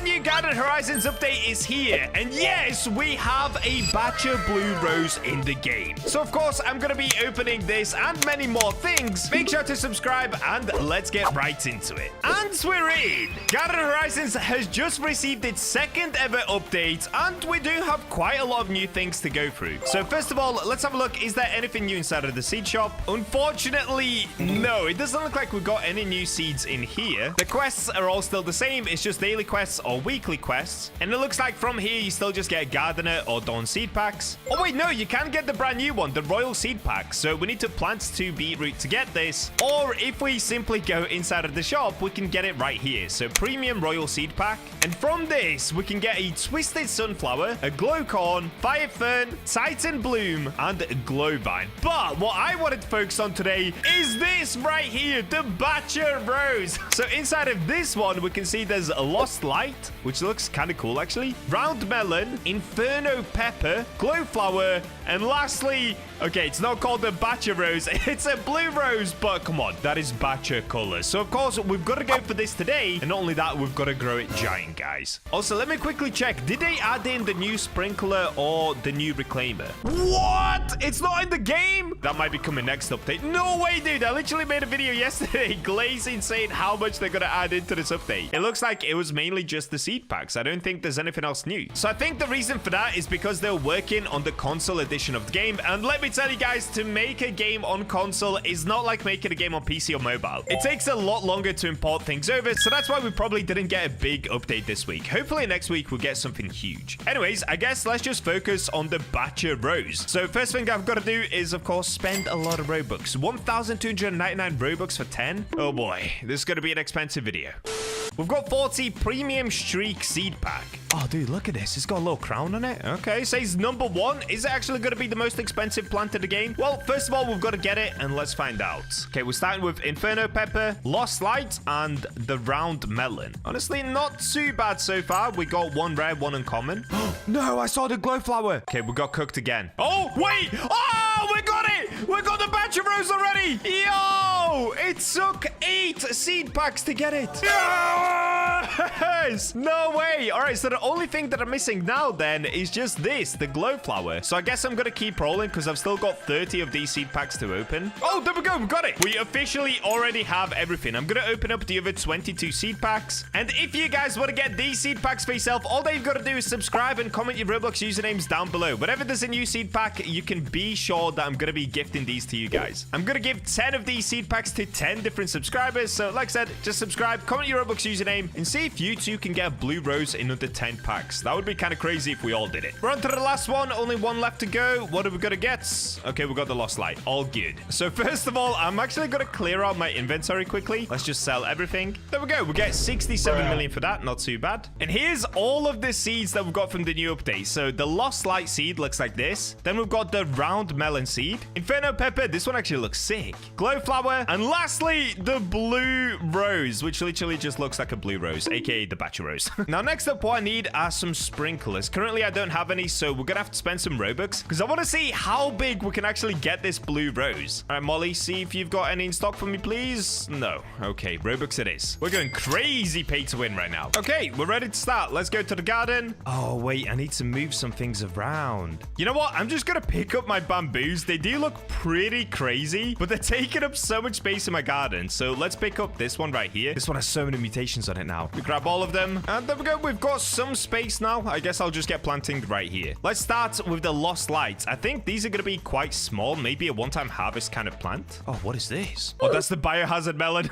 new Garden Horizons update is here. And yes, we have a Bacha Blue Rose in the game. So, of course, I'm going to be opening this and many more things. Make sure to subscribe and let's get right into it. And we're in. Garden Horizons has just received its second ever update, and we do have quite a lot of new things to go through. So, first of all, let's have a look. Is there anything new inside of the seed shop? Unfortunately, no. It doesn't look like we've got any new seeds in here. The quests are all still the same. It's just daily quests or weekly quests. And it looks like from here, you still just get Gardener or Dawn seed packs. Oh, wait, no. You can get the brand new one, the Royal Seed Pack. So we need to plant 2 beetroot to get this. Or if we simply go inside of the shop, we can get it right here. So Premium Royal Seed Pack. And from this, we can get a Twisted Sunflower, a Glow Corn, Fire Fern, Titan Bloom, and a Glow Vine. But what I wanted to focus on today is this right here, the Bacha Rose. So inside of this one, we can see there's a Lost Light, which looks kind of cool actually, Round Melon, Inferno Pepper, Glow Flower, and lastly, okay, it's not called the Bacha Rose, it's a blue rose, but come on, that is Bacha colors. So of course, we've got to go for this today, and not only that, we've got to grow it giant, guys. Also, let me quickly check, did they add in the new sprinkler or the new reclaimer? What? It's not in the game? That might be coming next update. No way, dude. I literally made a video yesterday glazing saying how much they're going to add into this update. It looks like it was mainly just the seed packs. I don't think there's anything else new. So I think the reason for that is because they're working on the console edition of the game. And let me tell you guys, to make a game on console is not like making a game on PC or mobile. It takes a lot longer to import things over. So that's why we probably didn't get a big update this week. Hopefully next week we'll get something huge. Anyways, I guess let's just focus on the Bacha Rose. So first thing I've got to do is, of course, spend a lot of Robux. 1,299 Robux for 10. Oh boy, this is going to be an expensive video. We've got 40 Premium Streak Seed Pack. Oh, dude, look at this. It's got a little crown on it. Okay, it says number 1. Is it actually going to be the most expensive plant in the game? Well, first of all, we've got to get it, and let's find out. Okay, we're starting with Inferno Pepper, Lost Light, and the Round Melon. Honestly, not too bad so far. We got 1 rare, 1 uncommon. No, I saw the Glow Flower. Okay, we got cooked again. Oh, wait. Oh, we got it. We got the Bacha Rose already. Yo, it took 8 seed packs to get it. Yes! No way. All right, so the only thing that I'm missing now then is just this, the Glow Flower. So I guess I'm going to keep rolling because I've still got 30 of these seed packs to open. Oh, there we go. We got it. We officially already have everything. I'm going to open up the other 22 seed packs. And if you guys want to get these seed packs for yourself, all that you've got to do is subscribe and comment your Roblox usernames down below. Whenever there's a new seed pack, you can be sure that I'm going to be gifting these to you guys. I'm going to give 10 of these seed packs to 10 different subscribers. So like I said, just subscribe, comment your Roblox username, and see if you too can get a blue rose in under 10 packs. That would be kind of crazy if we all did it. We're on to the last one. Only 1 left to go. What are we going to get? Okay, we got the Lost Light. All good. So first of all, I'm actually going to clear out my inventory quickly. Let's just sell everything. There we go. We get 67 million for that. Not too bad. And here's all of the seeds that we've got from the new update. So the Lost Light seed looks like this. Then we've got the Round Melon seed. Inferno Pepper. This one actually looks sick. Glow Flower. And lastly, the Blue Rose, which literally just looks like a blue rose, aka the Bacha Rose. Now, next up, what I need are some sprinklers. Currently, I don't have any, so we're gonna have to spend some Robux because I want to see how big we can actually get this blue rose. All right, Molly, see if you've got any in stock for me, please. No. Okay, Robux it is. We're going crazy pay to win right now. Okay, we're ready to start. Let's go to the garden. Oh, wait, I need to move some things around. You know what? I'm just gonna pick up my bamboos. They do look pretty crazy, but they're taking up so much space in my garden. So let's pick up this one right here. This one has so many mutations on it now. We grab all of them, and there we go. We've got some space now. I guess I'll just get planting right here. Let's start with the Lost Lights. I think these are going to be quite small, maybe a one-time harvest kind of plant. Oh, what is this? Oh, that's the biohazard melon.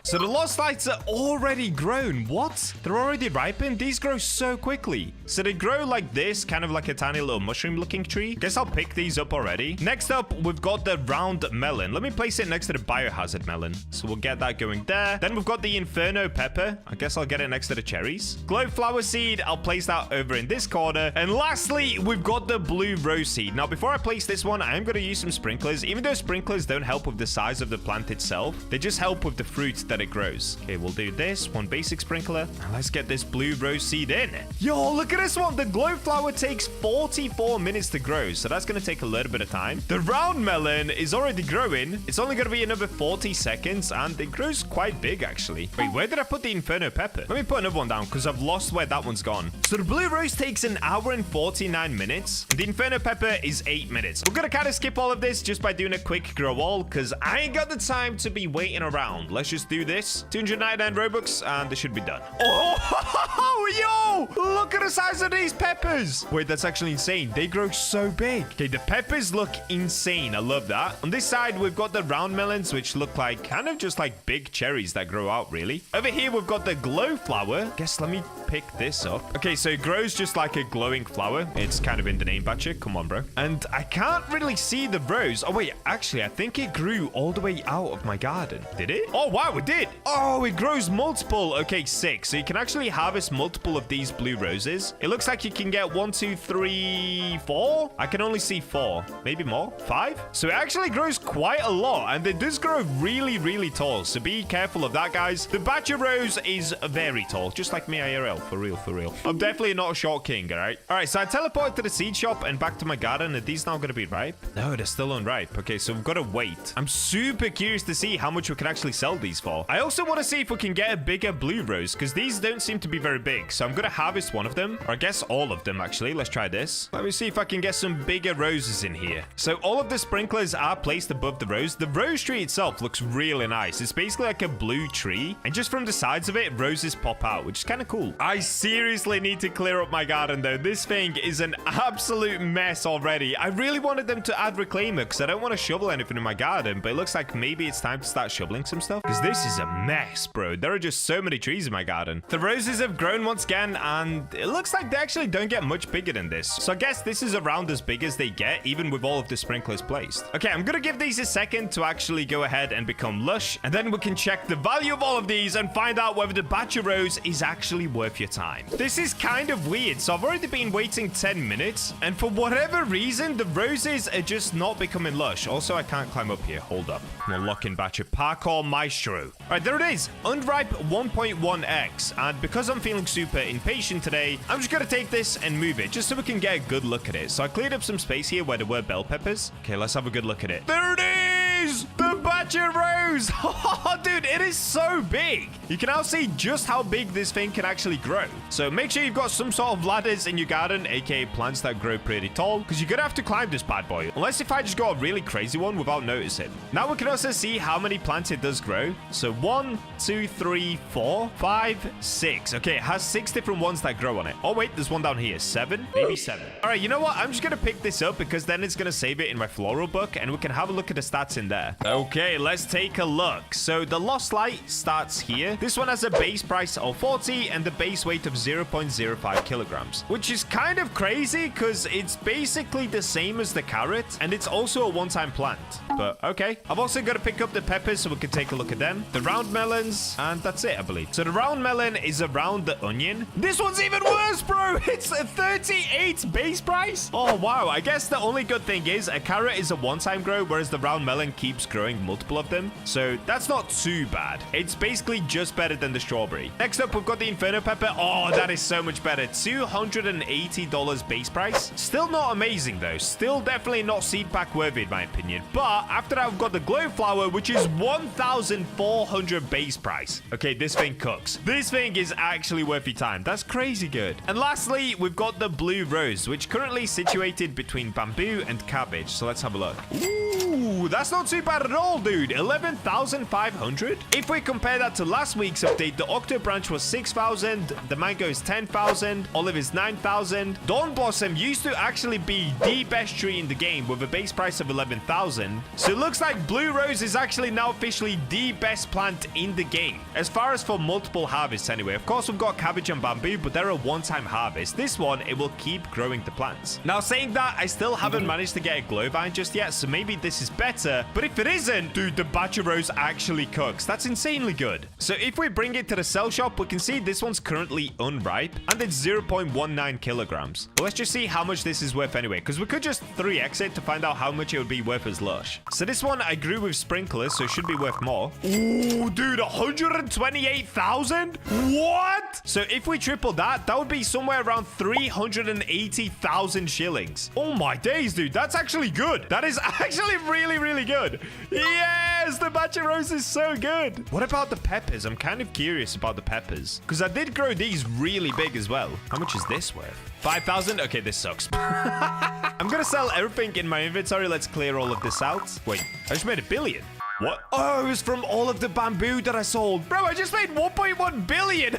So the Lost Lights are already grown. What? They're already ripened? These grow so quickly. So they grow like this, kind of like a tiny little mushroom-looking tree. Guess I'll pick these up already. Next up, we've got the Round Melon. Let me place it next to the biohazard melon. So we'll get that going there. Then we've got the Inferno Pepper. I guess I'll get it next to the cherries. Glow Flower Seed. I'll place that over in this corner. And lastly, we've got the Blue Rose Seed. Now, before I place this one, I am going to use some sprinklers. Even though sprinklers don't help with the size of the plant itself, they just help with the fruits that that it grows. Okay, we'll do this. One basic sprinkler. And let's get this blue rose seed in. Yo, look at this one. The glow flower takes 44 minutes to grow. So that's going to take a little bit of time. The round melon is already growing. It's only going to be another 40 seconds. And it grows quite big, actually. Wait, where did I put the inferno pepper? Let me put another one down because I've lost where that one's gone. So the blue rose takes an hour and 49 minutes. And the inferno pepper is 8 minutes. We're going to kind of skip all of this just by doing a quick grow all because I ain't got the time to be waiting around. Let's just do this. 299 Robux and this should be done. Oh, yo! Look at the size of these peppers. Wait, that's actually insane. They grow so big. Okay, the peppers look insane. I love that. On this side, we've got the round melons, which look like kind of just like big cherries that grow out, really. Over here, we've got the glow flower. Guess let me pick this up. Okay, so it grows just like a glowing flower. It's kind of in the name, Bacha. Come on, bro. And I can't really see the rose. Oh, wait. Actually, I think it grew all the way out of my garden. Did it? Oh, wow, it did. Oh, it grows multiple. Okay, 6. So you can actually harvest multiple of these blue roses. It looks like you can get 1, 2, 3, 4. I can only see 4. Maybe more. 5. So it actually grows quite a lot. And it does grow really, really tall. So be careful of that, guys. The Bacha rose is very tall. Just like me IRL. For real, for real. I'm definitely not a short king, all right? All right, so I teleported to the seed shop and back to my garden. Are these now going to be ripe? No, they're still unripe. Okay, so we've got to wait. I'm super curious to see how much we can actually sell these for. I also want to see if we can get a bigger blue rose because these don't seem to be very big. So I'm going to harvest one of them, or I guess all of them, actually. Let's try this. Let me see if I can get some bigger roses in here. So all of the sprinklers are placed above the rose. The rose tree itself looks really nice. It's basically like a blue tree. And just from the sides of it, roses pop out, which is kind of cool. I seriously need to clear up my garden, though. This thing is an absolute mess already. I really wanted them to add reclaimer because I don't want to shovel anything in my garden, but it looks like maybe it's time to start shoveling some stuff because this is a mess, bro. There are just so many trees in my garden. The roses have grown once again, and it looks like they actually don't get much bigger than this. So I guess this is around as big as they get, even with all of the sprinklers placed. Okay, I'm gonna give these a second to actually go ahead and become lush, and then we can check the value of all of these and find out whether the Bacha rose is actually worth your time. This is kind of weird. So I've already been waiting 10 minutes, and for whatever reason, the roses are just not becoming lush. Also, I can't climb up here. Hold up. I'm unlocking Bacha Parkour Maestro. All right, there it is. Unripe 1.1x. And because I'm feeling super impatient today, I'm just going to take this and move it just so we can get a good look at it. So I cleared up some space here where there were bell peppers. Okay, let's have a good look at it. There it is! The Bacha rose! Oh, dude, it is so big. You can now see just how big this thing can actually grow. So make sure you've got some sort of ladders in your garden, aka plants that grow pretty tall, because you're going to have to climb this bad boy. Unless if I just got a really crazy one without noticing. Now we can also see how many plants it does grow. So 1, 2, 3, 4, 5, 6. Okay, it has 6 different ones that grow on it. Oh, wait, there's one down here. 7? Maybe 7. All right, you know what? I'm just going to pick this up because then it's going to save it in my floral book and we can have a look at the stats in there. Okay, let's take a look. So the Lost Light starts here. This one has a base price of 40 and the base weight of 0.05 kilograms, which is kind of crazy because it's basically the same as the carrot and it's also a one-time plant. But okay, I've also got to pick up the peppers so we can take a look at them. The round melons, and that's it, I believe. So the round melon is around the onion. This one's even worse, bro. It's a 38 base price. Oh, wow. I guess the only good thing is a carrot is a one-time grow, whereas the round melon keeps growing multiple of them. So that's not too bad. It's basically just better than the strawberry. Next up, we've got the inferno pepper. Oh, that is so much better. $280 base price. Still not amazing, though. Still definitely not seed pack worthy, in my opinion. But after that, we've got the glow flower, which is 1,400 base price. Okay, this thing cooks. This thing is actually worth your time. That's crazy good. And lastly, we've got the blue rose, which currently situated between bamboo and cabbage. So let's have a look. Ooh, that's not too bad at all, dude. 11,500. If we compare that to last week's update, the octo branch was 6,000, the mango is 10,000, olive is 9,000. Dawn blossom used to actually be the best tree in the game with a base price of 11,000. So it looks like blue rose is actually now officially the best plant in the game, as far as for multiple harvests anyway. Of course, we've got cabbage and bamboo, but they're a one-time harvest. This one, it will keep growing the plants. Now, saying that, I still haven't managed to get a glow vine just yet, so maybe this is better. better. But if it isn't, dude, the Bacha Rose actually cooks. That's insanely good. So if we bring it to the sell shop, we can see this one's currently unripe and it's 0.19 kilograms. Well, let's just see how much this is worth anyway, because we could just 3x it to find out how much it would be worth as Lush. So this one I grew with sprinklers, so it should be worth more. Ooh, dude, 128,000? What? So if we triple that, that would be somewhere around 380,000 shillings. Oh my days, dude. That's actually good. That is actually really, really good. Yes, the Bacha Rose is so good. What about the peppers? I'm kind of curious about the peppers, because I did grow these really big as well. How much is this worth? 5,000? Okay, this sucks. I'm gonna sell everything in my inventory. Let's clear all of this out. Wait, I just made $1 billion. What? Oh, it was from all of the bamboo that I sold. Bro, I just made 1.1 billion.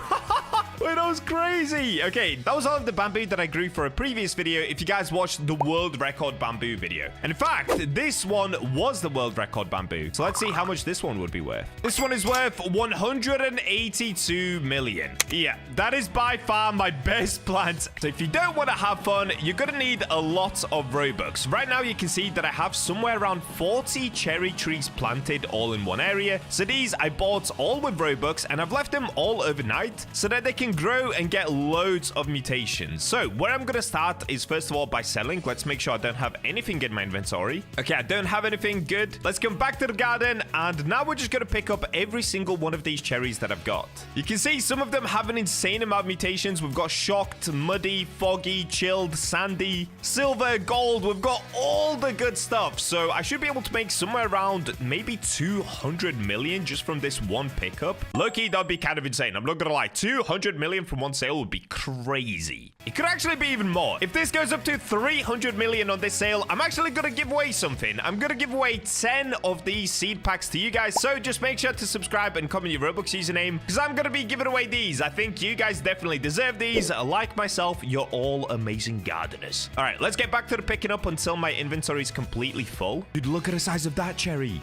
Wait, that was crazy. Okay, that was all of the bamboo that I grew for a previous video. If you guys watched the world record bamboo video. And in fact, this one was the world record bamboo. So let's see how much this one would be worth. This one is worth 182 million. Yeah, that is by far my best plant. So if you don't want to have fun, you're going to need a lot of Robux. Right now, you can see that I have somewhere around 40 cherry trees planted all in one area. So these I bought all with Robux, and I've left them all overnight so that they can grow and get loads of mutations. So where I'm gonna start is first of all by selling. Let's make sure I don't have anything in my inventory. Okay, I don't have anything. Good. Let's come back to the garden, and now we're just gonna pick up every single one of these cherries that I've got. You can see some of them have an insane amount of mutations. We've got shocked, muddy, foggy, chilled, sandy, silver, gold. We've got all the good stuff. So I should be able to make somewhere around maybe 200 million just from this one pickup. Low-key, that'd be kind of insane. I'm not gonna lie. 200 million from one sale would be crazy. It could actually be even more. If this goes up to 300 million on this sale, I'm actually gonna give away something. I'm gonna give away 10 of these seed packs to you guys. So just make sure to subscribe and comment your Roblox username, because I'm gonna be giving away these. I think you guys definitely deserve these. Like myself, you're all amazing gardeners. All right, let's get back to the picking up until my inventory is completely full. Dude, look at the size of that cherry.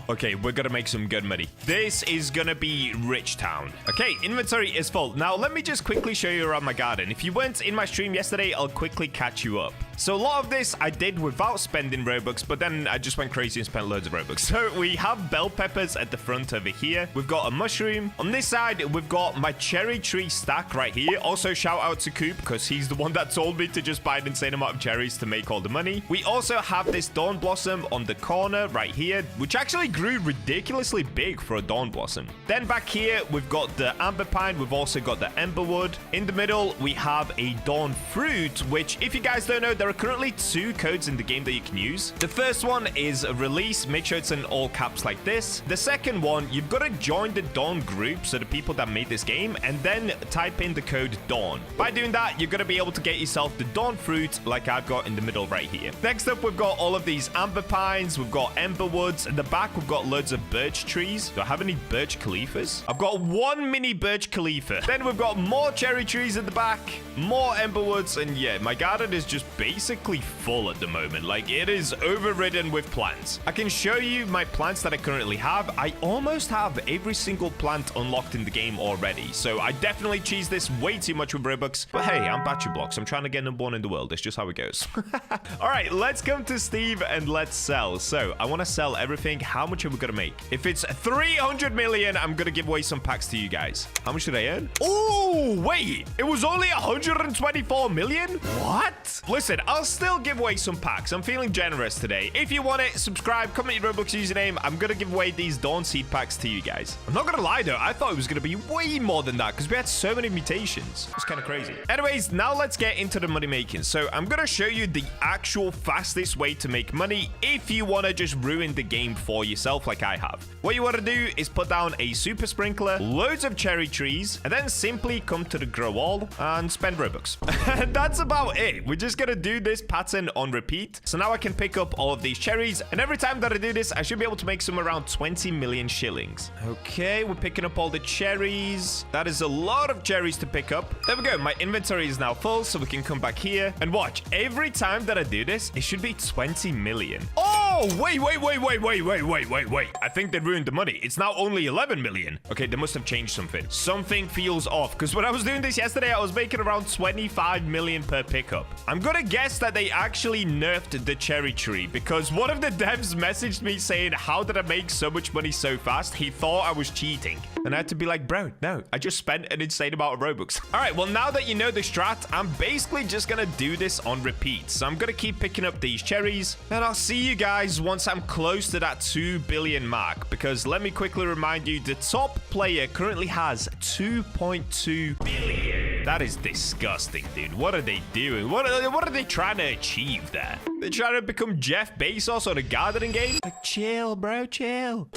Okay, we're gonna make some good money. This is gonna be Rich Town. Okay, inventory is full. Now, let me just quickly show you around my garden. If you weren't in my stream yesterday, I'll quickly catch you up. So a lot of this I did without spending Robux, but then I just went crazy and spent loads of Robux. So we have bell peppers at the front over here. We've got a mushroom. On this side, we've got my cherry tree stack right here. Also, shout out to Coop, because he's the one that told me to just buy an insane amount of cherries to make all the money. We also have this dawn blossom on the corner right here, which actually grew ridiculously big for a dawn blossom. Then back here, we've got the amber pine. We've also got the ember wood. In the middle, we have a dawn fruit, which, if you guys don't know, there are currently 2 codes in the game that you can use. The first one is release. Make sure it's in all caps like this. The second one, you've got to join the Dawn group, so the people that made this game, and then type in the code Dawn. By doing that, you're going to be able to get yourself the Dawn fruit like I've got in the middle right here. Next up, we've got all of these amber pines. We've got ember woods. At the back, we've got loads of birch trees. Do I have any birch califas? I've got 1 mini birch califa. Then we've got more cherry trees at the back, more ember woods, and yeah, my garden is just basically full at the moment. Like, it is overridden with plants. I can show you my plants that I currently have. I almost have every single plant unlocked in the game already, so I definitely cheese this way too much with Robux. But hey, I'm BachaBlox. I'm trying to get #1 in the world. It's just how it goes. All right, let's come to Steve and let's sell. So I want to sell everything. How much are we gonna make? If it's 300 million, I'm gonna give away some packs to you guys. How much did I earn? Oh, wait, it was only 124 million? What? Listen, I'll still give away some packs. I'm feeling generous today. If you want it, subscribe, comment your Roblox username. I'm gonna give away these Dawn seed packs to you guys. I'm not gonna lie though, I thought it was gonna be way more than that because we had so many mutations. It's kind of crazy. Anyways, now let's get into the money making. So I'm gonna show you the actual fastest way to make money if you want to just ruin the game for yourself like I have. What you want to do is put down a super sprinkler, loads of cherry trees, and then simply come to the grow wall and spend Robux. And that's about it. We're just gonna do this pattern on repeat. So now I can pick up all of these cherries, and every time that I do this, I should be able to make some around 20 million shillings. Okay, we're picking up all the cherries. That is a lot of cherries to pick up. There we go. My inventory is now full, so we can come back here and watch. Every time that I do this, it should be 20 million. Oh! Oh, wait. I think they ruined the money. It's now only 11 million. Okay, they must have changed something. Something feels off, because when I was doing this yesterday, I was making around 25 million per pickup. I'm gonna guess that they actually nerfed the cherry tree, because one of the devs messaged me saying, how did I make so much money so fast? He thought I was cheating. And I had to be like, bro, no, I just spent an insane amount of Robux. All right, well, now that you know the strat, I'm basically just gonna do this on repeat. So I'm gonna keep picking up these cherries, and I'll see you guys once I'm close to that 2 billion mark, because let me quickly remind you, the top player currently has 2.2 billion. That is disgusting, dude. What are they doing? What are they trying to achieve there? They're trying to become Jeff Bezos on a gardening game? Like, chill, bro, chill.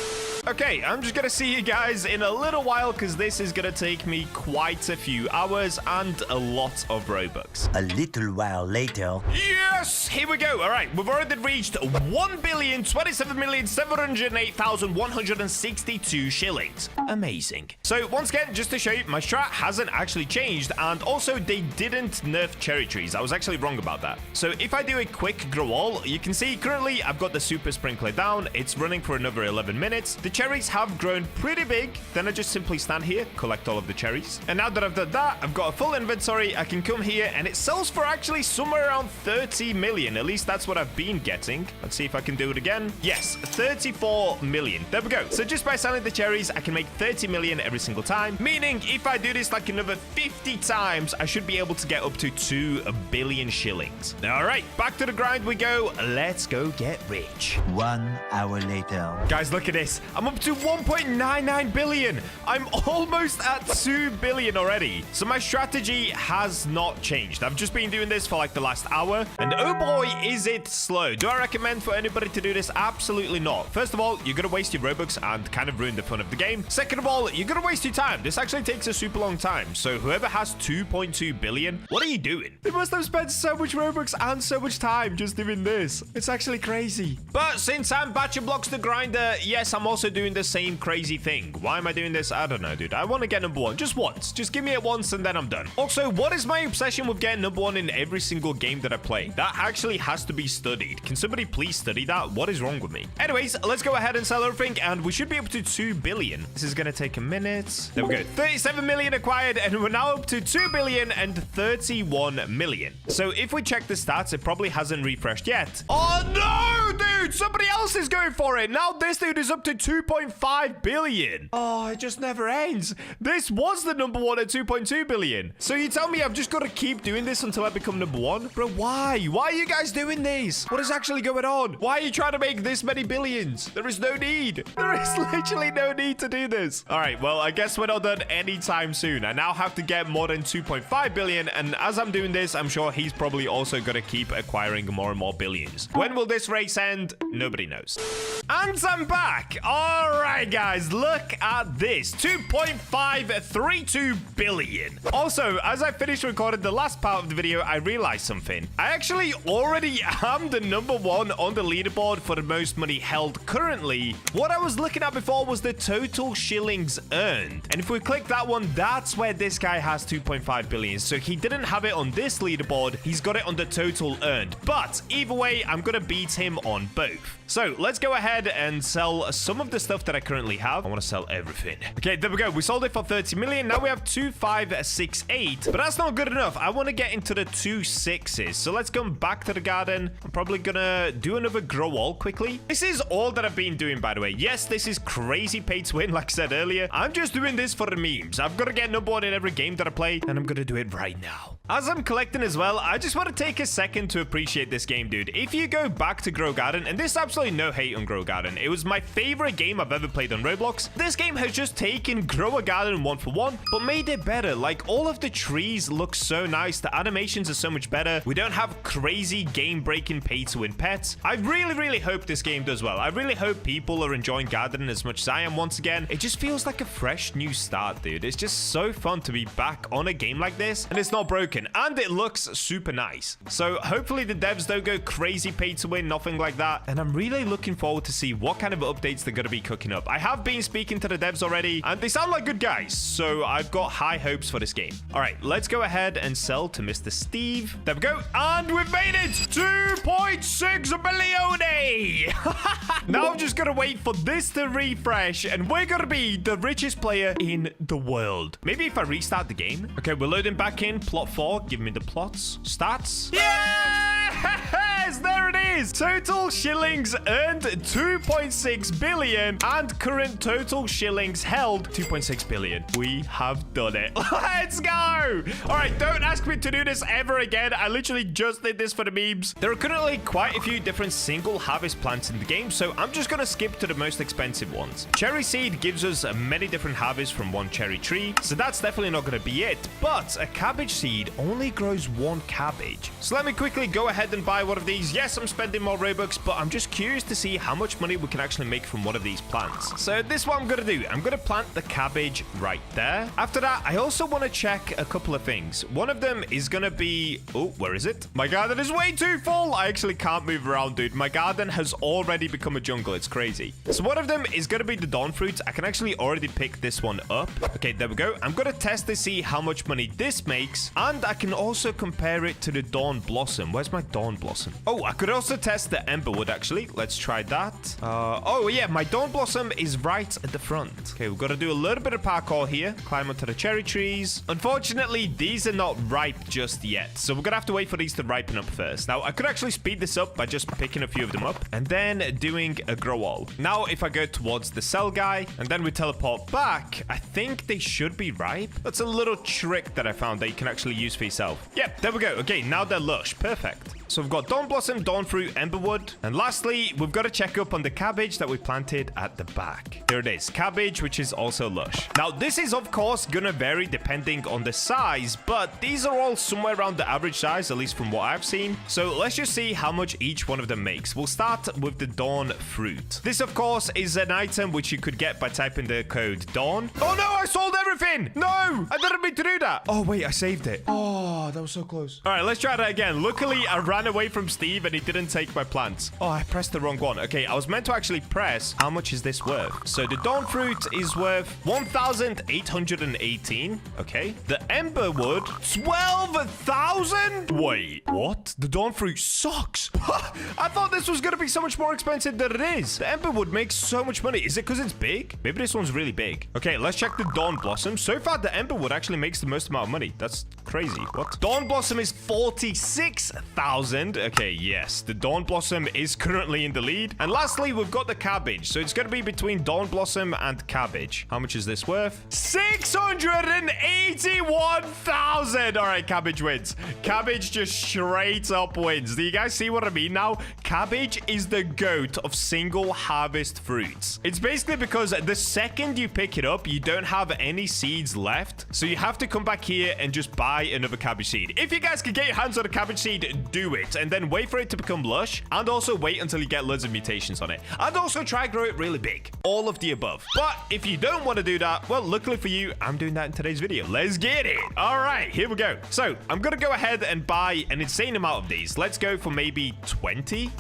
Okay, I'm just gonna see you guys in a little while, because this is gonna take me quite a few hours and a lot of Robux. A little while later. Yes! Here we go. All right, we've already reached 1,027,708,162 shillings. Amazing. So, once again, just to show you, my strat hasn't actually changed, and also they didn't nerf cherry trees. I was actually wrong about that. So, if I do a quick grow all, you can see currently I've got the super sprinkler down. It's running for another 11 minutes. The cherries have grown pretty big. Then I just simply stand here, collect all of the cherries. And now that I've done that, I've got a full inventory. I can come here and it sells for actually somewhere around 30 million. At least that's what I've been getting. Let's see if I can do it again. Yes, 34 million. There we go. So just by selling the cherries, I can make 30 million every single time. Meaning if I do this like another 50 times, I should be able to get up to 2 billion shillings. All right, back to the grind we go. Let's go get rich. 1 hour later. Guys, look at this. I'm up to 1.99 billion. I'm almost at 2 billion already. So my strategy has not changed. I've just been doing this for like the last hour. And oh boy, is it slow. Do I recommend for anybody to do this? Absolutely not. First of all, you're going to waste your Robux and kind of ruin the fun of the game. Second of all, you're going to waste your time. This actually takes a super long time. So whoever has 2.2 billion, what are you doing? They must have spent so much Robux and so much time just doing this. It's actually crazy. But since I'm BachaBlox the grinder, yes, I'm also doing the same crazy thing. Why am I doing this? I don't know, dude. I want to get number 1 just once. Just give me it once and then I'm done. Also, what is my obsession with getting number 1 in every single game that I play? That actually has to be studied. Can somebody please study that? What is wrong with me? Anyways, let's go ahead and sell everything and we should be up to 2 billion. This is going to take a minute. There we go. 37 million acquired and we're now up to 2 billion and 31 million. So if we check the stats, it probably hasn't refreshed yet. Oh no, dude! Somebody else is going for it. Now this dude is up to 2.5 billion. Oh, it just never ends. This was the number 1 at 2.2 billion. So you tell me I've just got to keep doing this until I become number 1? Bro, why? Why are you guys doing this? What is actually going on? Why are you trying to make this many billions? There is no need. There is literally no need to do this. All right, well, I guess we're not done anytime soon. I now have to get more than 2.5 billion. And as I'm doing this, I'm sure he's probably also going to keep acquiring more and more billions. When will this race end? Nobody knows. And I'm back. All right, guys, look at this. 2.532 billion. Also, as I finished recording the last part of the video, I realized something. I actually already am the number 1 on the leaderboard for the most money held currently. What I was looking at before was the total shillings earned. And if we click that one, that's where this guy has 2.5 billion. So he didn't have it on this leaderboard. He's got it on the total earned. But either way, I'm going to beat him on both. So let's go ahead and sell some of the stuff that I currently have. I want to sell everything. Okay, there we go. We sold it for 30 million. Now we have 2568. But that's not good enough. I want to get into the 26s. So let's come back to the garden. I'm probably going to do another grow all quickly. This is all that I've been doing, by the way. Yes, this is crazy pay to win, like I said earlier. I'm just doing this for the memes. I've got to get number 1 in every game that I play, and I'm going to do it right now. As I'm collecting as well, I just want to take a second to appreciate this game, dude. If you go back to Grow Garden, and there's absolutely no hate on Grow Garden. It was my favorite game I've ever played on Roblox. This game has just taken Grow a Garden 1 for 1, but made it better. Like, all of the trees look so nice. The animations are so much better. We don't have crazy game-breaking pay-to-win pets. I really, really hope this game does well. I really hope people are enjoying gardening as much as I am once again. It just feels like a fresh new start, dude. It's just so fun to be back on a game like this, and it's not broken, and it looks super nice. So hopefully the devs don't go crazy pay to win, nothing like that. And I'm really looking forward to see what kind of updates they're going to be be cooking up. I have been speaking to the devs already, and they sound like good guys, so I've got high hopes for this game. All right, let's go ahead and sell to Mr. Steve. There we go, and we've made it! 2.6 billion! Now I'm just gonna wait for this to refresh, and we're gonna be the richest player in the world. Maybe if I restart the game. Okay, we're loading back in. Plot 4, give me the plots. Stats. Yes! There it is! Total shillings earned 2.6 billion, and current total shillings held 2.6 billion. We have done it. Let's go! All right, don't ask me to do this ever again. I literally just did this for the memes. There are currently quite a few different single harvest plants in the game, so I'm just gonna skip to the most expensive ones. Cherry seed gives us many different harvests from one cherry tree, so that's definitely not gonna be it, but a cabbage seed only grows one cabbage. So let me quickly go ahead and buy one of these. Yes, I'm spending more Robux, but I'm just curious to see how much money we can actually make from one of these plants. So this is what I'm gonna do. I'm gonna plant the cabbage right there. After that, I also want to check a couple of things. One of them is gonna be... Oh, where is it? My garden is way too full. I actually can't move around, dude. My garden has already become a jungle. It's crazy. So one of them is gonna be the dawn fruits. I can actually already pick this one up. Okay, there we go. I'm gonna test to see how much money this makes, and I can also compare it to the dawn blossom. Where's my dawn blossom? Oh, I could also test the emberwood, actually. Let's try that. Oh, yeah, my dawn blossom is right at the front. Okay, we've got to do a little bit of parkour here. Climb onto the cherry trees. Unfortunately, these are not ripe just yet, so we're gonna have to wait for these to ripen up first. Now, I could actually speed this up by just picking a few of them up and then doing a grow all. Now, if I go towards the cell guy and then we teleport back, I think they should be ripe. That's a little trick that I found that you can actually use for yourself. Yep, there we go. Okay, now they're lush. Perfect. So we've got dawn blossom, dawn fruit, emberwood, and lastly, we've got to check up on the cabbage that we planted at the back. Here it is, cabbage, which is also lush. Now, this is, of course, gonna vary depending on the size, but these are all somewhere around the average size, at least from what I've seen. So let's just see how much each one of them makes. We'll start with the dawn fruit. This, of course, is an item which you could get by typing the code dawn. Oh no, I sold everything! No, I didn't mean to do that. Oh wait, I saved it. Oh, that was so close. All right, let's try that again. Luckily, I ran away from Steve and he didn't take my plants. Oh, I pressed the wrong one. Okay, I was meant to actually press how much is this worth. So the dawn fruit is worth 1,818. Okay. The emberwood, 12,000? Wait, what? The dawn fruit sucks. I thought this was gonna be so much more expensive than it is. The emberwood makes so much money. Is it because it's big? Maybe this one's really big. Okay, let's check the dawn blossom. So far, the emberwood actually makes the most amount of money. That's crazy. What? Dawn blossom is 46,000. Okay, yes. The dawn blossom is currently in the lead. And lastly, we've got the cabbage. So it's going to be between dawn blossom and cabbage. How much is this worth? 681,000. All right, cabbage wins. Cabbage just straight up wins. Do you guys see what I mean now? Cabbage is the goat of single harvest fruits. It's basically because the second you pick it up, you don't have any seeds left. So you have to come back here and just buy another cabbage seed. If you guys can get your hands on a cabbage seed, do it. And then wait for it to become lush, and also wait until you get loads of mutations on it, and also try grow it really big. All of the above. But if you don't want to do that, well, luckily for you, I'm doing that in today's video. Let's get it. All right, here we go. So I'm gonna go ahead and buy an insane amount of these. Let's go for maybe 20.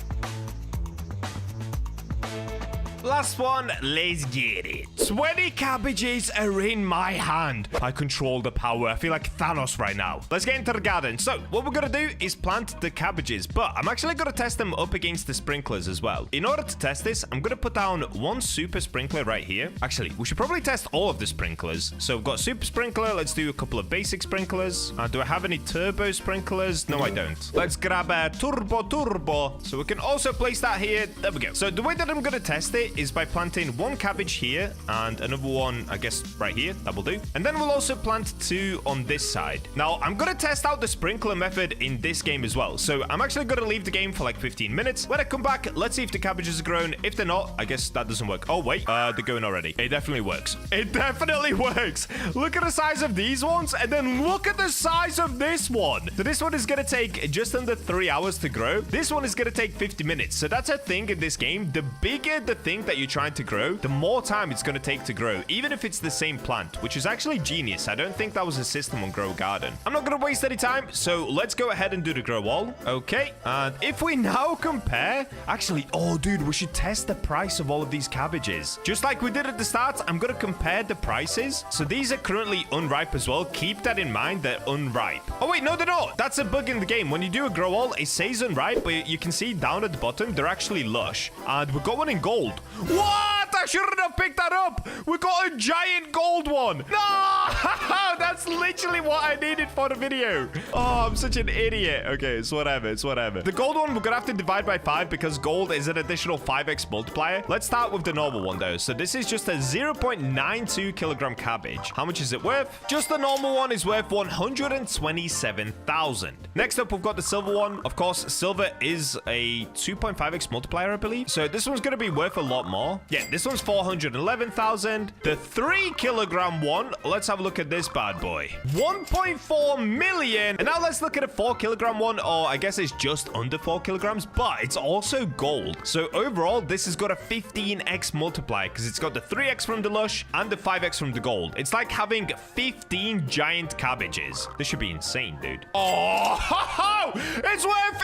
Last one, let's get it. 20 cabbages are in my hand. I control the power. I feel like Thanos right now. Let's get into the garden. So what we're gonna do is plant the cabbages, but I'm actually gonna test them up against the sprinklers as well. In order to test this, I'm gonna put down one super sprinkler right here. Actually, we should probably test all of the sprinklers. So we've got super sprinkler. Let's do a couple of basic sprinklers. Do I have any turbo sprinklers? No, I don't. Let's grab a turbo. So we can also place that here. There we go. So the way that I'm gonna test it is by planting one cabbage here and another one, I guess, right here. That will do. And then we'll also plant two on this side. Now, I'm going to test out the sprinkler method in this game as well. So I'm actually going to leave the game for like 15 minutes. When I come back, let's see if the cabbages are grown. If they're not, I guess that doesn't work. Oh, wait. They're going already. It definitely works. It definitely works. Look at the size of these ones, and then look at the size of this one. So this one is going to take just under 3 hours to grow. This one is going to take 50 minutes. So that's a thing in this game. The bigger the thing that that you're trying to grow, the more time it's going to take to grow, even if it's the same plant, which is actually genius. I don't think that was a system on Grow Garden. I'm not going to waste any time, so let's go ahead and do the grow wall. Okay, and if we now compare, actually, oh, dude, we should test the price of all of these cabbages. Just like we did at the start, I'm going to compare the prices. So these are currently unripe as well. Keep that in mind, they're unripe. Oh, wait, no, they're not. That's a bug in the game. When you do a grow wall, it says unripe, but you can see down at the bottom, they're actually lush. And we got one in gold. What? I shouldn't have picked that up. We got a giant gold one. No, that's literally what I needed for the video. Oh, I'm such an idiot. Okay, it's whatever. It's whatever. The gold one, we're going to have to divide by 5 because gold is an additional 5x multiplier. Let's start with the normal one, though. So this is just a 0.92 kilogram cabbage. How much is it worth? Just the normal one is worth 127,000. Next up, we've got the silver one. Of course, silver is a 2.5x multiplier, I believe. So this one's going to be worth a lot more. Yeah, this one's 411,000. The 3 kilogram one, let's have a look at this bad boy. 1.4 million. And now let's look at a 4 kilogram one, or I guess it's just under 4 kilograms, but it's also gold. So overall, this has got a 15x multiplier because it's got the 3x from the lush and the 5x from the gold. It's like having 15 giant cabbages. This should be insane, dude. Oh, it's worth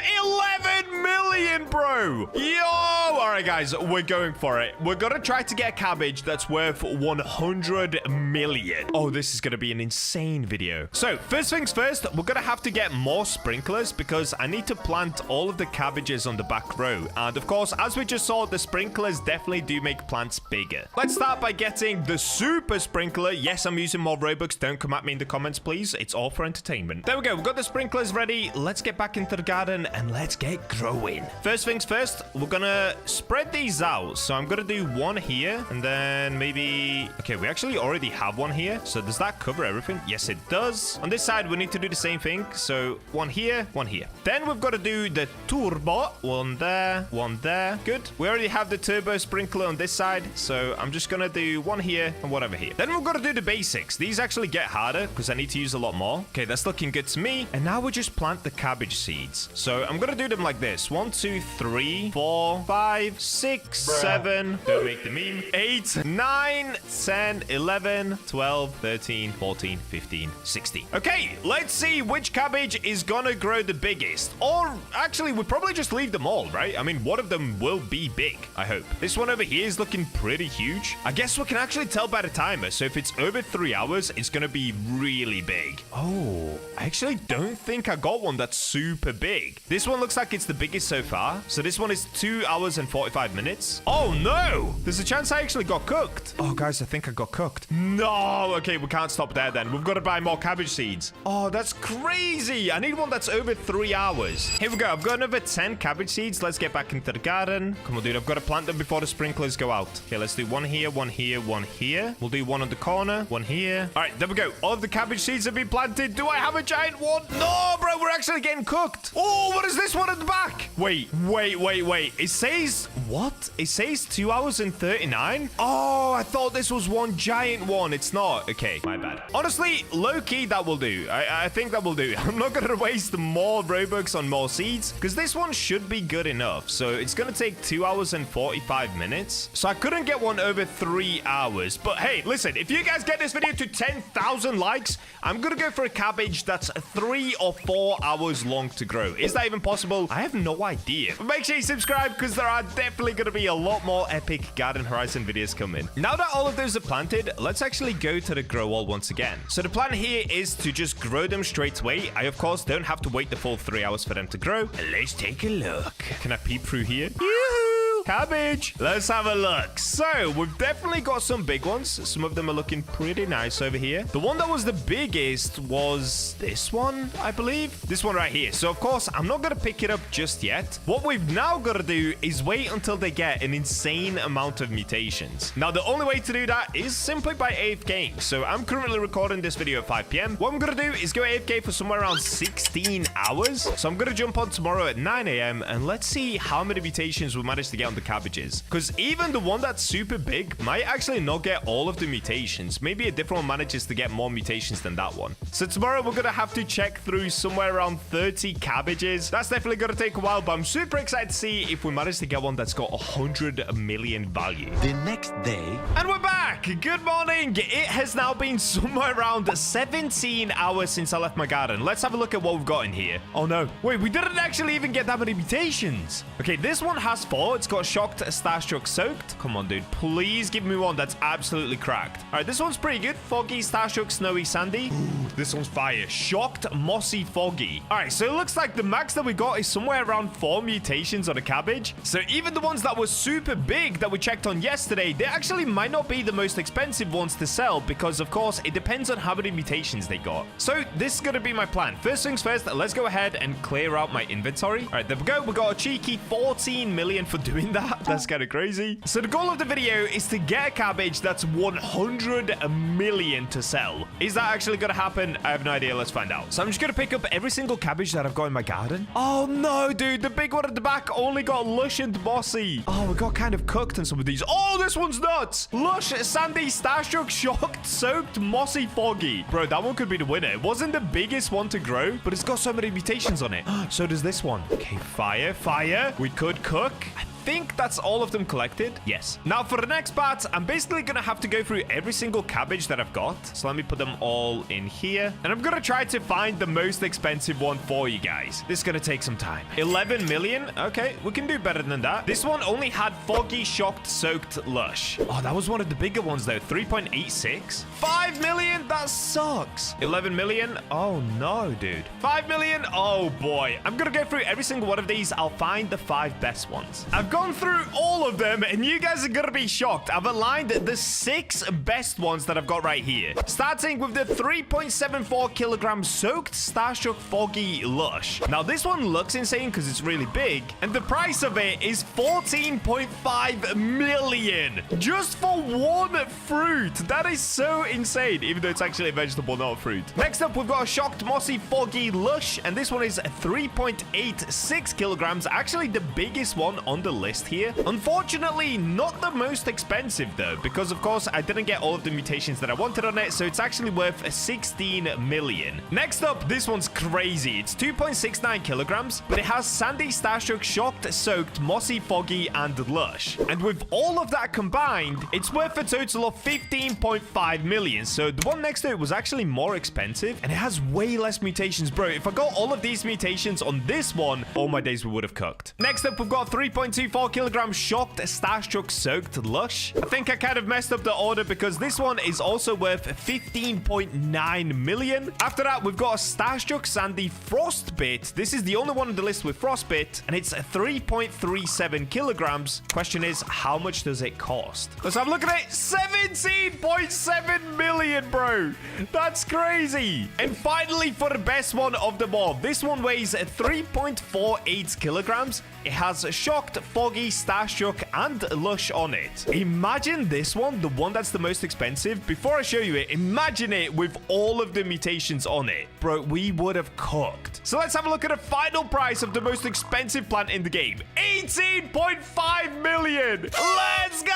11 million, bro. Yo, all right, guys, we're going for it. We're gonna try to get a cabbage that's worth 100 million. Oh, this is gonna be an insane video. So first things first, we're gonna have to get more sprinklers because I need to plant all of the cabbages on the back row. And of course, as we just saw, the sprinklers definitely do make plants bigger. Let's start by getting the super sprinkler. Yes, I'm using more Robux. Don't come at me in the comments, please. It's all for entertainment. There we go. We've got the sprinklers ready. Let's get back into the garden and let's get growing. First things first, we're gonna spread these out. So I'm gonna do one here and then maybe... Okay, we actually already have one here. So does that cover everything? Yes, it does. On this side, we need to do the same thing. So one here, one here. Then we've got to do the turbo. One there, one there. Good. We already have the turbo sprinkler on this side. So I'm just gonna do one here and one over here. Then we've got to do the basics. These actually get harder because I need to use a lot more. Okay, that's looking good to me. And now we just plant the cabbage seeds. So I'm gonna do them like this. 1, 2, 3, 4, 5, 6, 7. Don't make the meme. 8, 9, 10, 11, 12, 13, 14, 15, 16. Okay, let's see which cabbage is gonna grow the biggest. Or actually, we'll probably just leave them all, right? I mean, one of them will be big, I hope. This one over here is looking pretty huge. I guess we can actually tell by the timer. So if it's over 3 hours, it's gonna be really big. Oh, I actually don't think I got one that's super big. This one looks like it's the biggest so far. So this one is 2 hours and 45 minutes. Oh no, there's a chance I actually got cooked. Oh guys, I think I got cooked. No, okay, we can't stop there then. We've got to buy more cabbage seeds. Oh, that's crazy. I need one that's over 3 hours. Here we go. I've got another 10 cabbage seeds. Let's get back into the garden. Come on, dude. I've got to plant them before the sprinklers go out. Okay, let's do one here, one here, one here. We'll do one on the corner, one here. All right, there we go. All of the cabbage seeds have been planted. Do I have a giant one? No, bro, we're actually getting cooked. Oh, what is this one at the back? Wait. It says, what? It says 2 hours and 39? Oh, I thought this was one giant one. It's not. Okay, my bad. Honestly, low-key, that will do. I think that will do. I'm not going to waste more Robux on more seeds because this one should be good enough. So it's going to take 2 hours and 45 minutes. So I couldn't get one over 3 hours. But hey, listen, if you guys get this video to 10,000 likes, I'm going to go for a cabbage that's 3 or 4 hours long to grow. Is that even possible? I have no idea. But make sure you subscribe because there are definitely going to be a lot more epic Garden Horizon videos coming. Now that all of those are planted, let's actually go to the grow wall once again. So the plan here is to just grow them straight away. I, of course, don't have to wait the full 3 hours for them to grow. Let's take a look. Can I peep through here? Yoo-hoo! Cabbage. Let's have a look. So we've definitely got some big ones. Some of them are looking pretty nice over here. The one that was the biggest was this one, I believe. This one right here. So of course, I'm not going to pick it up just yet. What we've now got to do is wait until they get an insane amount of mutations. Now, the only way to do that is simply by AFKing. So I'm currently recording this video at 5 p.m. What I'm going to do is go AFK for somewhere around 16 hours. So I'm going to jump on tomorrow at 9 a.m. and let's see how many mutations we manage to get on the cabbages. Because even the one that's super big might actually not get all of the mutations. Maybe a different one manages to get more mutations than that one. So tomorrow we're going to have to check through somewhere around 30 cabbages. That's definitely going to take a while, but I'm super excited to see if we manage to get one that's got 100 million value. The next day. And we're back. Good morning. It has now been somewhere around 17 hours since I left my garden. Let's have a look at what we've got in here. Oh no. Wait, we didn't actually even get that many mutations. Okay, this one has 4. It's got shocked, starstruck, soaked. Come on, dude. Please give me one that's absolutely cracked. All right, this one's pretty good. Foggy, starstruck, snowy, sandy. Ooh, this one's fire. Shocked, mossy, foggy. All right, so it looks like the max that we got is somewhere around 4 mutations on a cabbage. So even the ones that were super big that we checked on yesterday, they actually might not be the most expensive ones to sell because, of course, it depends on how many mutations they got. So this is going to be my plan. First things first, let's go ahead and clear out my inventory. All right, there we go. We got a cheeky 14 million for doing that. That's kind of crazy. So the goal of the video is to get a cabbage that's 100 million to sell. Is that actually going to happen? I have no idea. Let's find out. So I'm just going to pick up every single cabbage that I've got in my garden. Oh no, dude. The big one at the back only got lush and mossy. Oh, we got kind of cooked on some of these. Oh, this one's nuts. Lush, sandy, starstruck, shocked, soaked, mossy, foggy. Bro, that one could be the winner. It wasn't the biggest one to grow, but it's got so many mutations on it. So does this one. Okay, fire, fire. We could cook. I think that's all of them collected. Yes. Now for the next part, I'm basically gonna have to go through every single cabbage that I've got. So let me put them all in here. And I'm gonna try to find the most expensive one for you guys. This is gonna take some time. 11 million. Okay, we can do better than that. This one only had foggy, shocked, soaked, lush. Oh, that was one of the bigger ones though. 3.86. 5 million? That sucks. 11 million? Oh no, dude. 5 million? Oh boy. I'm gonna go through every single one of these. I'll find the 5 best ones. I've gone through all of them and you guys are gonna be shocked. I've aligned the 6 best ones that I've got right here. Starting with the 3.74 kilogram soaked starstruck foggy lush. Now this one looks insane because it's really big and the price of it is 14.5 million just for one fruit. That is so insane, even though it's actually a vegetable, not a fruit. Next up, we've got a shocked mossy foggy lush and this one is 3.86 kilograms, actually the biggest one on the list here. Unfortunately, not the most expensive though, because of course I didn't get all of the mutations that I wanted on it, so it's actually worth 16 million. Next up, this one's crazy. It's 2.69 kilograms, but it has sandy, starstruck, shocked, soaked, mossy, foggy, and lush. And with all of that combined, it's worth a total of 15.5 million. So the one next to it was actually more expensive, and it has way less mutations. Bro, if I got all of these mutations on this one, all my days we would have cooked. Next up, we've got 3.24 kilogram shocked, starstruck, soaked, lush. I think I kind of messed up the order because this one is also worth 15.9 million. After that, we've got a starstruck, sandy, frostbit. This is the only one on the list with frostbit, and it's 3.37 kilograms. Question is, how much does it cost? Let's have a look at it. 17.7 million, bro. That's crazy. And finally, for the best one of them all, this one weighs 3.48 kilograms. It has shocked, foggy, starstruck, and lush on it. Imagine this one, the one that's the most expensive. Before I show you it, imagine it with all of the mutations on it. Bro, we would have cooked. So let's have a look at the final price of the most expensive plant in the game. 18.5 million. Let's go.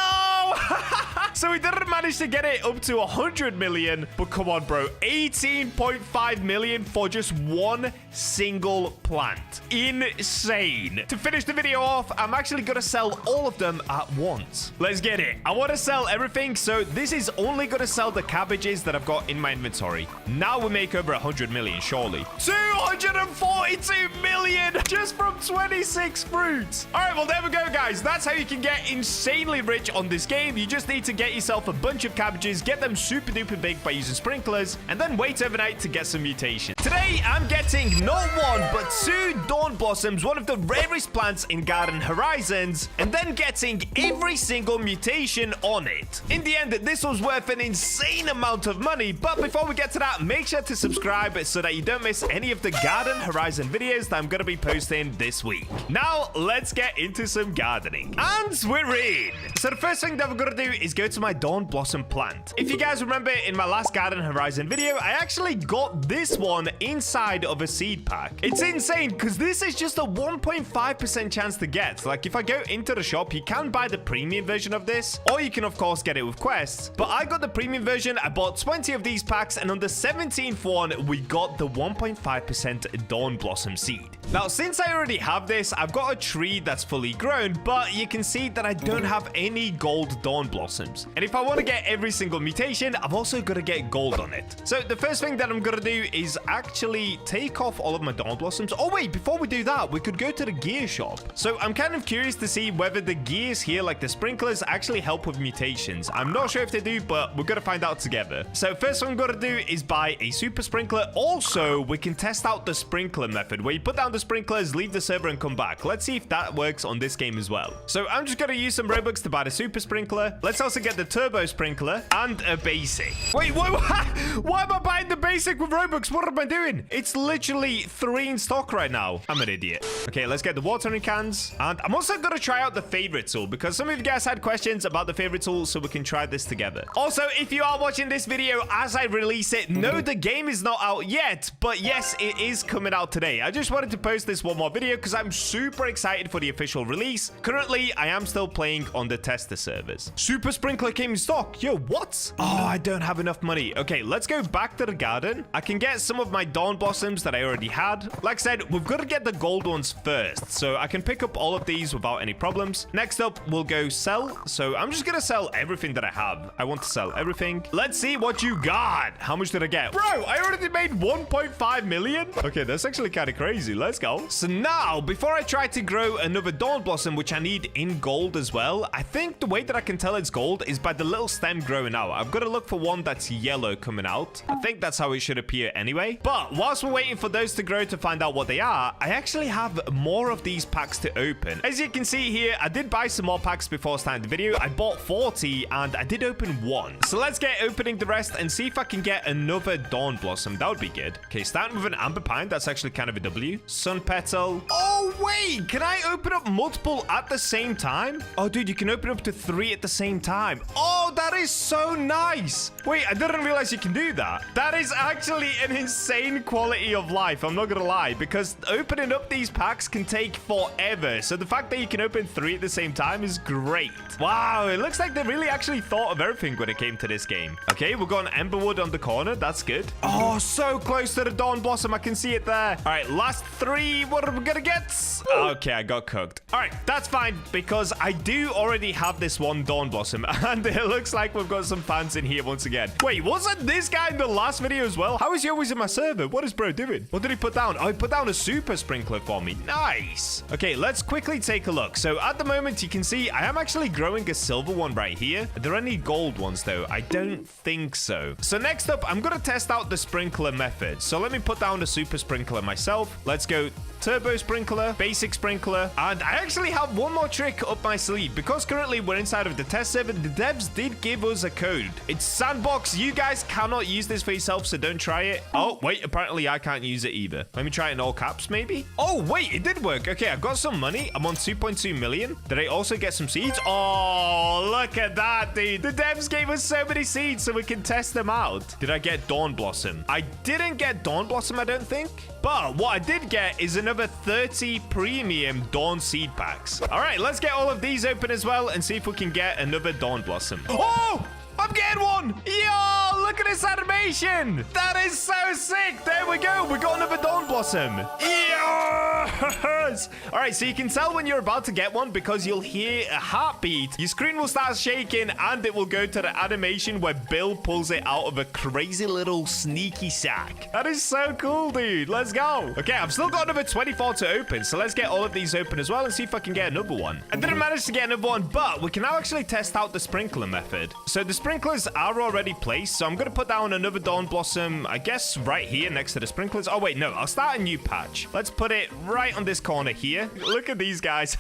So we didn't manage to get it up to 100 million, but come on, bro. 18.5 million for just one single plant. Insane. To finish the video off, I'm actually gonna sell all of them at once. Let's get it. I want to sell everything, so this is only gonna sell the cabbages that I've got in my inventory. Now we make over 100 million, surely. 242 million just from 26 fruits. All right, well, there we go, guys. That's how you can get insanely rich on this game. You just need to get yourself a bunch of cabbages, get them super duper big by using sprinklers, and then wait overnight to get some mutation. Today, I'm getting not 1, but 2 dawn blossoms, one of the rarest plants in Garden Horizons, and then getting every single mutation on it. In the end, this was worth an insane amount of money, but before we get to that, make sure to subscribe so that you don't miss any of the Garden Horizon videos that I'm going to be posting this week. Now, let's get into some gardening. And we're in! So the first thing that we're going to do is go to my Dawn Blossom plant. If you guys remember in my last Garden Horizon video, I actually got this one inside of a seed pack. It's insane because this is just a 1.5% chance to get. Like if I go into the shop, you can buy the premium version of this, or you can of course get it with quests. But I got the premium version. I bought 20 of these packs, and on the 17th one, we got the 1.5% Dawn Blossom seed. Now, since I already have this, I've got a tree that's fully grown, but you can see that I don't have any gold Dawn Blossoms. And if I want to get every single mutation, I've also got to get gold on it. So the first thing that I'm going to do is actually take off all of my Dawn Blossoms. Oh wait, before we do that, we could go to the gear shop. So I'm kind of curious to see whether the gears here, like the sprinklers, actually help with mutations. I'm not sure if they do, but we're going to find out together. So first thing I'm going to do is buy a super sprinkler. Also, we can test out the sprinkler method where you put down the sprinklers, leave the server, and come back. Let's see if that works on this game as well. So I'm just going to use some Robux to buy the super sprinkler. Let's also get the turbo sprinkler and a basic. Wait, why am I buying the basic with Robux? What am I doing? It's literally 3 in stock right now. I'm an idiot. Okay, let's get the watering cans. And I'm also going to try out the favorite tool because some of you guys had questions about the favorite tool, so we can try this together. Also, if you are watching this video as I release it, no, the game is not out yet, but yes, it is coming out today. I just wanted to post this one more video because I'm super excited for the official release. Currently, I am still playing on the tester servers. Super sprinkler came in stock. Yo, what? Oh, I don't have enough money. Okay, let's go back to the garden. I can get some of my Dawn Blossoms that I already had. Like I said, we've got to get the gold ones first, so I can pick up all of these without any problems. Next up, we'll go sell. So I'm just gonna sell everything that I have. I want to sell everything. Let's see what you got. How much did I get? Bro, I already made 1.5 million. Okay, that's actually kind of crazy. Let's go. So now, before I try to grow another Dawn Blossom, which I need in gold as well, I think the way that I can tell it's gold is by the little stem growing out. I've got to look for one that's yellow coming out. I think that's how it should appear anyway. But whilst we're waiting for those to grow to find out what they are, I actually have more of these packs to open. As you can see here, I did buy some more packs before starting the video. I bought 40 and I did open 1. So let's get opening the rest and see if I can get another Dawn Blossom. That would be good. Okay, starting with an Amber Pine. That's actually kind of a W. Sun Petal. Oh, wait. Can I open up multiple at the same time? Oh, dude, you can open up to 3 at the same time. Oh, that is so nice. Wait, I didn't realize you can do that. That is actually an insane quality of life. I'm not going to lie, because opening up these packs can take forever. So the fact that you can open 3 at the same time is great. Wow, it looks like they really actually thought of everything when it came to this game. Okay, we've got an Emberwood on the corner. That's good. Oh, so close to the Dawn Blossom. I can see it there. All right, last 3. What are we going to get? Okay, I got cooked. All right, that's fine because I do already have this one Dawn Blossom and it looks like we've got some fans in here once again. Wait, wasn't this guy in the last video as well? How is he always in my server? What is bro doing? What did he put down? Oh, he put down a super sprinkler for me. Nice. Okay, let's quickly take a look. So at the moment, you can see I am actually growing a silver one right here. Are there any gold ones though? I don't think so. So next up, I'm going to test out the sprinkler method. So let me put down a super sprinkler myself. Let's go turbo sprinkler, basic sprinkler, and I actually have one more trick up my sleeve. Because currently we're inside of the test server, the devs did give us a code. It's sandbox. You guys cannot use this for yourself, so don't try it. Oh, wait, apparently I can't use it either. Let me try it in all caps, maybe. Oh, wait, it did work. Okay, I've got some money. I'm on 2.2 million. Did I also get some seeds? Oh, look at that, dude. The devs gave us so many seeds so we can test them out. Did I get Dawn Blossom? I didn't get Dawn Blossom, I don't think. But what I did get is another 30 premium Dawn seed packs. All right, let's get all of these open as well and see if we can get another Dawn Blossom. Oh! I'm getting one! Yo, look at this animation! That is so sick! There we go! We got another Dawn Blossom! Yes! Alright, so you can tell when you're about to get one because you'll hear a heartbeat. Your screen will start shaking and it will go to the animation where Bill pulls it out of a crazy little sneaky sack. That is so cool, dude. Let's go. Okay, I've still got another 24 to open, so let's get all of these open as well and see if I can get another one. I didn't manage to get another one, but we can now actually test out the sprinkler method. So the sprinklers are already placed, so I'm going to put down another Dawn Blossom, I guess, right here next to the sprinklers. Oh, wait, no, I'll start a new patch. Let's put it right on this corner here. Look at these guys.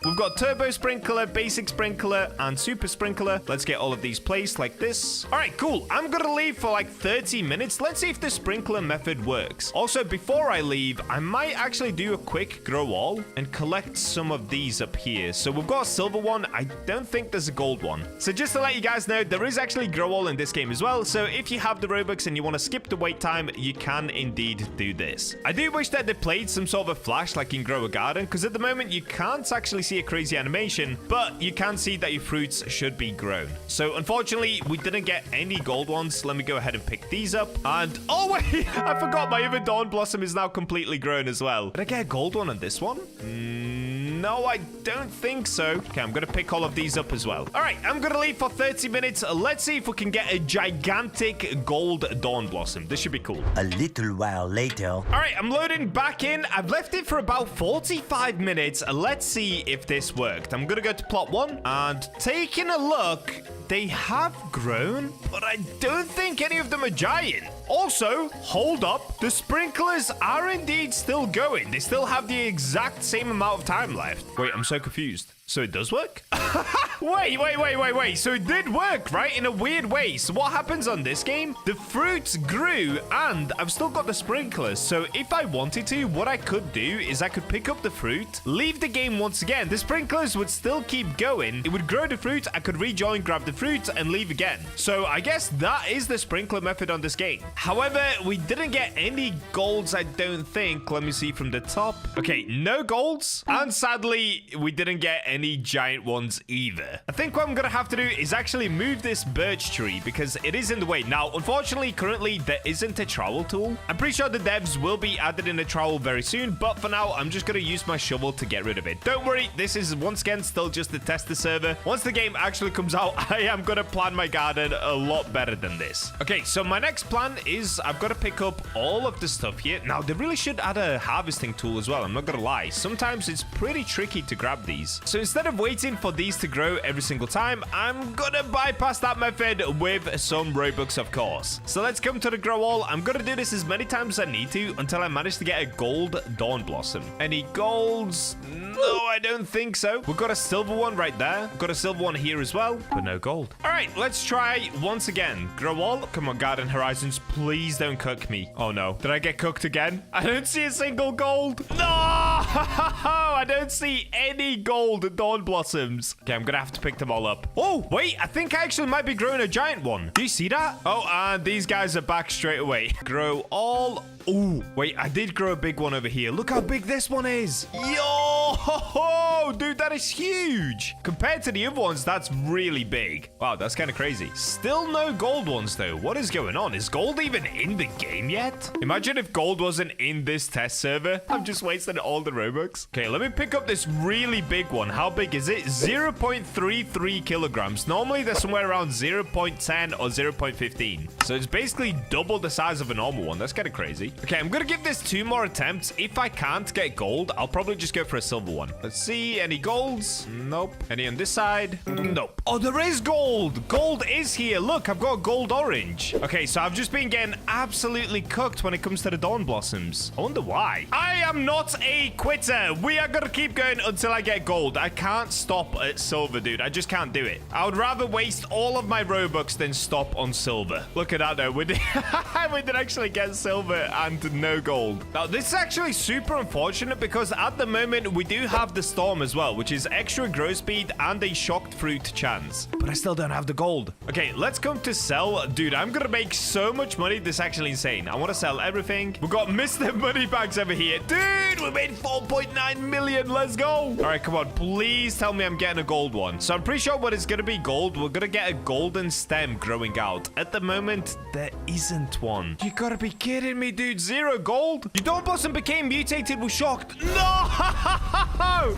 We've got turbo sprinkler, basic sprinkler, and super sprinkler. Let's get all of these placed like this. All right, cool. I'm gonna leave for like 30 minutes. Let's see if the sprinkler method works. Also, before I leave, I might actually do a quick grow all and collect some of these up here. So we've got a silver one. I don't think there's a gold one. So just to let you guys know, there is actually grow all in this game as well. So if you have the Robux and you want to skip the wait time, you can indeed do this. I do wish that they played some sort of a flash like in Grow a Garden, because at the moment you can't actually see a crazy animation, but you can see that your fruits should be grown. So unfortunately, we didn't get any gold ones. Let me go ahead and pick these up. And oh wait, I forgot my other Dawn Blossom is now completely grown as well. Did I get a gold one on this one? No, I don't think so. Okay, I'm going to pick all of these up as well. All right, I'm going to leave for 30 minutes. Let's see if we can get a gigantic gold Dawn Blossom. This should be cool. A little while later. All right, I'm loading back in. I've left it for about 45 minutes. Let's see if this worked. I'm going to go to plot 1 and taking a look. They have grown, but I don't think any of them are giant. Also, hold up. The sprinklers are indeed still going. They still have the exact same amount of time left. Wait, I'm so confused. So it does work? Wait. So it did work, right? In a weird way. So what happens on this game? The fruits grew and I've still got the sprinklers. So if I wanted to, what I could do is I could pick up the fruit, leave the game once again. The sprinklers would still keep going. It would grow the fruit. I could rejoin, grab the fruit and leave again. So I guess that is the sprinkler method on this game. However, we didn't get any golds, I don't think. Let me see from the top. Okay, no golds. And sadly, we didn't get any giant ones either. I think what I'm gonna have to do is actually move this birch tree because it is in the way. Now, unfortunately, currently there isn't a trowel tool. I'm pretty sure the devs will be added in a trowel very soon, but for now, I'm just gonna use my shovel to get rid of it. Don't worry, this is once again still just the tester server. Once the game actually comes out, I am gonna plan my garden a lot better than this. Okay, so my next plan is I've got to pick up all of the stuff here. Now, they really should add a harvesting tool as well. I'm not gonna lie. Sometimes it's pretty tricky to grab these. So instead of waiting for these to grow every single time, I'm gonna bypass that method with some Robux, of course. So let's come to the grow all. I'm gonna do this as many times as I need to until I manage to get a gold Dawn Blossom. Any golds? No, I don't think so. We've got a silver one right there. We've got a silver one here as well, but no gold. All right, let's try once again. Grow all. Come on, Garden Horizons. Please don't cook me. Oh, no. Did I get cooked again? I don't see a single gold. No! I don't see any gold Dawn Blossoms. Okay, I'm gonna have to pick them all up. Oh, wait. I think I actually might be growing a giant one. Do you see that? Oh, and these guys are back straight away. Grow all. Oh, wait. I did grow a big one over here. Look how big this one is. Yo! Dude, that is huge. Compared to the other ones, that's really big. Wow, that's kind of crazy. Still no gold ones, though. What is going on? Is gold even in the game yet? Imagine if gold wasn't in this test server. I'm just wasting all the Robux. Okay, let me pick up this really big one. How big is it? 0.33 kilograms. Normally, they're somewhere around 0.10 or 0.15. So it's basically double the size of a normal one. That's kind of crazy. Okay, I'm going to give this 2 more attempts. If I can't get gold, I'll probably just go for a silver one. Let's see. Any golds? Nope. Any on this side? Nope. Oh, there is gold. Gold is here. Look, I've got gold orange. Okay, so I've just been getting absolutely cooked when it comes to the Dawn Blossoms. I wonder why. I am not a quitter. We are going to keep going until I get gold. I can't stop at silver, dude. I just can't do it. I would rather waste all of my Robux than stop on silver. Look at that, though. We did actually get silver and no gold. Now, this is actually super unfortunate because at the moment, we do have the storm as well, which is extra growth speed and a shocked fruit chance. But I still don't have the gold. Okay, let's come to sell. Dude, I'm gonna make so much money. This is actually insane. I want to sell everything. We've got Mr. Moneybags over here. Dude, we made 4.9 million. Let's go. All right, come on. Please tell me I'm getting a gold one. So I'm pretty sure what is gonna be gold, we're gonna get a golden stem growing out. At the moment, there isn't one. You gotta be kidding me, dude. 0 gold? Your Dawn Blossom became mutated with shocked. No!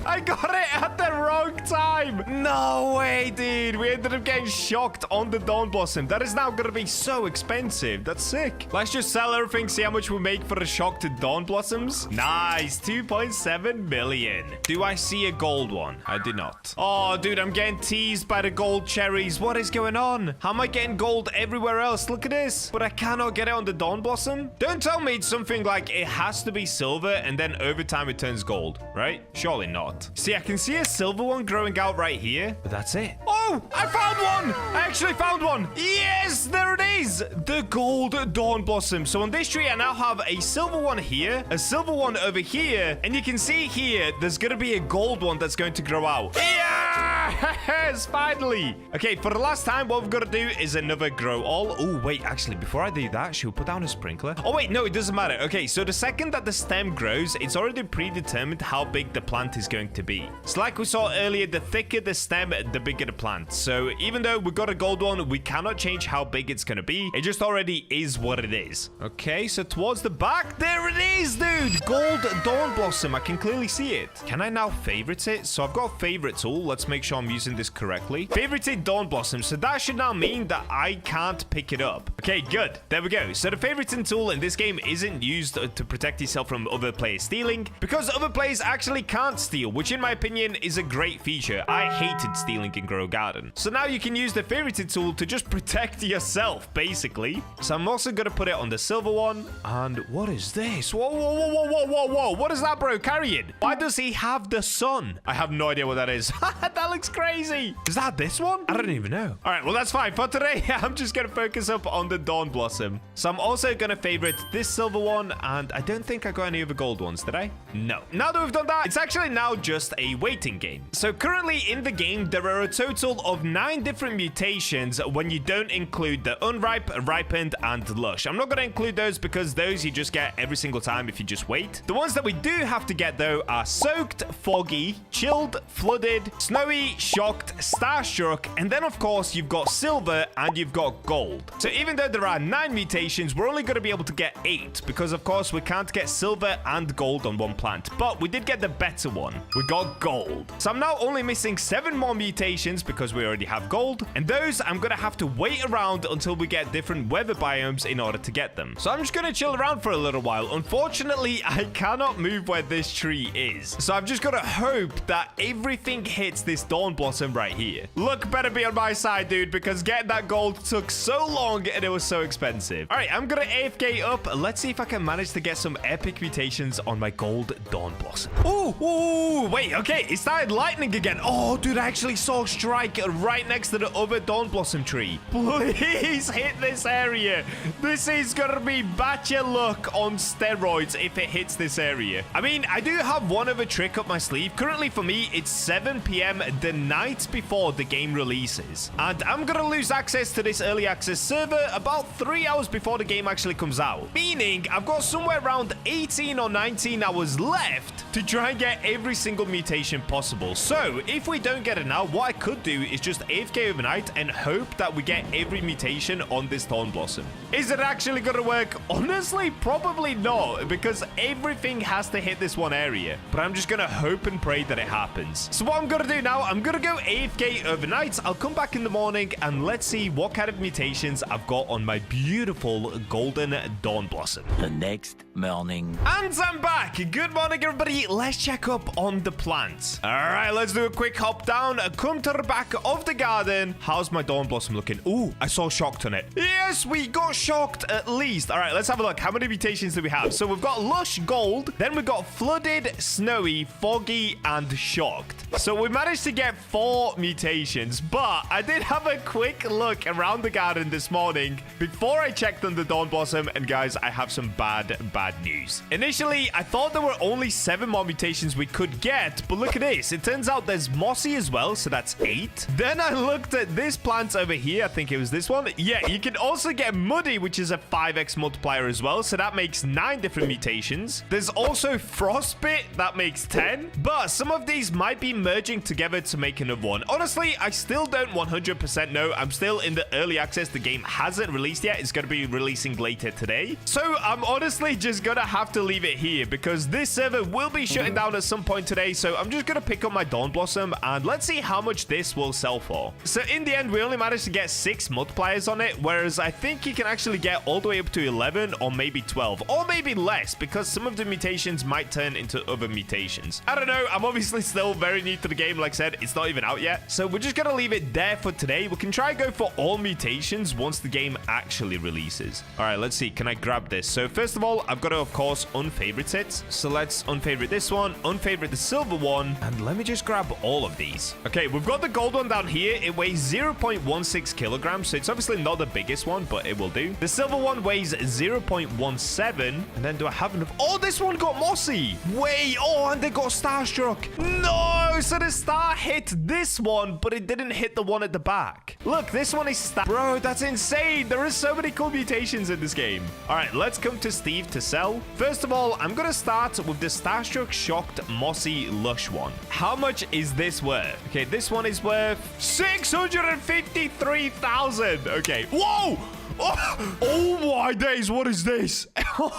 I got it at the wrong time. No way, dude. We ended up getting shocked on the Dawn Blossom. That is now going to be so expensive. That's sick. Let's just sell everything, see how much we make for the shocked Dawn Blossoms. Nice. it's 2.7 million. Do I see a gold one? I do not. Oh, dude, I'm getting teased by the gold cherries. What is going on? How am I getting gold everywhere else? Look at this. But I cannot get it on the Dawn Blossom. Don't tell me it's something like it has to be silver and then over time it turns gold, right? Surely not. See, I can see a silver one growing out right here, but that's it. Oh, I found one. I actually found one. Yes, there it is. The gold Dawn Blossom. So on this tree, I now have a silver one here, a silver one over here, and you can see here, there's going to be a gold one that's going to grow out. Yes, finally. Okay, for the last time, what we've got to do is another grow all. Oh, wait, actually, before I do that, should we put down a sprinkler? Oh, wait, no, it doesn't matter. Okay, so the second that the stem grows, it's already predetermined how big the plant is going to be. So like we saw earlier, the thicker the stem, the bigger the plant. So even though we got a gold one, we cannot change how big it's going to be. It just already is what it is. Okay, so towards the back, there it is, dude. Gold Dawn Blossom. I can clearly see it. Can I now favorite it? So I've got favorite tool. Let's make sure I'm using this correctly. Favorited Dawn Blossom. So that should now mean that I can't pick it up. Okay, good. There we go. So the favoriting tool in this game isn't used to protect yourself from other players stealing, because other players actually can't steal, which in my opinion is a great feature. I hated stealing in Grow Garden. So now you can use the favorited tool to just protect yourself, basically. So I'm also going to put it on the silver one. And what is this? Whoa, whoa, whoa, whoa, whoa, whoa, whoa. What is that bro carrying? Why does he have the sun? I have no idea what that is. That looks crazy. Is that this one? I don't even know. All right, well, that's fine. For today, I'm just going to focus up on the Dawn Blossom. So I'm also going to favorite this silver one. And I don't think I got any other gold ones, did I? No. Now that we've done that, it's actually now just a waiting game. So currently in the game, there are a total of 9 different mutations when you don't include the unripe, ripened, and lush. I'm not going to include those because those you just get every single time if you just wait. The ones that we do have to get, though, are soaked, foggy, chilled, flooded, snowy, shocked, starstruck, and then, of course, you've got silver and you've got gold. So even though there are 9 mutations, we're only going to be able to get 8 because, of course, we can't get silver and gold on one plant. But we did get the better one. We got gold. So I'm now only missing 7 more mutations because we already have gold. And those, I'm going to have to wait around until we get different weather biomes in order to get them. So I'm just going to chill around for a little while. Unfortunately, I cannot move where this tree is. So I've just got to hope that everything hits this Dawn Blossom right here. Luck better be on my side, dude, because getting that gold took so long and it was so expensive. All right, I'm going to AFK up. Let's see if I can manage to get some epic mutations on my gold Dawn Blossom. Ooh, wait, okay. It started lightning again. Oh, dude, I actually saw strike right next to the other Dawn Blossom tree. Please hit this area. This is going to be Bacha luck on steroids if it hits this area. I mean, I do have one other trick up my sleeve. Currently, for me, it's 7 p.m. the night before the game releases. And I'm going to lose access to this early access server about 3 hours before the game actually comes out. Meaning, I've got somewhere around 18 or 19 hours left to try and get every single mutation possible. So, if we don't get it now, what I could do is just AFK overnight and hope that we get every mutation on this Dawn Blossom. Is it actually going to work? Honestly, probably not, because everything has to hit this one area. But I'm just going to hope and pray that it happens. So what I'm going to do now, I'm going to go AFK overnight. I'll come back in the morning and let's see what kind of mutations I've got on my beautiful golden Dawn Blossom. The next morning. And I'm back. Good morning, everybody. Let's check up on the plants. All right, let's do a quick hop down. Come to the back of the garden. How's my Dawn Blossom looking? Ooh, I saw shocked on it. Yes, we got shocked at least. All right, let's have a look. How many mutations do we have? So we've got lush gold. Then we've got flooded, snowy, foggy, and shocked. So we managed to get 4 mutations, but I did have a quick look around the garden this morning before I checked on the Dawn Blossom, and guys, I have some bad news. Initially, I thought there were only 7 more mutations we could get, but look at this. It turns out there's mossy as well, so that's 8. Then I looked at this plant over here. I think it was this one. Yeah, you can also get muddy, which is a 5x multiplier as well, so that makes 9 different mutations. There's also frostbite. That makes 10. But some of these might be merging together to make another one. Honestly, I still don't 100% know. I'm still in the early access. The game hasn't hasn't released yet. It's going to be releasing later today. So I'm honestly just going to have to leave it here because this server will be shutting down at some point today. So I'm just going to pick up my Dawn Blossom and let's see how much this will sell for. So in the end, we only managed to get 6 multipliers on it, whereas I think you can actually get all the way up to 11 or maybe 12 or maybe less because some of the mutations might turn into other mutations. I don't know. I'm obviously still very new to the game. Like I said, it's not even out yet. So we're just going to leave it there for today. We can try and go for all mutations once the game actually releases. All right, let's see. Can I grab this? So first of all, I've got to, of course, unfavorite it. So let's unfavorite this one, unfavorite the silver one, and let me just grab all of these. Okay, we've got the gold one down here. It weighs 0.16 kilograms, so it's obviously not the biggest one, but it will do. The silver one weighs 0.17, and then do I have enough? Oh, this one got mossy. Wait, oh, and they got starstruck. No, so the star hit this one, but it didn't hit the one at the back. Look, this one is star. Bro, that's insane. There are so many cool mutations in this game. All right, let's come to Steve to sell. First of all, I'm going to start with the starstruck shocked mossy lush one. How much is this worth? Okay, this one is worth 653,000. Okay, whoa. Oh my days, what is this? All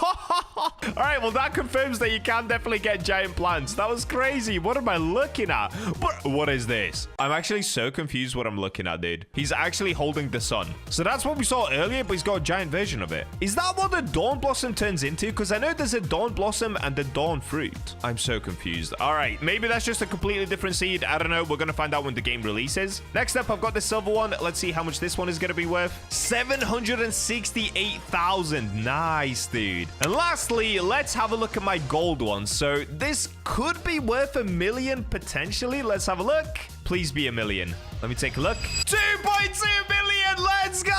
right, well, that confirms that you can definitely get giant plants. That was crazy. What am I looking at? But what is this? I'm actually so confused what I'm looking at, dude. He's actually holding the sun. So that's what we saw earlier, but he's got a giant version of it. Is that what the Dawn Blossom turns into? Because I know there's a Dawn Blossom and the Dawn Fruit. I'm so confused. All right, maybe that's just a completely different seed. I don't know. We're going to find out when the game releases. Next up, I've got the silver one. Let's see how much this one is going to be worth. 768,000. Nice, dude. And lastly, let's have a look at my gold one. So this could be worth $1 million potentially. Let's have a look. Please be $1 million. Let me take a look. 2.2 million. Let's go.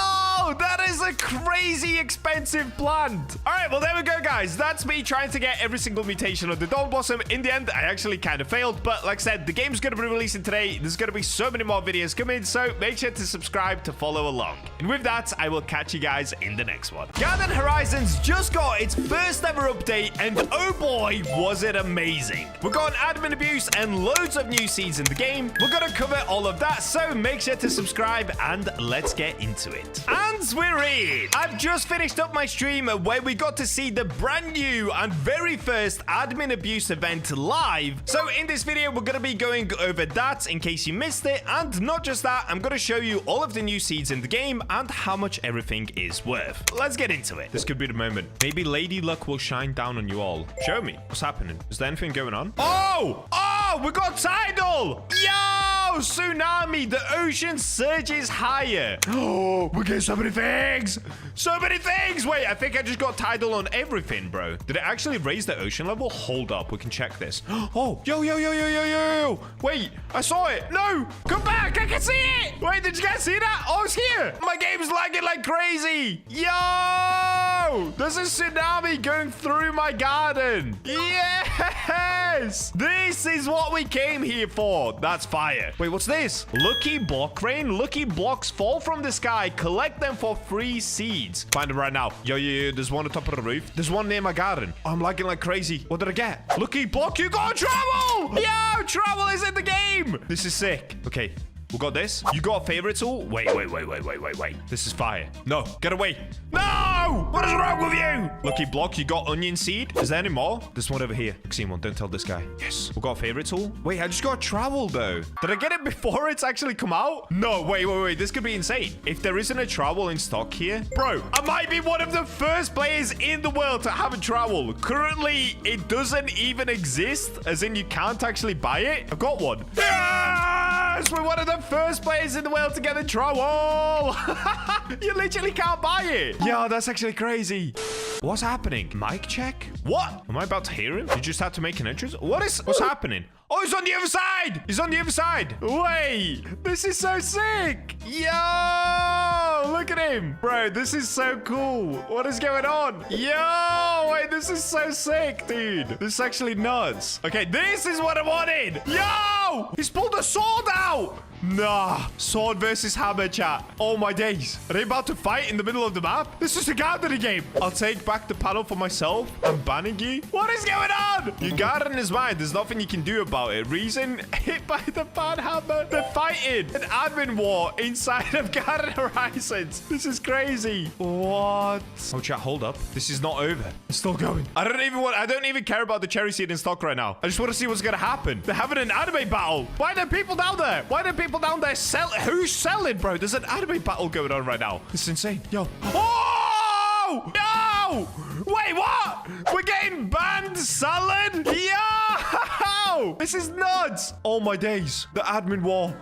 That is a crazy expensive plant. All right, well, there we go, guys. That's me trying to get every single mutation of the Dawn Blossom. In the end, I actually kind of failed. But like I said, the game's going to be releasing today. There's going to be so many more videos coming. So make sure to subscribe to follow along. And with that, I will catch you guys in the next one. Garden Horizons just got its first ever update. And oh boy, was it amazing. We've got admin abuse and loads of new seeds in the game. We're going to cover all of that. So make sure to subscribe and let's get into it. And we're in. I've just finished up my stream where we got to see the brand new and very first admin abuse event live. So in this video, we're going to be going over that in case you missed it. And not just that, I'm going to show you all of the new seeds in the game and how much everything is worth. Let's get into it. This could be the moment. Maybe Lady Luck will shine down on you all. Show me. What's happening? Is there anything going on? Oh! Oh! We got tidal! Yo! Tsunami! The ocean surges higher. Oh, we get so many things! So many things! Wait, I think I just got tidal on everything, bro. Did it actually raise the ocean level? Hold up, we can check this. Oh, yo. Wait, I saw it. No, come back, I can see it. Wait, did you guys see that? Oh, it's here. My game's lagging like crazy. Yo, there's a tsunami going through my garden. Yes, this is what we came here for. That's fire. Wait, what's this? Lucky block rain. Lucky blocks fall from the sky. Collect them for free seeds. Find them right now. Yo, there's one on top of the roof. There's one near my garden. Oh, I'm lagging like crazy. What did I get? Lucky block. You got trouble. Yo, trouble is in the game. This is sick. Okay. We got this. You got a favorite tool? Wait. This is fire. No, get away. No! What is wrong with you? Lucky block, you got onion seed. Is there any more? There's one over here. I've seen one. Don't tell this guy. Yes. We got a favorite tool. Wait, I just got trowel though. Did I get it before it's actually come out? No, wait. This could be insane. If there isn't a trowel in stock here, bro, I might be one of the first players in the world to have a trowel. Currently, it doesn't even exist. As in, you can't actually buy it. I've got one. Yes! We're one of the first players in the world to get a trowel. You literally can't buy it. Yeah, that's actually crazy. What's happening? Mic check? What? Am I about to hear him? You just had to make an entrance? What's happening? Oh, he's on the other side. He's on the other side. Wait, this is so sick. Yo, look at him. Bro, this is so cool. What is going on? Yo, No way, this is so sick, dude. This is actually nuts. Okay, this is what I wanted. Yo! He's pulled a sword out. Nah, sword versus hammer, chat. Oh my days. Are they about to fight in the middle of the map? This is a gardening game. I'll take back the panel for myself. I'm banning you. What is going on? Your garden is mine. There's nothing you can do about it. Reason hit by the pan hammer. They're fighting an admin war inside of Garden Horizons. This is crazy. What? Oh, chat, hold up. This is not over. It's still going. I don't even care about the cherry seed in stock right now. I just want to see what's going to happen. They're having an anime battle. Why are there people down there? Why are there people down there selling? Who's selling, bro? There's an anime battle going on right now. This is insane. Yo. Oh! No! Wait, what? We're getting banned selling? Yo! This is nuts. Oh my days. The admin war.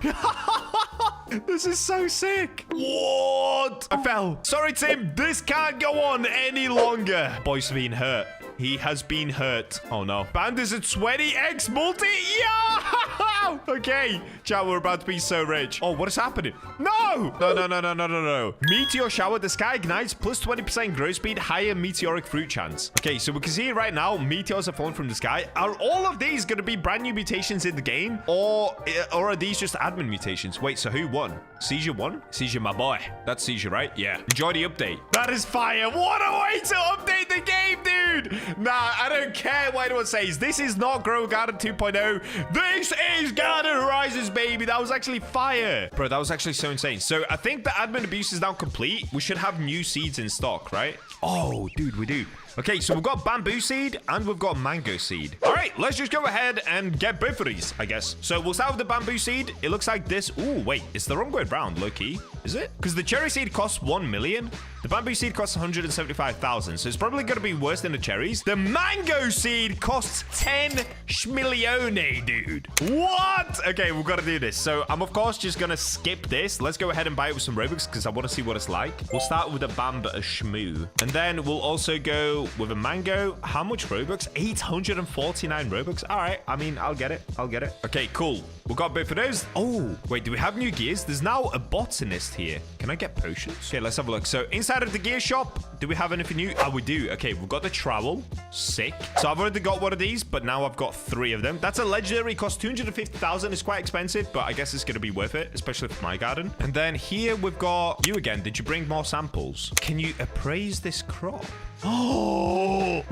This is so sick. What? I fell. Sorry, Tim. This can't go on any longer. Boy's been hurt. He has been hurt. Oh, no. Panda's a 20x multi. Yeah! Okay. Chat, we're about to be so rich. Oh, what is happening? No! No. Meteor shower. The sky ignites. Plus 20% growth speed. Higher meteoric fruit chance. Okay, so we can see right now, meteors are falling from the sky. Are all of these going to be brand new mutations in the game? Or are these just admin mutations? Wait, so who won? Seizure won? Seizure, my boy. That's Seizure, right? Yeah. Enjoy the update. That is fire. What a way to update the game, dude. Nah, I don't care what anyone says. This is not Grow Garden 2.0. This is Garden Horizons, baby. That was actually fire. Bro, that was actually so insane. So I think the admin abuse is now complete. We should have new seeds in stock, right? Oh, dude, we do. Okay, so we've got bamboo seed and we've got mango seed. All right, let's just go ahead and get both of these, I guess. So we'll start with the bamboo seed. It looks like this. Ooh, wait, it's the wrong way around, low-key. Is it? Because the cherry seed costs 1 million. The bamboo seed costs 175,000. So it's probably going to be worse than the cherries. The mango seed costs 10 schmillione, dude. What? Okay, we've got to do this. So I'm, of course, just going to skip this. Let's go ahead and buy it with some Robux because I want to see what it's like. We'll start with a bamba, a shmoo. And then we'll also go with a mango. How much Robux? 849 Robux. All right. I mean, I'll get it. Okay, cool. We've got both of those. Oh, wait, do we have new gears? There's now a botanist here. Can I get potions? Okay, let's have a look. So inside of the gear shop, do we have anything new? Oh, we do. Okay, we've got the trowel. Sick. So I've already got one of these, but now I've got 3 of them. That's a legendary. Cost 250,000. It's quite expensive, but I guess it's going to be worth it, especially for my garden. And then here we've got you again. Did you bring more samples? Can you appraise this crop? Oh,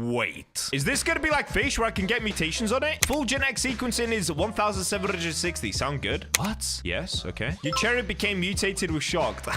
wait. Is this going to be like Fisch where I can get mutations on it? Full genetic sequencing is 1,760. Sound good? What? Yes, okay. Your cherry became mutated with shocked.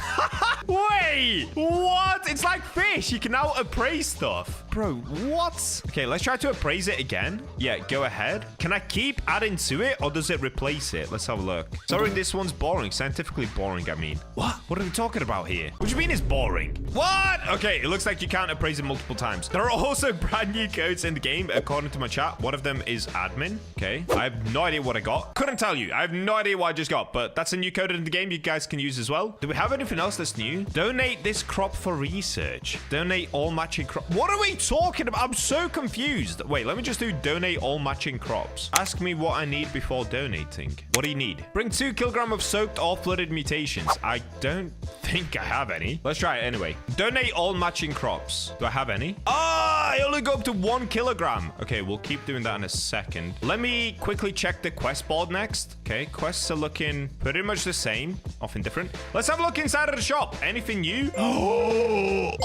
Wait, what? It's like Fisch. You can now appraise stuff. Bro, what? Okay, let's try to appraise it again. Yeah, go ahead. Can I keep adding to it or does it replace it? Let's have a look. Sorry, this one's boring. Scientifically boring, I mean. What? What are we talking about here? What do you mean it's boring? What? Okay, it looks like you can't appraise it multiple times. There are also brand new codes in the game, according to my chat. One of them is admin. Okay. I have no idea what I got. Couldn't tell you. I have no idea what I just got, but that's a new code in the game you guys can use as well. Do we have anything else that's new? Donate this crop for research. Donate all matching crops. What are we talking about? I'm so confused. Wait, let me just do donate all matching crops. Ask me what I need before donating. What do you need? Bring 2 kilograms of soaked or flooded mutations. I don't think I have any. Let's try it anyway. Donate all matching crops. Do I have any? Ah, I only go up to 1 kilogram. Okay, we'll keep doing that in a second. Let me quickly check the quest board next. Okay, quests are looking pretty much the same. Often different. Let's have a look inside of the shop. Anything new? Oh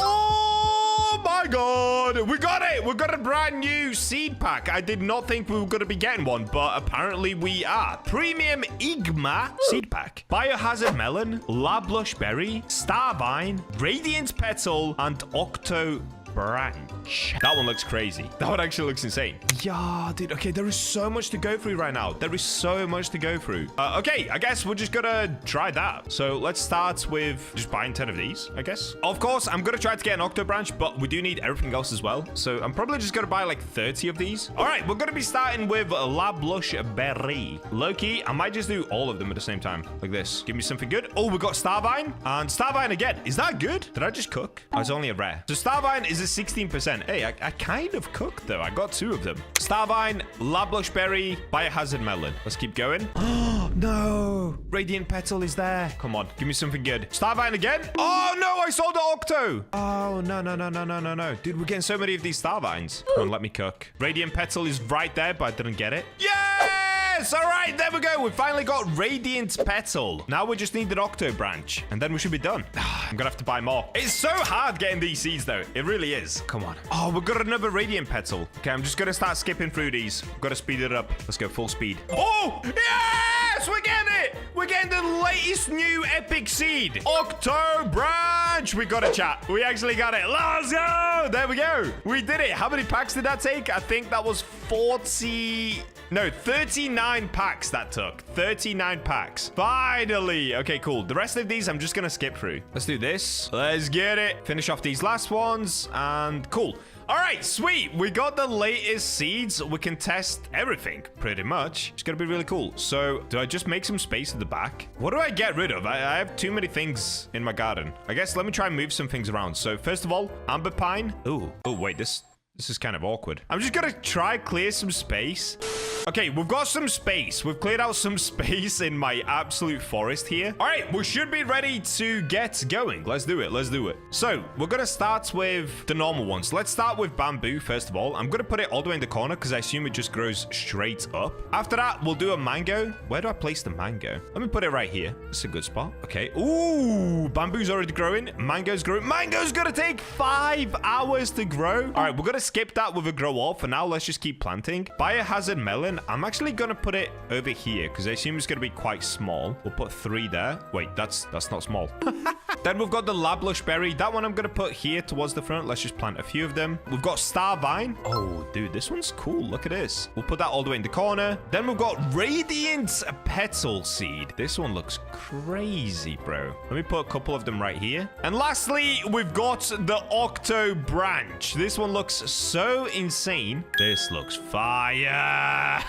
my god. We got it. We got a brand new seed pack. I did not think we were going to be getting one, but apparently we are. Premium Igma seed pack. Biohazard melon, Lush berry, starvine, radiant petal, and octo branch. That one looks crazy. That one actually looks insane. Yeah, dude. Okay, there is so much to go through right now. There is so much to go through. Okay, I guess we're just gonna try that. So let's start with just buying 10 of these, I guess. Of course, I'm gonna try to get an octo branch, but we do need everything else as well. So I'm probably just gonna buy like 30 of these. All right, we're gonna be starting with Lush berry. Loki, I might just do all of them at the same time, like this. Give me something good. Oh, we got starvine and starvine again. Is that good? Did I just cook? Oh, it's only a rare. So starvine is a 16%. 100%. Hey, I kind of cooked, though. I got 2 of them. Starvine, Lablush Berry, Biohazard Melon. Let's keep going. Oh, no. Radiant Petal is there. Come on. Give me something good. Starvine again. Oh, no. I saw the Octo. Oh, no. Dude, we're getting so many of these Starvines. Come on, let me cook. Radiant Petal is right there, but I didn't get it. Yes! All right, there we go. We finally got Radiant Petal. Now we just need an Octo branch, and then we should be done. I'm gonna have to buy more. It's so hard getting these seeds, though. It really is. Come on. Oh, we've got another Radiant Petal. Okay, I'm just gonna start skipping through these. Gotta speed it up. Let's go full speed. Oh, yes! We're getting it! We're getting the latest new epic seed. Octo branch. We got it, chat. We actually got it. Let's go! There we go. We did it. How many packs did that take? I think that was 39 packs that took. 39 packs. Finally. Okay, cool. The rest of these, I'm just going to skip through. Let's do this. Let's get it. Finish off these last ones. And cool. All right, sweet. We got the latest seeds. We can test everything, pretty much. It's going to be really cool. So, do I just make some space at the back? What do I get rid of? I have too many things in my garden. I guess let me try and move some things around. So, first of all, amber pine. Oh, wait, this is kind of awkward. I'm just going to try clear some space. Okay, we've got some space. We've cleared out some space in my absolute forest here. All right, we should be ready to get going. Let's do it. Let's do it. So, we're going to start with the normal ones. Let's start with bamboo, first of all. I'm going to put it all the way in the corner because I assume it just grows straight up. After that, we'll do a mango. Where do I place the mango? Let me put it right here. It's a good spot. Okay. Ooh, bamboo's already growing. Mango's growing. Mango's going to take 5 hours to grow. All right, we're going to skip that with a grow all. For now, let's just keep planting. Biohazard melon. I'm actually going to put it over here because I assume it's going to be quite small. We'll put 3 there. Wait, that's not small. Then we've got the Lablush berry. That one I'm going to put here towards the front. Let's just plant a few of them. We've got Starvine. Oh, dude, this one's cool. Look at this. We'll put that all the way in the corner. Then we've got Radiant Petal Seed. This one looks crazy, bro. Let me put a couple of them right here. And lastly, we've got the Octo Branch. This one looks so insane. This looks fire.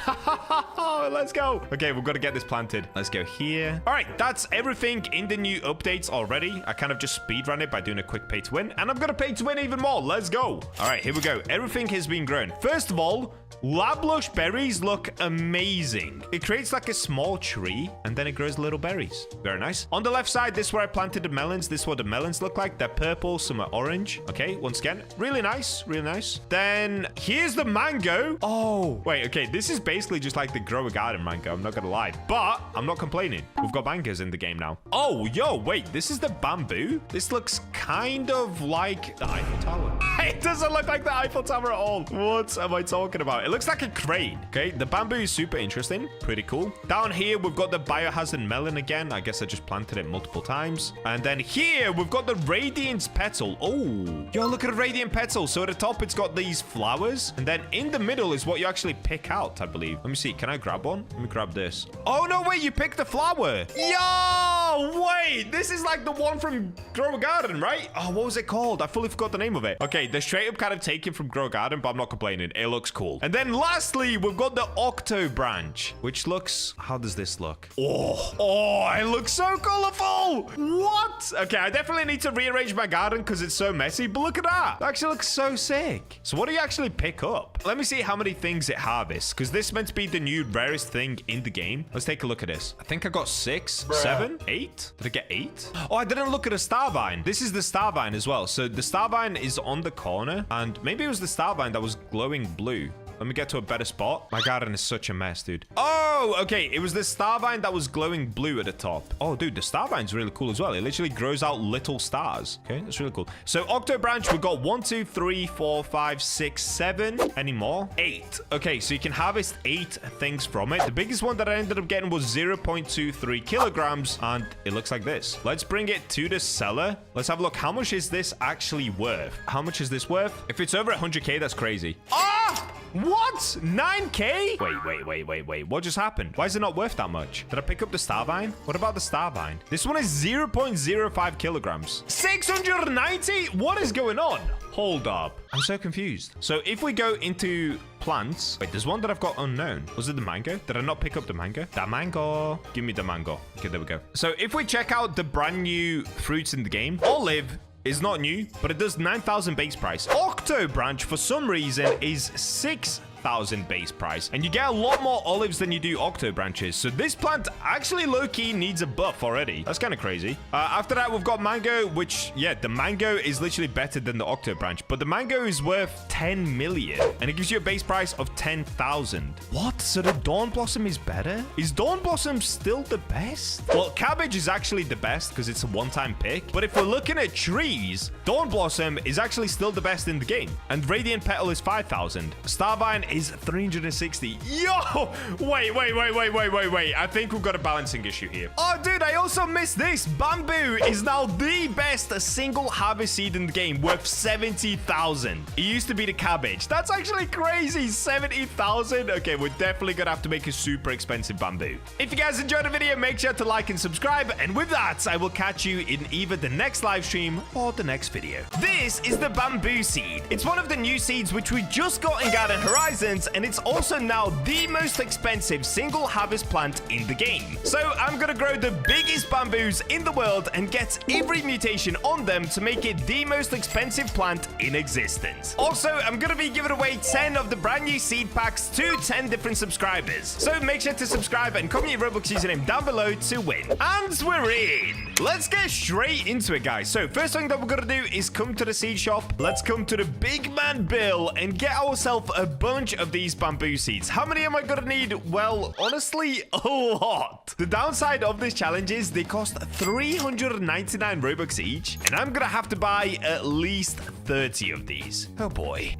Let's go. Okay, we've got to get this planted. Let's go here. All right, that's everything in the new updates already. I kind of just speedrun it by doing a quick pay to win, and I'm gonna pay to win even more. Let's go. All right, here we go. Everything has been grown. First of all, Lablush berries look amazing. It creates like a small tree, and then it grows little berries. Very nice. On the left side, this is where I planted the melons. This is what the melons look like. They're purple, some are orange. Okay, once again, really nice, really nice. Then here's the mango. Oh, wait, okay, this is basically just like the grow a garden mango. I'm not gonna lie, but I'm not complaining. We've got mangoes in the game now. Oh, yo, wait, this is the bamboo. This looks kind of like the Eiffel Tower. It doesn't look like the Eiffel Tower at all. What am I talking about? It looks like a crane. Okay, the bamboo is super interesting. Pretty cool. Down here, we've got the Biohazard melon again. I guess I just planted it multiple times. And then here, we've got the Radiant Petal. Oh, yo, look at the Radiant Petal. So at the top, it's got these flowers. And then in the middle is what you actually pick out, I believe. Let me see. Can I grab one? Let me grab this. Oh, no, wait. You picked the flower. Yo, wait. This is like the one from Grow a Garden, right? Oh, what was it called? I fully forgot the name of it. Okay, they're straight up kind of taken from Grow a Garden, but I'm not complaining. It looks cool. And then lastly, we've got the Octo Branch, which looks... How does this look? Oh, it looks so colorful. What? Okay, I definitely need to rearrange my garden because it's so messy, but look at that. It actually looks so sick. So what do you actually pick up? Let me see how many things it harvests, because this is meant to be the new rarest thing in the game. Let's take a look at this. I think I got 6, 7, 8. Did I get 8? Oh, I didn't look at a Starvine. This is the Starvine as well. So the Starvine is on the corner, and maybe it was the Starvine that was glowing blue. Let me get to a better spot. My garden is such a mess, dude. Oh, okay. It was the Starvine that was glowing blue at the top. Oh, dude, the Starvine's really cool as well. It literally grows out little stars. Okay, that's really cool. So, Octo Branch, we got 1, 2, 3, 4, 5, 6, 7. Any more? 8. Okay, so you can harvest 8 things from it. The biggest one that I ended up getting was 0.23 kilograms, and it looks like this. Let's bring it to the seller. Let's have a look. How much is this actually worth? How much is this worth? If it's over 100k, that's crazy. Ah! What? 9k? Wait. What just happened? Why is it not worth that much? Did I pick up the Starvine? What about the Starvine? This one is 0.05 kilograms. 690? What is going on? Hold up. I'm so confused. So if we go into plants... Wait, there's one that I've got unknown. Was it the mango? Did I not pick up the mango? The mango. Give me the mango. Okay, there we go. So if we check out the brand new fruits in the game, olive, is not new, but it does 9,000 base price. Octo branch, for some reason, is 6,000 base price, and you get a lot more olives than you do octo branches. So this plant actually low-key needs a buff already. That's kind of crazy. After that, we've got mango, which, yeah, the mango is literally better than the octo branch, but the mango is worth 10 million, and it gives you a base price of 10,000. What? So the Dawn Blossom is better? Is Dawn Blossom still the best? Well, cabbage is actually the best because it's a one-time pick, but if we're looking at trees, Dawn Blossom is actually still the best in the game, and Radiant Petal is 5,000. Starvine is 360. Yo! Wait. I think we've got a balancing issue here. Oh, dude, I also missed this. Bamboo is now the best single harvest seed in the game, worth 70,000. It used to be the cabbage. That's actually crazy. 70,000. Okay, we're definitely gonna have to make a super expensive bamboo. If you guys enjoyed the video, make sure to like and subscribe. And with that, I will catch you in either the next live stream or the next video. This is the bamboo seed. It's one of the new seeds which we just got in Garden Horizon, and it's also now the most expensive single harvest plant in the game. So I'm gonna grow the biggest bamboos in the world and get every mutation on them to make it the most expensive plant in existence. Also, I'm gonna be giving away 10 of the brand new seed packs to 10 different subscribers. So make sure to subscribe and comment your Roblox username down below to win. And we're in. Let's get straight into it, guys. So first thing that we're gonna do is come to the seed shop. Let's come to the big man Bill and get ourselves a bunch of these bamboo seeds. How many am I gonna need? Well, honestly, a lot. The downside of this challenge is they cost 399 Robux each, and I'm gonna have to buy at least 30 of these. Oh boy.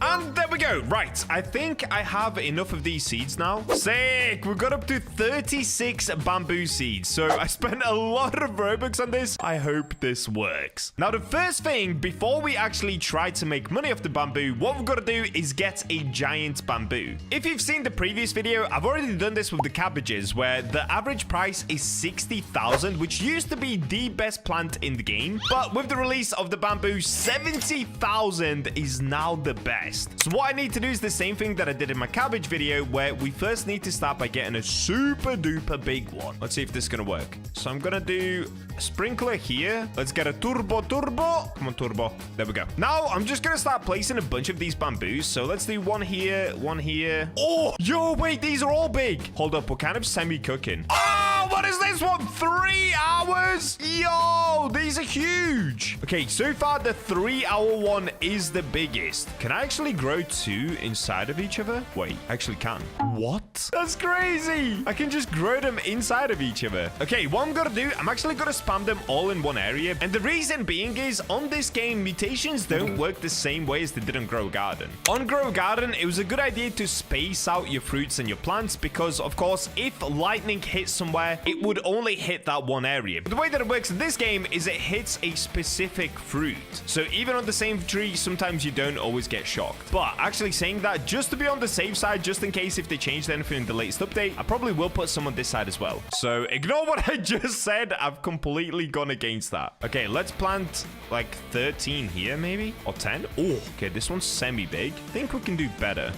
And there we go. Right, I think I have enough of these seeds now. Sick. We've got up to 36 bamboo seeds. So I spent a lot of Robux on this. I hope this works. Now, the first thing, before we actually try to make money off the bamboo, what we've got to do is get a giant bamboo. If you've seen the previous video, I've already done this with the cabbages, where the average price is 60,000, which used to be the best plant in the game. But with the release of the bamboo, 70,000 is now the best. So what I need to do is the same thing that I did in my cabbage video, where we first need to start by getting a super duper big one. Let's see if this is gonna work. So I'm gonna do a sprinkler here. Let's get a turbo. Come on, turbo. There we go. Now I'm just gonna start placing a bunch of these bamboos. So let's do one here, one here. Oh, yo, wait, these are all big. Hold up, we're kind of semi-cooking. Oh, what is this one? 3 hours? Yo, these are huge. Okay, so far the 3-hour one is the biggest. Can I actually grow 2 inside of each other? Wait, I actually can. What? That's crazy. I can just grow them inside of each other. Okay, what I'm gonna do, I'm actually gonna spam them all in one area. And the reason being is, on this game, mutations don't work the same way as they did on Grow Garden. On Grow Garden, it was a good idea to space out your fruits and your plants because, of course, if lightning hits somewhere, it would only hit that one area. But the way that it works in this game is it hits a specific fruit. So even on the same tree, sometimes you don't always get shocked. But actually saying that, just to be on the safe side, just in case if they changed anything in the latest update, I probably will put some on this side as well. So ignore what I just said. I've completely gone against that. Okay, let's plant like 13 here maybe, or 10. Oh, okay, this one's semi-big. I think we can do better.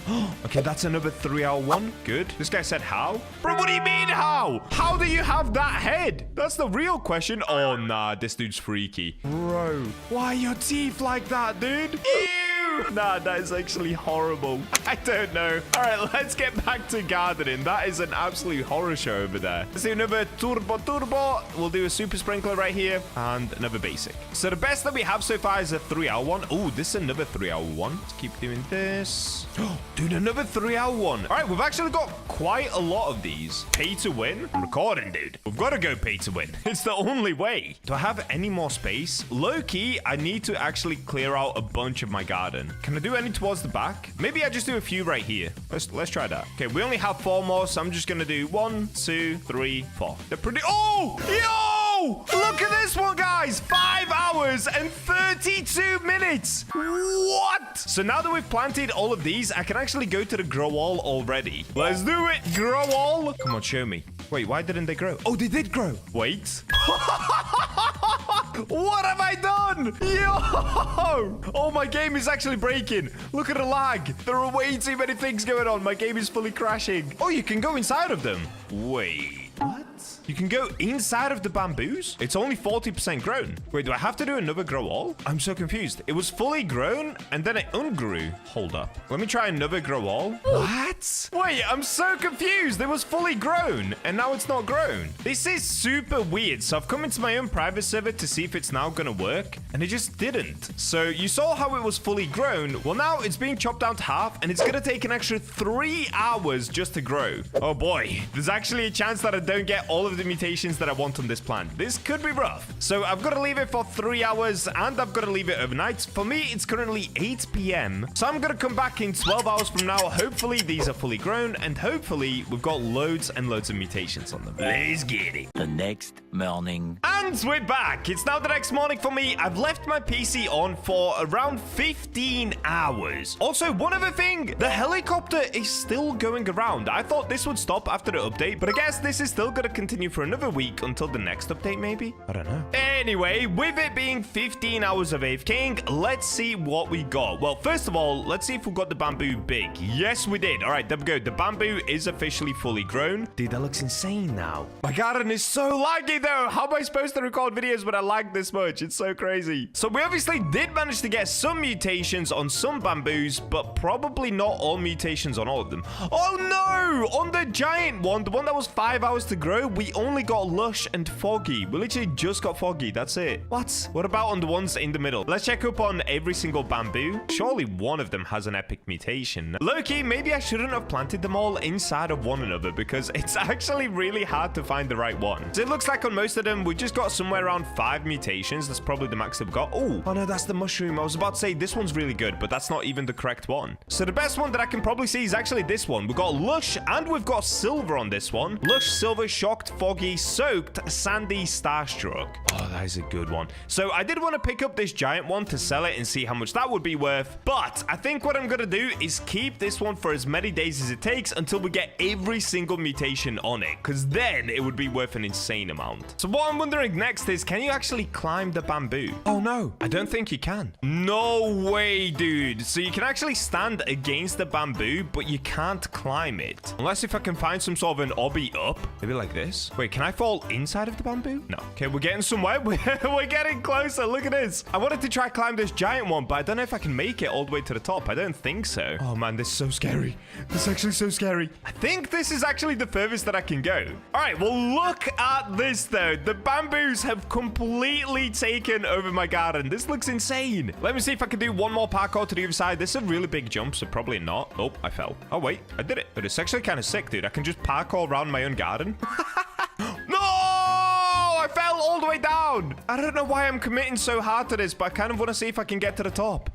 Okay, that's another 3-hour one. Good. This guy said how? Bro, what do you mean how? How do you have that head? That's the real question. Oh, nah, this dude's freaky. Bro, why are your teeth like that, dude? Ew! Nah, that is actually horrible. I don't know. All right, let's get back to gardening. That is an absolute horror show over there. Let's do another turbo. We'll do a super sprinkler right here and another basic. So the best that we have so far is a 3-hour one. Oh, this is another 3-hour one. Let's keep doing this. Oh, dude, another 3-hour one. All right, we've actually got quite a lot of these. Pay to win? I'm recording, dude. We've got to go pay to win. It's the only way. Do I have any more space? Low-key, I need to actually clear out a bunch of my garden. Can I do any towards the back? Maybe I just do a few right here. Let's try that. Okay, we only have 4 more, so I'm just gonna do 1, 2, 3, 4. They're pretty. Oh, yo! Look at this one, guys. 5 hours and 32 minutes. What? So now that we've planted all of these, I can actually go to the grow all already. Let's do it. Grow all. Come on, show me. Wait, why didn't they grow? Oh, they did grow. Wait. What have I done? Yo! Oh, my game is actually breaking. Look at the lag. There are way too many things going on. My game is fully crashing. Oh, you can go inside of them. Wait. What? You can go inside of the bamboos? It's only 40% grown. Wait, do I have to do another grow all? I'm so confused. It was fully grown and then it ungrew. Hold up. Let me try another grow all. What? Wait, I'm so confused. It was fully grown and now it's not grown. This is super weird. So I've come into my own private server to see if it's now going to work and it just didn't. So you saw how it was fully grown. Well, now it's being chopped down to half and it's going to take an extra 3 hours just to grow. Oh boy, there's actually a chance that I don't get all of the mutations that I want on this plant. This could be rough. So I've got to leave it for 3 hours and I've got to leave it overnight. For me, it's currently 8 p.m. So I'm going to come back in 12 hours from now. Hopefully these are fully grown and hopefully we've got loads and loads of mutations on them. Let's get it. The next morning. And we're back. It's now the next morning for me. I've left my PC on for around 15 hours. Also, one other thing, the helicopter is still going around. I thought this would stop after the update, but I guess this is still going to continue for another week until the next update, maybe? I don't know. Anyway, with it being 15 hours of AFKing, let's see what we got. Well, first of all, let's see if we got the bamboo big. Yes, we did. All right, there we go. The bamboo is officially fully grown. Dude, that looks insane now. My garden is so laggy, though. How am I supposed to record videos when I lag this much? It's so crazy. So we obviously did manage to get some mutations on some bamboos, but probably not all mutations on all of them. Oh, no! On the giant one, the one that was 5 hours to grow, we only got Lush and Foggy. We literally just got Foggy. That's it. What? What about on the ones in the middle? Let's check up on every single bamboo. Surely one of them has an epic mutation. Low-key, maybe I shouldn't have planted them all inside of one another because it's actually really hard to find the right one. So it looks like on most of them, we just got somewhere around 5 mutations. That's probably the max that we got. Oh no, that's the mushroom. I was about to say this one's really good, but that's not even the correct one. So the best one that I can probably see is actually this one. We've got Lush and we've got Silver on this one. Lush, Silver, Shocked, Foggy, Soaked, Sandy, Starstruck. Oh, that is a good one. So I did want to pick up this giant one to sell it and see how much that would be worth. But I think what I'm going to do is keep this one for as many days as it takes until we get every single mutation on it. Because then it would be worth an insane amount. So what I'm wondering next is, can you actually climb the bamboo? Oh, no. I don't think you can. No way, dude. So you can actually stand against the bamboo, but you can't climb it. Unless if I can find some sort of an obby up. Maybe like this. Wait, can I fall inside of the bamboo? No. Okay, we're getting somewhere. We're getting closer. Look at this. I wanted to try climb this giant one, but I don't know if I can make it all the way to the top. I don't think so. Oh, man, this is so scary. This is actually so scary. I think this is actually the furthest that I can go. All right, well, look at this, though. The bamboos have completely taken over my garden. This looks insane. Let me see if I can do one more parkour to the other side. This is a really big jump, so probably not. Oh, I fell. Oh, wait, I did it. But it's actually kind of sick, dude. I can just parkour around my own garden. No! I fell all the way down. I don't know why I'm committing so hard to this, but I kind of want to see if I can get to the top.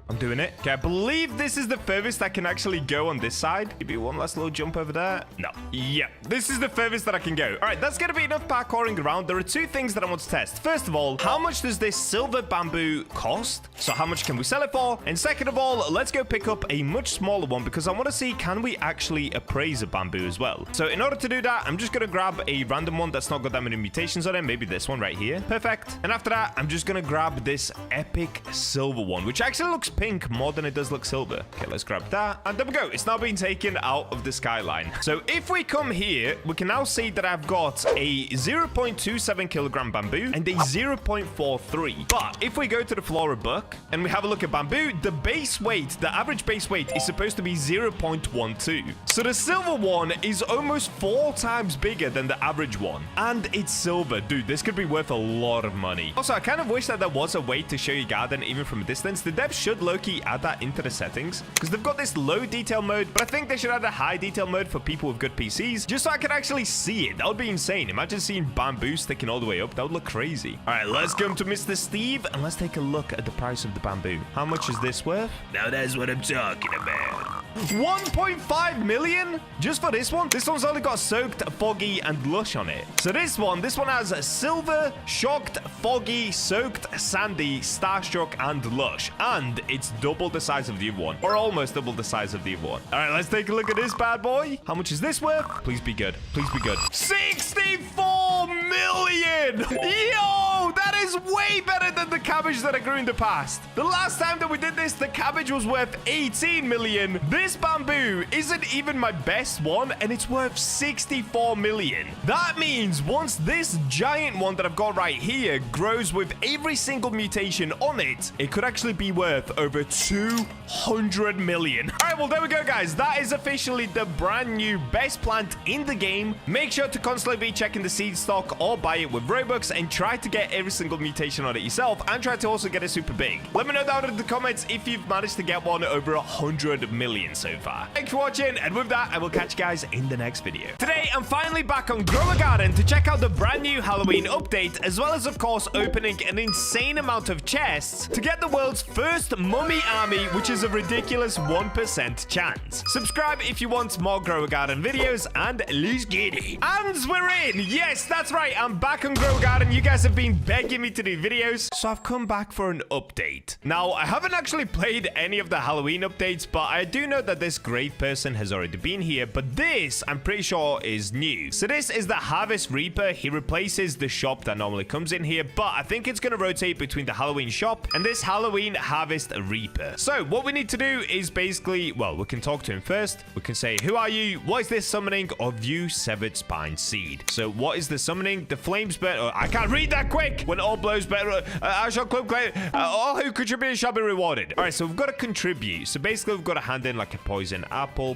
I'm doing it. Okay, I believe this is the furthest I can actually go on this side. Maybe one last little jump over there. No. Yeah, this is the furthest that I can go. All right, that's going to be enough parkouring around. There are 2 things that I want to test. First of all, how much does this silver bamboo cost? So how much can we sell it for? And second of all, let's go pick up a much smaller one because I want to see, can we actually appraise a bamboo as well? So in order to do that, I'm just going to grab a random one that's not got that many mutations on it. Maybe this one right here. Perfect. And after that, I'm just going to grab this epic silver one, which actually looks pink more than it does look silver. Okay, let's grab that. And there we go. It's now being taken out of the skyline. So if we come here, we can now see that I've got a 0.27 kilogram bamboo and a 0.43. But if we go to the flora book and we have a look at bamboo, the base weight, the average base weight is supposed to be 0.12. So the silver one is almost 4 times bigger than the average one. And it's silver. Dude, this could be worth a lot of money. Also, I kind of wish that there was a way to show your garden even from a distance. The devs should low-key add that into the settings because they've got this low detail mode, but I think they should add a high detail mode for people with good PCs just so I can actually see it. That would be insane. Imagine seeing bamboo sticking all the way up. That would look crazy. All right, let's go to Mr. Steve and let's take a look at the price of the bamboo. How much is this worth? Now that's what I'm talking about. 1.5 million just for this one. This one's only got Soaked, Foggy, and Lush on it. So this one has Silver, Shocked, Foggy, Soaked, Sandy, Starstruck, and Lush. And it's double the size of the other one, or almost double the size of the other one. All right, let's take a look at this bad boy. How much is this worth? Please be good. Please be good. 64 million! Yo, that That is way better than the cabbage that I grew in the past. The last time that we did this, the cabbage was worth 18 million. This bamboo isn't even my best one, and it's worth 64 million. That means once this giant one that I've got right here grows with every single mutation on it, it could actually be worth over 200 million. All right, well, there we go, guys. That is officially the brand new best plant in the game. Make sure to constantly be checking the seed stock or buy it with Robux and try to get every single mutation on it yourself and try to also get it super big. Let me know down in the comments if you've managed to get one over 100 million so far. Thanks for watching, and with that, I will catch you guys in the next video. Today, I'm finally back on Grow a Garden to check out the brand new Halloween update, as well as, of course, opening an insane amount of chests to get the world's first mummy army, which is a ridiculous 1% chance. Subscribe if you want more Grow a Garden videos, and let's get it. And we're in! Yes, that's right, I'm back on Grow a Garden. You guys have been begging me to do videos, so I've come back for an update. Now, I haven't actually played any of the Halloween updates, but I do know that this great person has already been here, but this, I'm pretty sure, is new. So this is the Harvest Reaper. He replaces the shop that normally comes in here, but I think it's going to rotate between the Halloween shop and this Halloween Harvest Reaper. So what we need to do is basically, well, we can talk to him first. We can say, who are you? What is this summoning? Or view Severed Spine Seed. So what is the summoning? The flames burn. Oh, I can't read that quick. When all blows better, I shall club claim. All who contribute shall be rewarded. All right, so we've got to contribute. So basically, we've got to hand in like a poison apple,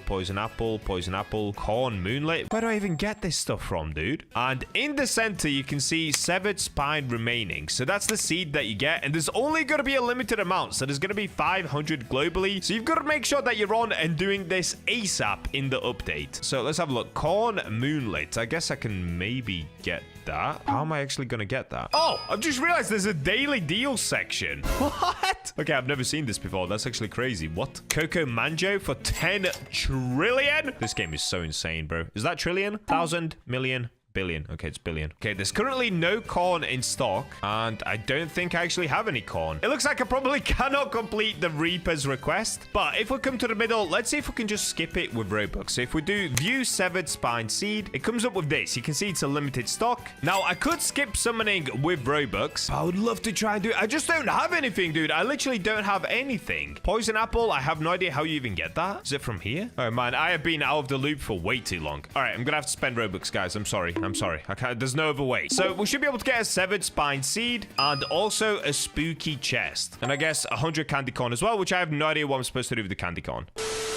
corn, moonlit. Where do I even get this stuff from, dude? And in the center, you can see Severed Spine remaining. So that's the seed that you get. And there's only going to be a limited amount. So there's going to be 500 globally. So you've got to make sure that you're on and doing this ASAP in the update. So let's have a look. Corn, moonlit. I guess I can maybe get that. How am I actually gonna get that? Oh, I've just realized there's a daily deal section. What? Okay, I've never seen this before. That's actually crazy. What? Cocoa Manjo for 10 trillion? This game is so insane, bro. Is that trillion? 1,000 million? Billion. Okay, it's billion. Okay, there's currently no corn in stock, and I don't think I actually have any corn. It looks like I probably cannot complete the Reaper's request, but if we come to the middle, let's see if we can just skip it with Robux. So if we do view Severed Spine Seed, it comes up with this. You can see it's a limited stock. Now, I could skip summoning with Robux. I would love to try and do it. I just don't have anything, dude. I literally don't have anything. Poison Apple, I have no idea how you even get that. Is it from here? Oh, man, I have been out of the loop for way too long. All right, I'm gonna have to spend Robux, guys. I'm sorry. I can't. There's no other way. So we should be able to get a Severed Spine Seed and also a spooky chest. And I guess 100 candy corn as well, which I have no idea what I'm supposed to do with the candy corn.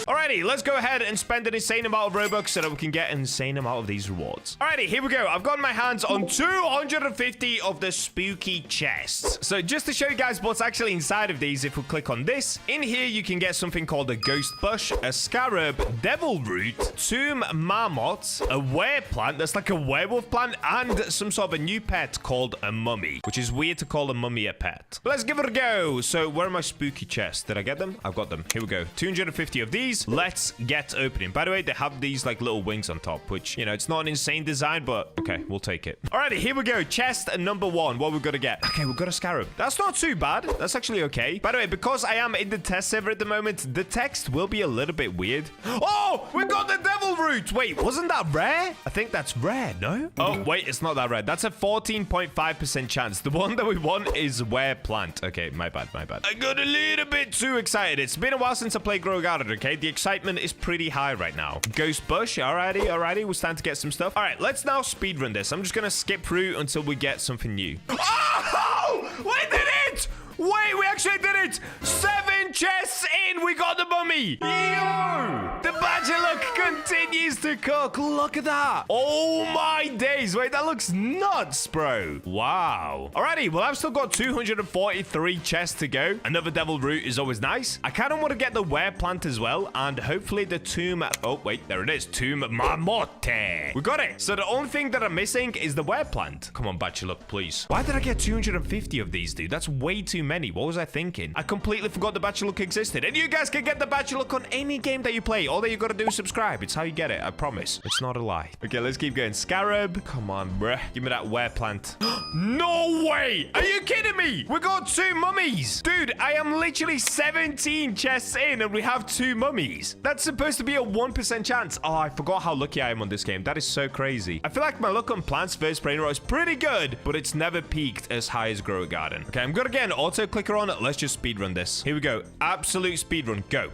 Alrighty, let's go ahead and spend an insane amount of Robux so that we can get an insane amount of these rewards. Alrighty, here we go. I've got my hands on 250 of the spooky chests. So just to show you guys what's actually inside of these, if we click on this, in here you can get something called a ghost bush, a scarab, devil root, tomb marmot, a were plant, that's like a werewolf plant, and some sort of a new pet called a mummy, which is weird to call a mummy a pet. But let's give it a go. So where are my spooky chests? Did I get them? I've got them. Here we go. 250 of these. Let's get opening. By the way, they have these like little wings on top, which, you know, it's not an insane design, but okay, we'll take it. Alrighty, here we go. Chest number 1. What we're gonna get? Okay, we've got a scarab. That's not too bad. That's actually okay. By the way, because I am in the test server at the moment, the text will be a little bit weird. Oh, we got the devil root. Wait, wasn't that rare? I think that's rare, no? Oh, wait, it's not that rare. That's a 14.5% chance. The one that we want is were plant. Okay, my bad. I got a little bit too excited. It's been a while since I played Grow a Garden, okay? The excitement is pretty high right now. Ghost bush. Alrighty. We're starting to get some stuff. All right, let's now speedrun this. I'm just gonna skip through until we get something new. Oh! We did it! Wait, we actually did it! 7 chests in, we got the mummy! Yo! The badger look continues to cook. Look at that. Oh my days. Wait, that looks nuts, bro. Wow. Alrighty, well, I've still got 243 chests to go. Another devil root is always nice. I kind of want to get the were plant as well, and hopefully the tomb... Oh, wait, there it is. Tomb marmotte. We got it. So the only thing that I'm missing is the were plant. Come on, badger look, please. Why did I get 250 of these, dude? That's way too many. What was I thinking? I completely forgot the Bacha Look existed. And you guys can get the Bacha Look on any game that you play. All that you gotta do is subscribe. subscribe. It's how you get it. I promise. It's not a lie. Okay, let's keep going. Scarab. Come on, bruh. Give me that were plant. No way. Are you kidding me? We got 2 mummies. Dude, I am literally 17 chests in and we have 2 mummies. That's supposed to be a 1% chance. Oh, I forgot how lucky I am on this game. That is so crazy. I feel like my luck on plants versus brain rot is pretty good, but it's never peaked as high as Grow a Garden. Okay, I'm gonna get an auto clicker on. Let's just speedrun this. Here we go. Absolute speedrun. Go.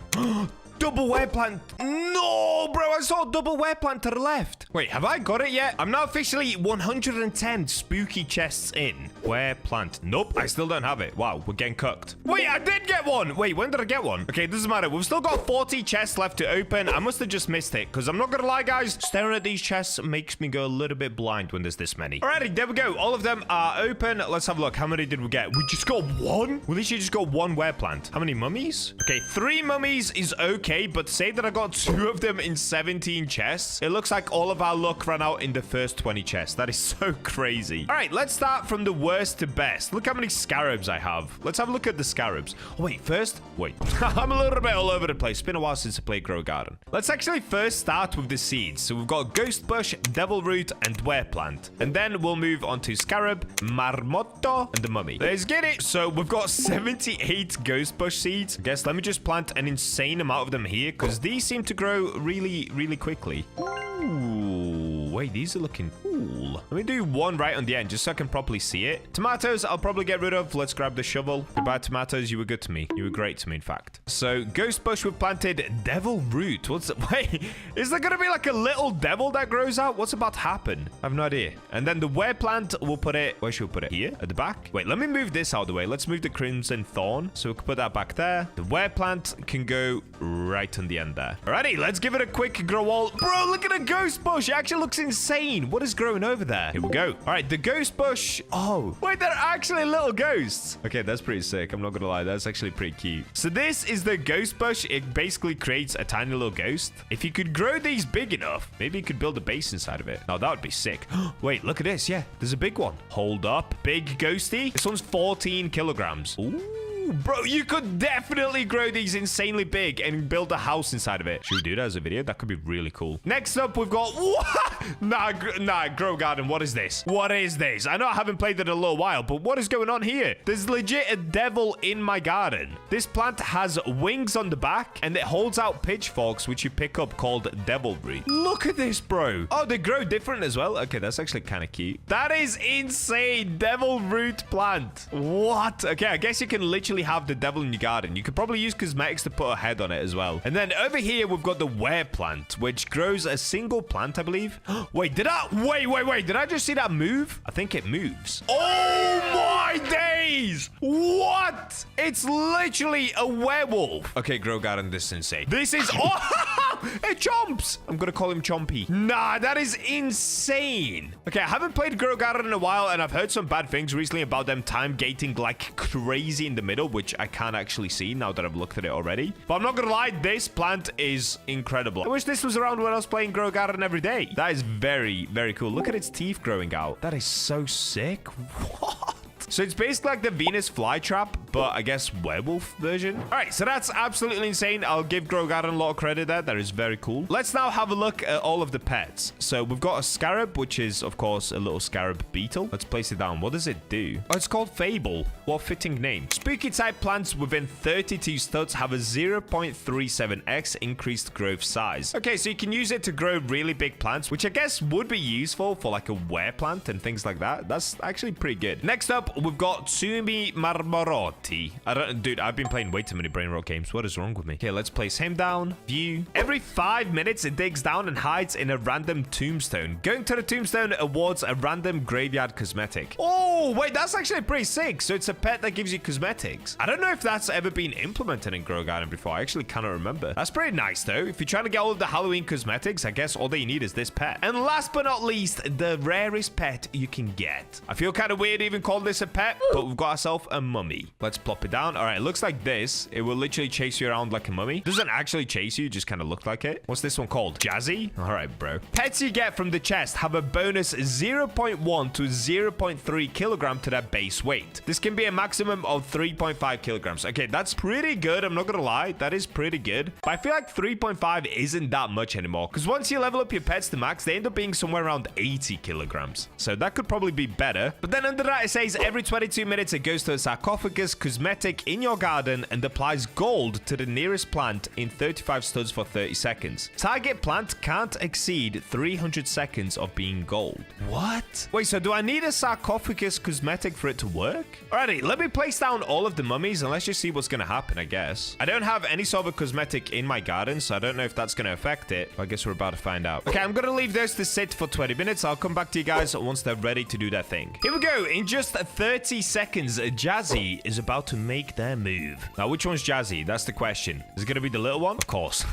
Double were plant. No, bro. I saw double were plant to the left. Wait, have I got it yet? I'm now officially 110 spooky chests in. Were plant. Nope, I still don't have it. Wow, we're getting cooked. Wait, I did get one. Wait, when did I get one? Okay, doesn't matter. We've still got 40 chests left to open. I must have just missed it because I'm not gonna lie, guys. Staring at these chests makes me go a little bit blind when there's this many. Alrighty, there we go. All of them are open. Let's have a look. How many did we get? We just got 1? We literally just got 1 were plant. How many mummies? Okay, 3 mummies is okay, but say that I got 2 of them in 17 chests. It looks like all of our luck ran out in the first 20 chests. That is so crazy. All right, let's start from the worst to best. Look how many scarabs I have. Let's have a look at the scarabs. Oh, wait, first, wait. I'm a little bit all over the place. It's been a while since I played Grow Garden. Let's actually first start with the seeds. So we've got Ghost Bush, Devil Root, and Were Plant. And then we'll move on to Scarab, Marmotto, and the Mummy. Let's get it. So we've got 78 Ghost Bush seeds. I guess let me just plant an insane amount of them here because these seem to grow really, really quickly. Ooh, wait, these are looking cool. Let me do one right on the end just so I can properly see it. Tomatoes, I'll probably get rid of. Let's grab the shovel. Goodbye, tomatoes. You were good to me. You were great to me, in fact. So, Ghost Bush, we've planted Devil Root. What's it? Wait, is there going to be like a little devil that grows out? What's about to happen? I have no idea. And then the Were Plant, we'll put it... Where should we put it? Here? At the back? Wait, let me move this out of the way. Let's move the Crimson Thorn. So we can put that back there. The Were Plant can go right on the end there. Alrighty, let's give it a quick grow all. Bro, look at the Ghost Bush. It actually looks insane. What is growing over there? Here we go. All right, the Ghost Bush. Oh, wait, they're actually little ghosts. Okay, that's pretty sick. I'm not gonna lie. That's actually pretty cute. So this is the Ghost Bush. It basically creates a tiny little ghost. If you could grow these big enough, maybe you could build a base inside of it. Now, that would be sick. Wait, look at this. Yeah, there's a big one. Hold up. Big ghosty. This one's 14 kilograms. Ooh. Bro, you could definitely grow these insanely big and build a house inside of it. Should we do that as a video? That could be really cool. Next up, we've got... Nah, Grow Garden, what is this? What is this? I know I haven't played it in a little while, but what is going on here? There's legit a devil in my garden. This plant has wings on the back, and it holds out pitchforks, which you pick up, called Devil Root. Look at this, bro. Oh, they grow different as well. Okay, that's actually kind of cute. That is insane. Devil Root plant. What? Okay, I guess you can literally have the devil in your garden. You could probably use cosmetics to put a head on it as well. And then over here, we've got the Were Plant, which grows a single plant, I believe. Wait, did I just see that move? I think it moves. Oh my days! What? It's literally a werewolf. Okay, Grow Garden, this is insane. This is... Oh, it chomps. I'm gonna call him Chompy. Nah, that is insane. Okay, I haven't played Grow Garden in a while, and I've heard some bad things recently about them time gating like crazy in the middle, which I can't actually see now that I've looked at it already. But I'm not gonna lie, this plant is incredible. I wish this was around when I was playing Grow Garden every day. That is very, very cool. Look at its teeth growing out. That is so sick. What? So it's basically like the Venus flytrap, but I guess werewolf version. All right, so that's absolutely insane. I'll give Grow Garden a lot of credit there. That is very cool. Let's now have a look at all of the pets. So we've got a scarab, which is, of course, a little scarab beetle. Let's place it down. What does it do? Oh, it's called Fable. What a fitting name. Spooky type plants within 32 studs have a 0.37x increased growth size. Okay, so you can use it to grow really big plants, which I guess would be useful for like a were plant and things like that. That's actually pretty good. Next up, we've got Tsumi Marmorotti. Dude, I've been playing way too many brain rot games. What is wrong with me? Okay, let's place him down. View. Every 5 minutes, it digs down and hides in a random tombstone. Going to the tombstone awards a random graveyard cosmetic. Oh, wait, that's actually pretty sick. So it's a pet that gives you cosmetics. I don't know if that's ever been implemented in Grow Garden before. I actually cannot remember. That's pretty nice, though. If you're trying to get all of the Halloween cosmetics, I guess all that you need is this pet. And last but not least, the rarest pet you can get. I feel kind of weird even calling this a pet, but we've got ourselves a mummy. Let's let's plop it down. All right, it looks like this. It will literally chase you around like a mummy. Doesn't actually chase you, just kind of look like it. What's this one called? Jazzy? All right, bro. Pets you get from the chest have a bonus 0.1 to 0.3 kilogram to their base weight. This can be a maximum of 3.5 kilograms. Okay, that's pretty good. I'm not gonna lie. That is pretty good. But I feel like 3.5 isn't that much anymore, because once you level up your pets to max, they end up being somewhere around 80 kilograms. So that could probably be better. But then under that, it says every 22 minutes, it goes to a sarcophagus cosmetic in your garden and applies gold to the nearest plant in 35 studs for 30 seconds. Target plant can't exceed 300 seconds of being gold. What? Wait, so do I need a sarcophagus cosmetic for it to work? Alrighty, let me place down all of the mummies and let's just see what's gonna happen, I guess. I don't have any sort of a cosmetic in my garden, so I don't know if that's gonna affect it. I guess we're about to find out. Okay, I'm gonna leave those to sit for 20 minutes. I'll come back to you guys once they're ready to do their thing. Here we go. In just 30 seconds, Jazzy is about to make their move. Now, which one's Jazzy? That's the question. Is it gonna be the little one? Of course.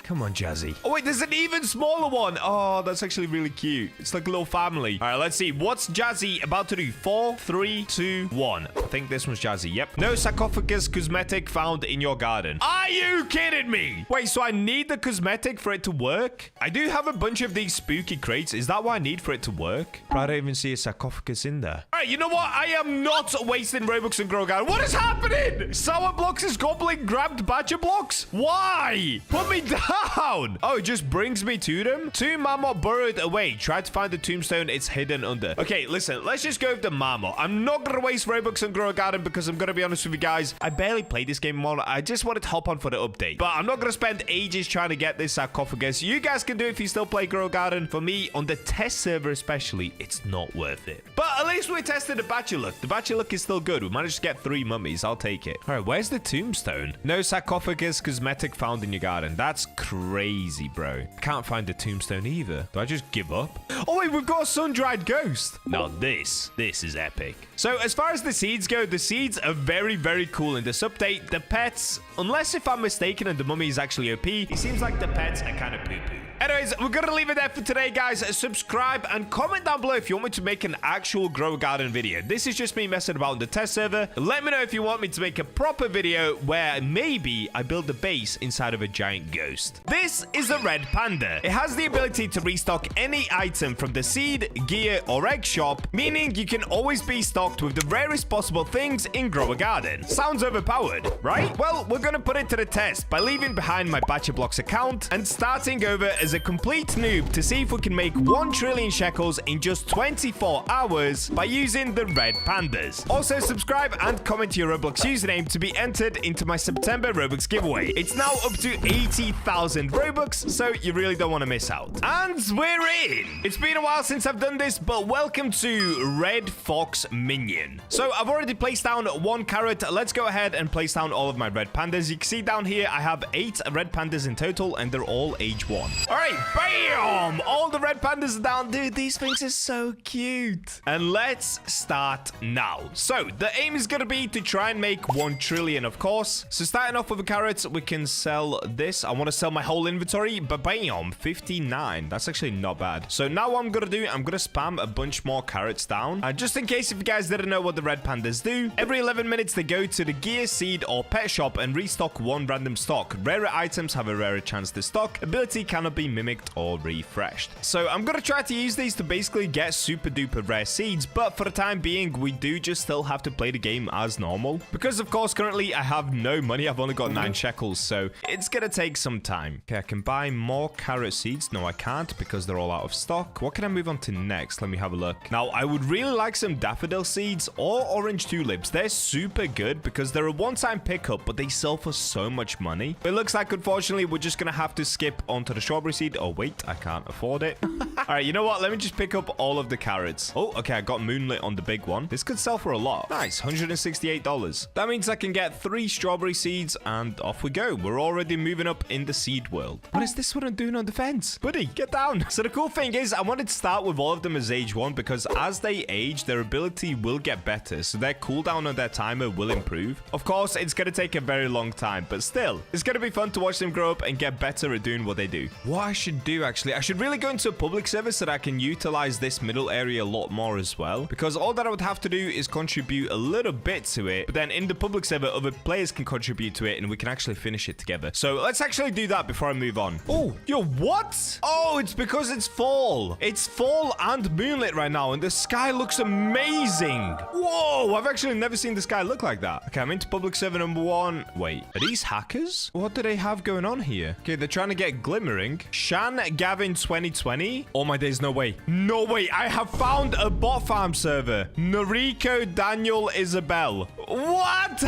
Come on, Jazzy. Oh, wait, there's an even smaller one. Oh, that's actually really cute. It's like a little family. All right, let's see. What's Jazzy about to do? 4, 3, 2, 1. I think this one's Jazzy. Yep. No sarcophagus cosmetic found in your garden. Are you kidding me? Wait, so I need the cosmetic for it to work? I do have a bunch of these spooky crates. Is that what I need for it to work? But I don't even see a sarcophagus in there. All right, you know what? I am not wasting Robux and Grow Garden. What is happening? Sour Blocks is gobbling grabbed BachaBlox? Why? Put me down. Oh, it just brings me to them. 2 marmot burrowed away. Try to find the tombstone it's hidden under. Okay, listen, let's just go with the marmot. I'm not going to waste Robux and Grow Garden because I'm going to be honest with you guys. I barely played this game more. I just wanted to hop on for the update. But I'm not going to spend ages trying to get this sarcophagus. You guys can do it if you still play Grow Garden. For me, on the test server especially, it's not worth it. But at least we tested the Bacha look. The Bacha look is still good. We managed to get 3 mummies. I'll take it. All right, where's the tombstone? No sarcophagus cosmetic found in your garden. That's crazy, bro. Can't find the tombstone either. Do I just give up? Oh, wait, we've got a sun-dried ghost. Now this is epic. So as far as the seeds go, the seeds are very, very cool in this update. The pets, unless if I'm mistaken and the mummy is actually OP, it seems like the pets are kind of poo-poo. Anyways, we're gonna leave it there for today, guys. Subscribe and comment down below if you want me to make an actual Grow Garden video. This is just me messing about on the test server. Let me know if you want me to make a proper video where maybe I build a base inside of a giant ghost. This is a red panda. It has the ability to restock any item from the seed, gear, or egg shop, meaning you can always be stocked with the rarest possible things in Grow a Garden. Sounds overpowered, right? Well, we're gonna put it to the test by leaving behind my BachaBlox account and starting over as a complete noob to see if we can make 1 trillion shekels in just 24 hours by using the red pandas. Also, subscribe and comment your Roblox username to be entered into my September Robux giveaway. It's now up to 80,000 Robux, so you really don't want to miss out. And we're in! It's been a while since I've done this, but welcome to Red Fox Minion. So I've already placed down 1 carrot. Let's go ahead and place down all of my red pandas. You can see down here, I have 8 red pandas in total, and they're all age 1. All right, bam! All the red pandas are down. Dude, these things are so cute. And let's start now. So the aim is going to be to try and make 1 trillion, of course. So starting off with a carrot, we can sell this. I want to sell my whole inventory, but bam, 59. That's actually not bad. So now what I'm going to do, I'm going to spam a bunch more carrots down. And just in case if you guys didn't know what the red pandas do, every 11 minutes they go to the gear, seed, or pet shop and restock 1 random stock. Rarer items have a rarer chance to stock. Ability cannot be mimicked or refreshed. So I'm going to try to use these to basically get super duper rare seeds, but for the time being, we do just still have to play the game as normal. Because of course, currently I have no money. I've only got 9 shekels, so it's going to take some time. Okay, I can buy more carrot seeds. No, I can't because they're all out of stock. What can I move on to next? Let me have a look. Now, I would really like some daffodil seeds or orange tulips. They're super good because they're a one-time pickup, but they sell for so much money. It looks like, unfortunately, we're just going to have to skip onto the strawberry seed. Oh, wait, I can't afford it. All right, you know what? Let me just pick up all of the carrots. Oh, okay, I got moonlit on the big one. This could sell for a lot. Nice, $168. That means I can get 3 strawberry seeds, and off we go. We're already moving up in the seed world. What is this one doing on the fence? Buddy, get down. So the cool thing is, I wanted to start with all of them as age 1 because as they age, their ability will get better, so their cooldown on their timer will improve. Of course, it's going to take a very long time, but still, it's going to be fun to watch them grow up and get better at doing what they do. What I should do, actually, I should really go into a public server so that I can utilize this middle area a lot more as well, because all that I would have to do is contribute a little bit to it, but then in the public server, other players can contribute to it, and we can actually finish it together. So let's actually do that before I move on. Oh, yo, what? Oh, it's because it's fall. It's fall and moonlit right now, and the sky looks amazing. Whoa, I've actually never seen the sky look like that. Okay, I'm into public server number 1. Wait, are these hackers? What do they have going on here? Okay, they're trying to get Glimmering. Shan Gavin 2020. Oh my days, no way. No way, I have found a bot farm server. Noriko Daniel Isabel. What?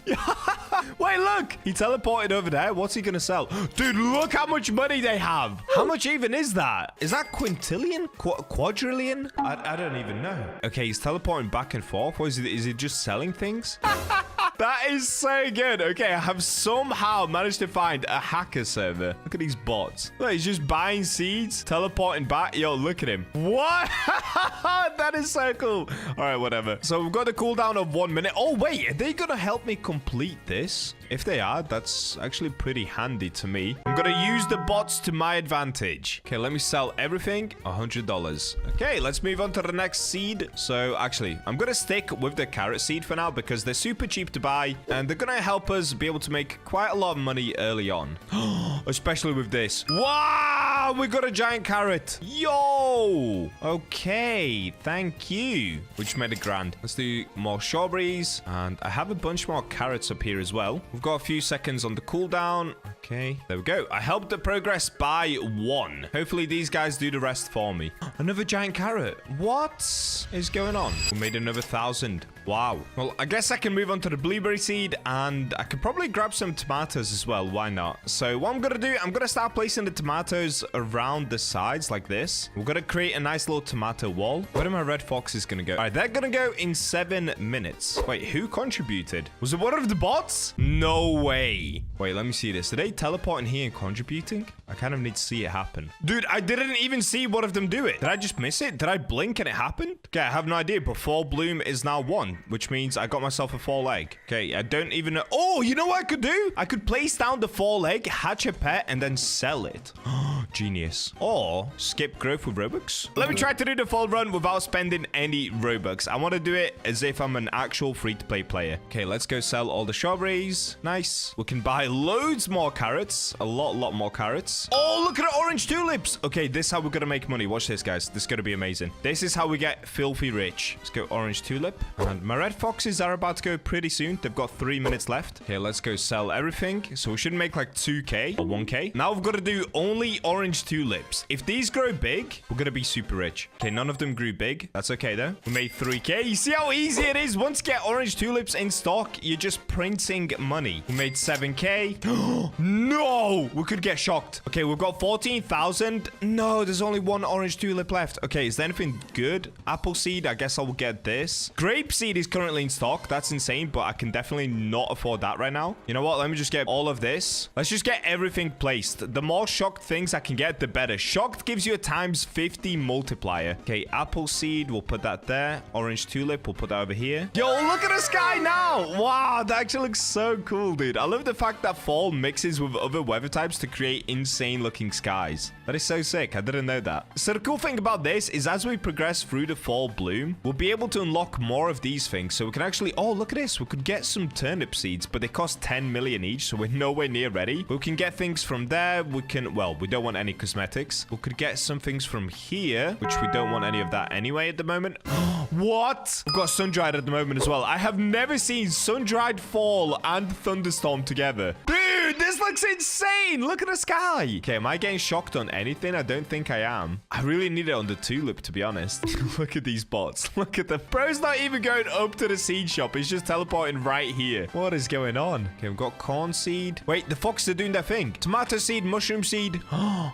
Wait, look. He teleported over there. What's he going to sell? Dude, look how much money they have. How much even is that? Is that quintillion? Quadrillion? I don't even know. Okay, he's teleporting back and forth. Or is he just selling things? That is so good. Okay, I have somehow managed to find a hacker server. Look at these bots. Look, he's just buying seeds, teleporting back. Yo, look at him. What? That is so cool. All right, whatever. So we've got a cooldown of 1 minute. Oh, wait. Are they going to help me complete this? If they are, that's actually pretty handy to me. I'm going to use the bots to my advantage. Okay, let me sell everything. $100. Okay, let's move on to the next seed. So actually, I'm going to stick with the carrot seed for now because they're super cheap to buy and they're going to help us be able to make quite a lot of money early on. Especially with this. Wow, we got a giant carrot. Yo. Okay, thank you. We just made a grand. Let's do more strawberries. And I have a bunch more carrots up here as well. We've got a few seconds on the cooldown. Okay, there we go. I helped the progress by 1. Hopefully these guys do the rest for me. Another giant carrot. What is going on? We made another 1,000. Wow. Well, I guess I can move on to the blueberry seed and I could probably grab some tomatoes as well. Why not? So what I'm going to do, I'm going to start placing the tomatoes around the sides like this. We're going to create a nice little tomato wall. Where are my red foxes going to go? All right, they're going to go in 7 minutes. Wait, who contributed? Was it one of the bots? No way. Wait, let me see this. Are they teleporting here and contributing? I kind of need to see it happen. Dude, I didn't even see one of them do it. Did I just miss it? Did I blink and it happened? Okay, I have no idea, but fall bloom is now 1, which means I got myself a fall egg. Okay, I don't even know. Oh, you know what I could do? I could place down the fall egg, hatch a pet, and then sell it. Genius. Or skip growth with Robux. Let me try to do the fall run without spending any Robux. I want to do it as if I'm an actual free-to-play player. Okay, let's go sell all the strawberries. Nice. We can buy loads more carrots. A lot more carrots. Oh, look at the orange tulips. Okay, this is how we're going to make money. Watch this, guys. This is going to be amazing. This is how we get filthy rich. Let's go orange tulip. And my red foxes are about to go pretty soon. They've got 3 minutes left. Okay, let's go sell everything. So we should make like 2k or 1k. Now we've got to do only orange tulips. If these grow big, we're going to be super rich. Okay, none of them grew big. That's okay though. We made 3k. You see how easy it is? Once you get orange tulips in stock, you're just printing money. We made 7k. No, we could get shocked. Okay, we've got 14,000. No, there's only 1 orange tulip left. Okay, is there anything good? Apple seed, I guess I'll get this. Grape seed is currently in stock. That's insane, but I can definitely not afford that right now. You know what? Let me just get all of this. Let's just get everything placed. The more shocked things I can get, the better. Shocked gives you a times 50 multiplier. Okay, apple seed, we'll put that there. Orange tulip, we'll put that over here. Yo, look at the sky now. Wow, that actually looks so cool, dude. I love the fact that fall mixes with other weather types to create insane looking skies. That is so sick. I didn't know that. So the cool thing about this is as we progress through the fall bloom, we'll be able to unlock more of these things. So we can actually, oh, look at this. We could get some turnip seeds, but they cost 10 million each. So we're nowhere near ready. We can get things from there. We can, well, we don't want any cosmetics. We could get some things from here, which we don't want any of that anyway at the moment. What? We've got sun-dried at the moment as well. I have never seen sun-dried fall and thunderstorm together. Dude, this looks insane. Look at the sky. Okay, am I getting shocked on anything? I don't think I am. I really need it on the tulip, to be honest. Look at these bots. Look at the... Bro's not even going up to the seed shop. He's just teleporting right here. What is going on? Okay, we've got corn seed. Wait, the foxes are doing their thing. Tomato seed, mushroom seed.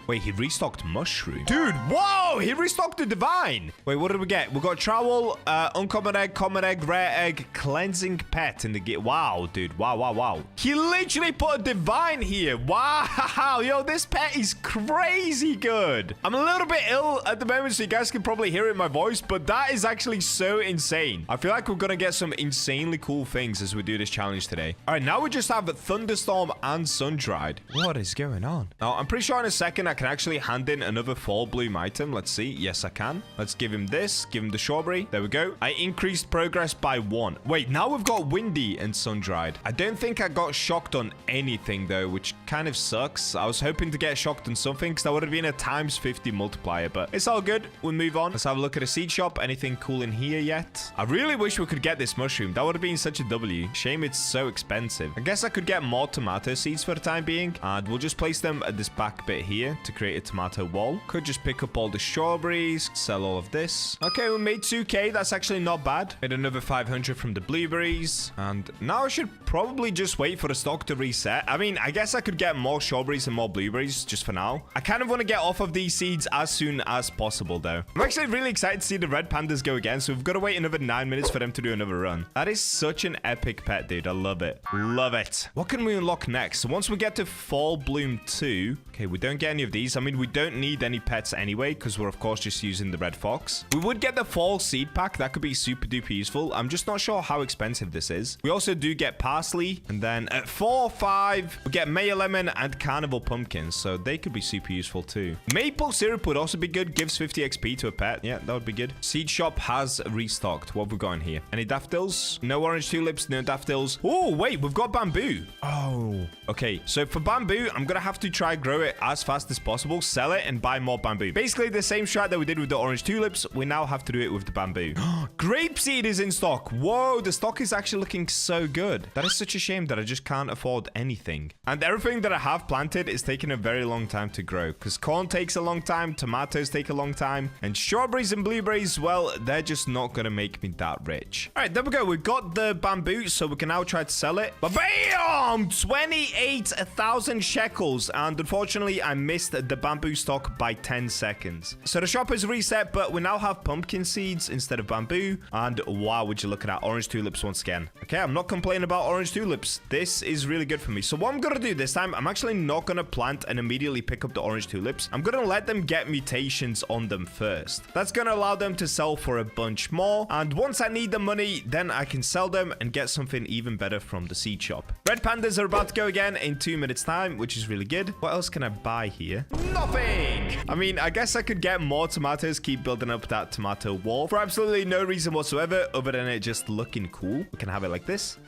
Wait, he restocked mushroom. Dude, whoa! He restocked the divine. Wait, what did we get? We got trowel, uncommon egg, common egg, rare egg, cleansing pet in the game. Wow, dude. Wow. He literally put a divine vine here. Wow. Yo, this pet is crazy good. I'm a little bit ill at the moment, so you guys can probably hear it in my voice, but that is actually so insane. I feel like we're going to get some insanely cool things as we do this challenge today. All right, now we just have Thunderstorm and Sun-Dried. What is going on? Now, I'm pretty sure in a second I can actually hand in another fall bloom item. Let's see. Yes, I can. Let's give him this. Give him the strawberry. There we go. I increased progress by 1. Wait, now we've got Windy and Sun-Dried. I don't think I got shocked on anything, though, which kind of sucks. I was hoping to get shocked on something because that would have been a times 50 multiplier, but it's all good. We'll move on. Let's have a look at a seed shop. Anything cool in here yet? I really wish we could get this mushroom. That would have been such a W. Shame it's so expensive. I guess I could get more tomato seeds for the time being, and we'll just place them at this back bit here to create a tomato wall. Could just pick up all the strawberries, sell all of this. Okay, we made 2k. That's actually not bad. Made another 500 from the blueberries, and now I should probably just wait for the stock to reset. I mean, I guess I could get more strawberries and more blueberries just for now. I kind of want to get off of these seeds as soon as possible, though. I'm actually really excited to see the red pandas go again, so we've got to wait another 9 minutes for them to do another run. That is such an epic pet, dude. I love it. Love it. What can we unlock next? So once we get to Fall Bloom 2, okay, we don't get any of these. I mean, we don't need any pets anyway, because we're, of course, just using the red fox. We would get the Fall Seed Pack. That could be super duper useful. I'm just not sure how expensive this is. We also do get parsley, and then at 4 or 5, we get Mayor Lemon and Carnival Pumpkins, so they could be super useful too. Maple syrup would also be good. Gives 50 XP to a pet. Yeah, that would be good. Seed shop has restocked. What have we got in here? Any daffodils? No orange tulips, no daffodils. Oh, wait, we've got bamboo. Oh, okay. So for bamboo, I'm gonna have to try grow it as fast as possible, sell it, and buy more bamboo. Basically the same strat that we did with the orange tulips, we now have to do it with the bamboo. Grapeseed is in stock. Whoa, the stock is actually looking so good. That is such a shame that I just can't afford anything. And everything that I have planted is taking a very long time to grow, because corn takes a long time, tomatoes take a long time, and strawberries and blueberries, well, they're just not gonna make me that rich. All right, there we go. We've got the bamboo, so we can now try to sell it. But bam! 28,000 shekels, and unfortunately, I missed the bamboo stock by 10 seconds. So the shop is reset, but we now have pumpkin seeds instead of bamboo, and wow, would you look at that, orange tulips once again. Okay, I'm not complaining about orange tulips. This is really good for me. So what I'm gonna do this time, I'm actually not gonna plant and immediately pick up the orange tulips. I'm gonna let them get mutations on them first. That's gonna allow them to sell for a bunch more, and once I need the money, then I can sell them and get something even better from the seed shop. Red pandas are about to go again in 2 minutes time, which is really good. What else can I buy here? Nothing! I mean, I guess I could get more tomatoes, keep building up that tomato wall for absolutely no reason whatsoever other than it just looking cool. We can have it like this.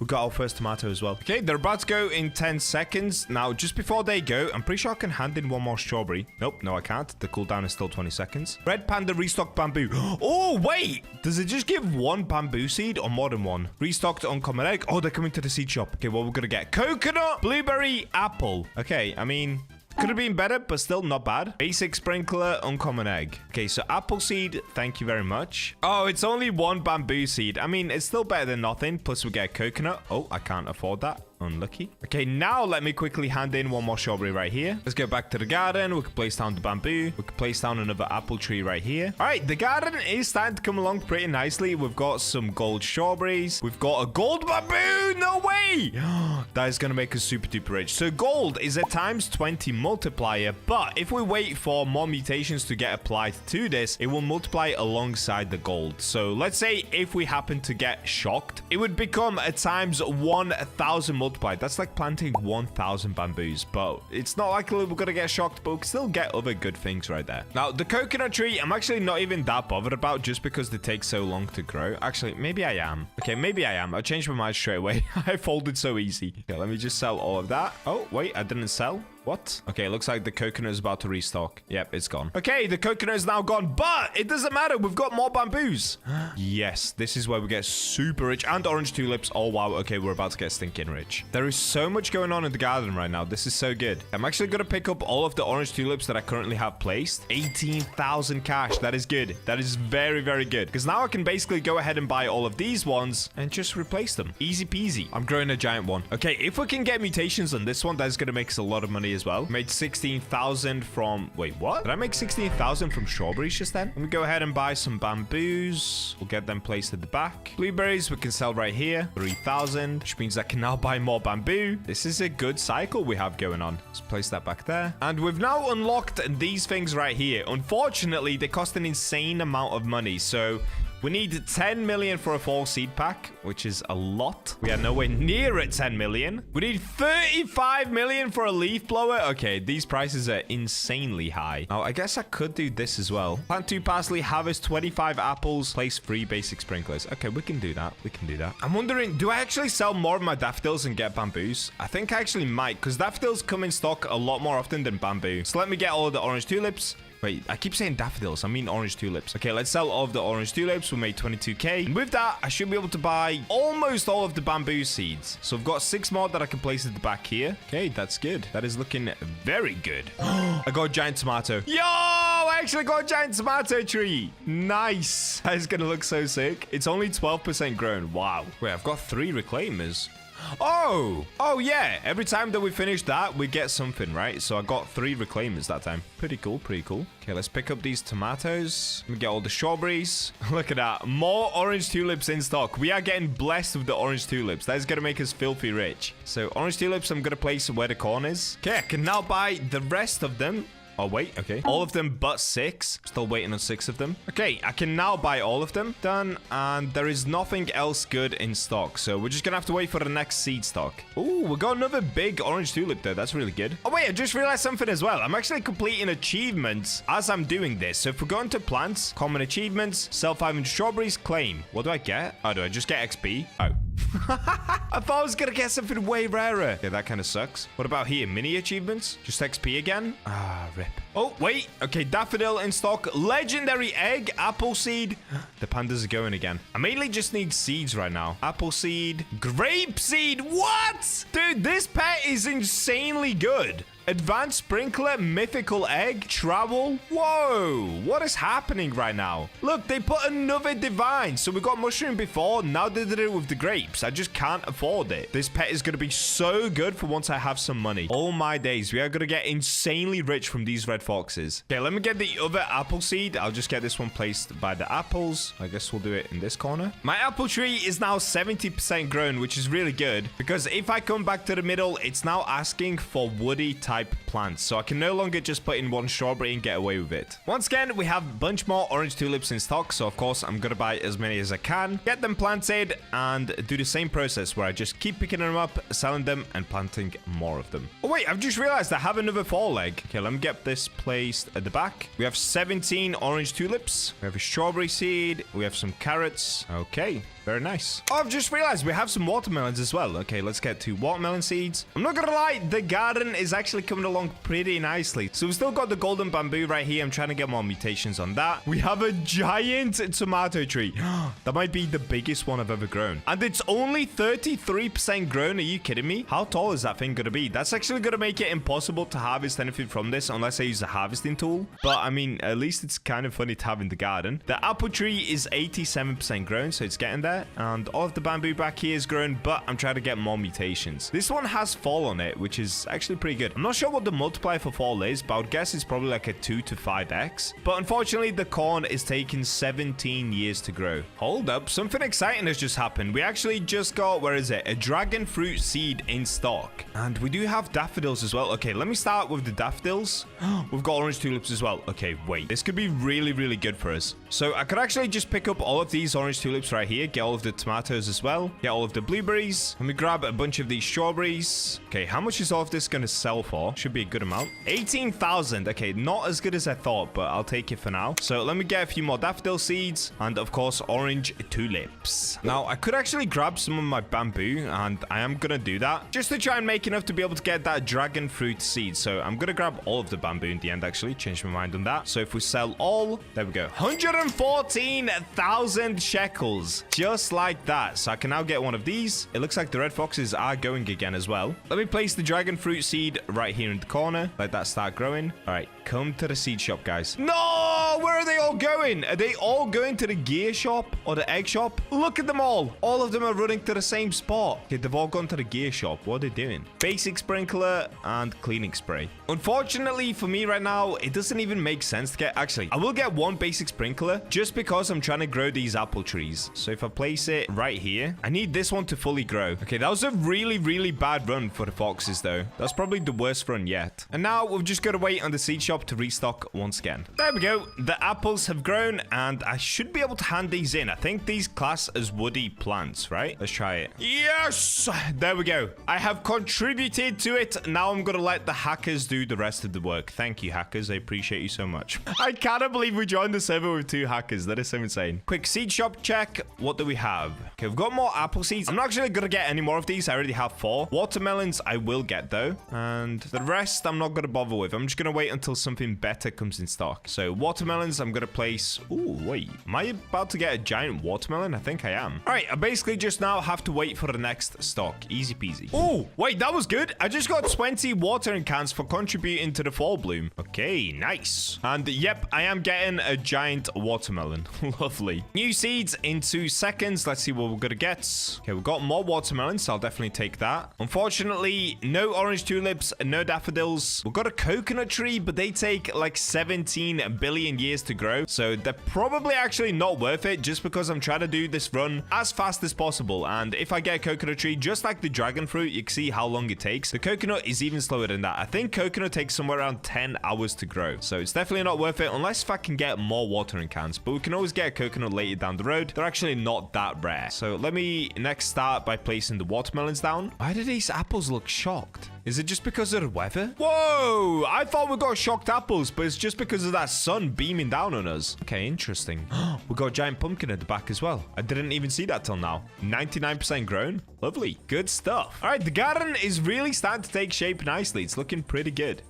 We got our first tomato as well. Okay, they're about to go in 10 seconds. Now, just before they go, I'm pretty sure I can hand in one more strawberry. Nope, no, I can't. The cooldown is still 20 seconds. Red panda restocked bamboo. Oh, wait! Does it just give one bamboo seed or more than one? Restocked uncommon egg. Oh, they're coming to the seed shop. Okay, what we're gonna get? Coconut, blueberry, apple. Okay, I mean, could have been better, but still not bad. Basic sprinkler, uncommon egg. Okay, so apple seed, thank you very much. Oh, it's only one bamboo seed. I mean, it's still better than nothing. Plus, we get coconut. Oh, I can't afford that. Unlucky. Okay, now let me quickly hand in one more strawberry right here. Let's go back to the garden. We can place down the bamboo. We can place down another apple tree right here. All right, the garden is starting to come along pretty nicely. We've got some gold strawberries. We've got a gold bamboo. No way. That is going to make us super duper rich. So gold is a times 20 multiplier, but if we wait for more mutations to get applied to this, it will multiply alongside the gold. So let's say if we happen to get shocked, it would become a times 1,000 multiplier. That's like planting 1,000 bamboos, but it's not likely we're gonna get shocked, but we can still get other good things right there. Now, the coconut tree, I'm actually not even that bothered about just because they take so long to grow. Actually, maybe I am. Okay, maybe I am. I changed my mind straight away. I folded so easy. Okay, let me just sell all of that. Oh, wait, I didn't sell. What? Okay, looks like the coconut is about to restock. Yep, it's gone. Okay, the coconut is now gone, but it doesn't matter. We've got more bamboos. Yes, this is where we get super rich. And orange tulips. Oh, wow. Okay, we're about to get stinking rich. There is so much going on in the garden right now. This is so good. I'm actually going to pick up all of the orange tulips that I currently have placed. 18,000 cash. That is good. That is very, very good. Because now I can basically go ahead and buy all of these ones and just replace them. Easy peasy. I'm growing a giant one. Okay, if we can get mutations on this one, that's going to make us a lot of money strawberry as well. Made 16,000 from... Wait, what? Did I make 16,000 from strawberries just then? Let me go ahead and buy some bamboos. We'll get them placed at the back. Blueberries we can sell right here. 3,000, which means I can now buy more bamboo. This is a good cycle we have going on. Let's place that back there. And we've now unlocked these things right here. Unfortunately, they cost an insane amount of money. So we need 10 million for a fall seed pack, which is a lot. We are nowhere near at 10 million. We need 35 million for a leaf blower. Okay, these prices are insanely high. Now, I guess I could do this as well. Plant 2 parsley, harvest 25 apples, place 3 basic sprinklers. Okay, we can do that. We can do that. I'm wondering, do I actually sell more of my daffodils and get bamboos? I think I actually might, because daffodils come in stock a lot more often than bamboo. So let me get all of the orange tulips. Wait, I keep saying daffodils. I mean orange tulips. Okay, let's sell all of the orange tulips. We made 22k. And with that, I should be able to buy almost all of the bamboo seeds. So I've got 6 more that I can place at the back here. Okay, that's good. That is looking very good. I got a giant tomato. Yo, I actually got a giant tomato tree. Nice. That is going to look so sick. It's only 12% grown. Wow. Wait, I've got 3 reclaimers. Oh yeah, every time that we finish that we get something, right? So I got 3 reclaimers that time. Pretty cool. Okay, let's pick up these tomatoes. Let me get all the strawberries. Look at that, more orange tulips in stock. We are getting blessed with the orange tulips. That is gonna make us filthy rich. So orange tulips I'm gonna place where the corn is. Okay, I can now buy the rest of them. Oh, wait. Okay. All of them but 6. Still waiting on 6 of them. Okay. I can now buy all of them. Done. And there is nothing else good in stock. So we're just going to have to wait for the next seed stock. Ooh, we got another big orange tulip there. That's really good. Oh, wait. I just realized something as well. I'm actually completing achievements as I'm doing this. So if we go into plants, common achievements, sell 500 strawberries, claim. What do I get? Oh, do I just get XP? Oh. I thought I was gonna get something way rarer. Yeah, that kind of sucks. What about here? Mini achievements? Just XP again? Ah, rip. Oh, wait. Okay, daffodil in stock. Legendary egg, apple seed. The pandas are going again. I mainly just need seeds right now. Apple seed, grape seed. What? Dude, this pet is insanely good. Advanced sprinkler, mythical egg, travel. Whoa, what is happening right now? Look, they put another divine. So we got mushroom before, now they did it with the grapes. I just can't afford it. This pet is going to be so good for once I have some money. Oh my days, we are going to get insanely rich from these red foxes. Okay, let me get the other apple seed. I'll just get this one placed by the apples. I guess we'll do it in this corner. My apple tree is now 70% grown, which is really good because if I come back to the middle, it's now asking for woody type plants, so I can no longer just put in 1 strawberry and get away with it. Once again, we have a bunch more orange tulips in stock, so of course I'm gonna buy as many as I can, get them planted, and do the same process where I just keep picking them up, selling them, and planting more of them. Oh wait, I've just realized I have another fall egg. Okay, let me get this placed at the back. We have 17 orange tulips, we have a strawberry seed, we have some carrots. Okay, very nice. Oh, I've just realized we have some watermelons as well. Okay, let's get 2 watermelon seeds. I'm not gonna lie, the garden is actually coming along pretty nicely. So we've still got the golden bamboo right here. I'm trying to get more mutations on that. We have a giant tomato tree. That might be the biggest one I've ever grown. And it's only 33% grown. Are you kidding me? How tall is that thing gonna be? That's actually gonna make it impossible to harvest anything from this unless I use a harvesting tool. But I mean, at least it's kind of funny to have in the garden. The apple tree is 87% grown, so it's getting there. And all of the bamboo back here is grown, but I'm trying to get more mutations. This one has fall on it, which is actually pretty good. I'm not sure what the multiplier for fall is, but I would guess it's probably like a 2 to 5x. But unfortunately, the corn is taking 17 years to grow. Hold up, something exciting has just happened. We actually just got, where is it? A dragon fruit seed in stock. And we do have daffodils as well. Okay, let me start with the daffodils. We've got orange tulips as well. Okay, wait. This could be really, really good for us. So I could actually just pick up all of these orange tulips right here, get all of the tomatoes as well, get all of the blueberries. Let me grab a bunch of these strawberries. Okay, how much is all of this going to sell for? Should be a good amount. 18,000. Okay, not as good as I thought, but I'll take it for now. So let me get a few more daffodil seeds and of course orange tulips. Now I could actually grab some of my bamboo and I am gonna do that just to try and make enough to be able to get that dragon fruit seed. So I'm gonna grab all of the bamboo in the end. Actually change my mind on that. So if we sell all, there we go, 114,000 shekels, just like that. So I can now get one of these. It looks like the red foxes are going again as well. Let me place the dragon fruit seed right here in the corner. Let that start growing. All right, come to the seed shop, guys. No, where are they all going? Are they all going to the gear shop or the egg shop? Look at them all. All of them are running to the same spot. Okay, they've all gone to the gear shop. What are they doing? Basic sprinkler and cleaning spray. Unfortunately for me right now, it doesn't even make sense to get... Actually, I will get one basic sprinkler just because I'm trying to grow these apple trees. So if I place it right here, I need this one to fully grow. Okay, that was a really, really bad run for the foxes though. That's probably the worst run yet. And now we've just got to wait on the seed shop to restock once again. There we go. The apples have grown and I should be able to hand these in. I think these class as woody plants, right? Let's try it. Yes! There we go. I have contributed to it. Now I'm going to let the hackers do the rest of the work. Thank you, hackers. I appreciate you so much. I cannot believe we joined the server with 2 hackers. That is so insane. Quick seed shop check. What do we have? Okay, we've got more apple seeds. I'm not actually going to get any more of these. I already have 4. Watermelons I will get though. And the rest I'm not going to bother with. I'm just going to wait until something better comes in stock. So watermelons I'm going to place... Ooh, wait. Am I about to get a giant watermelon? I think I am. All right, I basically just now have to wait for the next stock. Easy peasy. Oh, wait, that was good. I just got 20 watering cans for contributing to the fall bloom. Okay, nice. And yep, I am getting a giant watermelon. Lovely. New seeds in 2 seconds. Let's see what we're going to get. Okay, we've got more watermelons, so I'll definitely take that. Unfortunately, no orange tulips, no daffodils. We've got a coconut tree, but they take like 17 billion years to grow. So they're probably actually not worth it just because I'm trying to do this run as fast as possible. And if I get a coconut tree, just like the dragon fruit, you can see how long it takes. The coconut is even slower than that. I think coconut takes somewhere around 10 hours to grow. So it's definitely not worth it unless if I can get more watering cans. But we can always get a coconut later down the road. They're actually not that rare. So let me next start by placing the watermelons down. Why do these apples look shocked? Is it just because of the weather? Whoa! I thought we got shocked apples, but it's just because of that sun beaming down on us. Okay, interesting. We got a giant pumpkin at the back as well. I didn't even see that till now. 99% grown. Lovely. Good stuff. All right, the garden is really starting to take shape nicely. It's looking pretty good.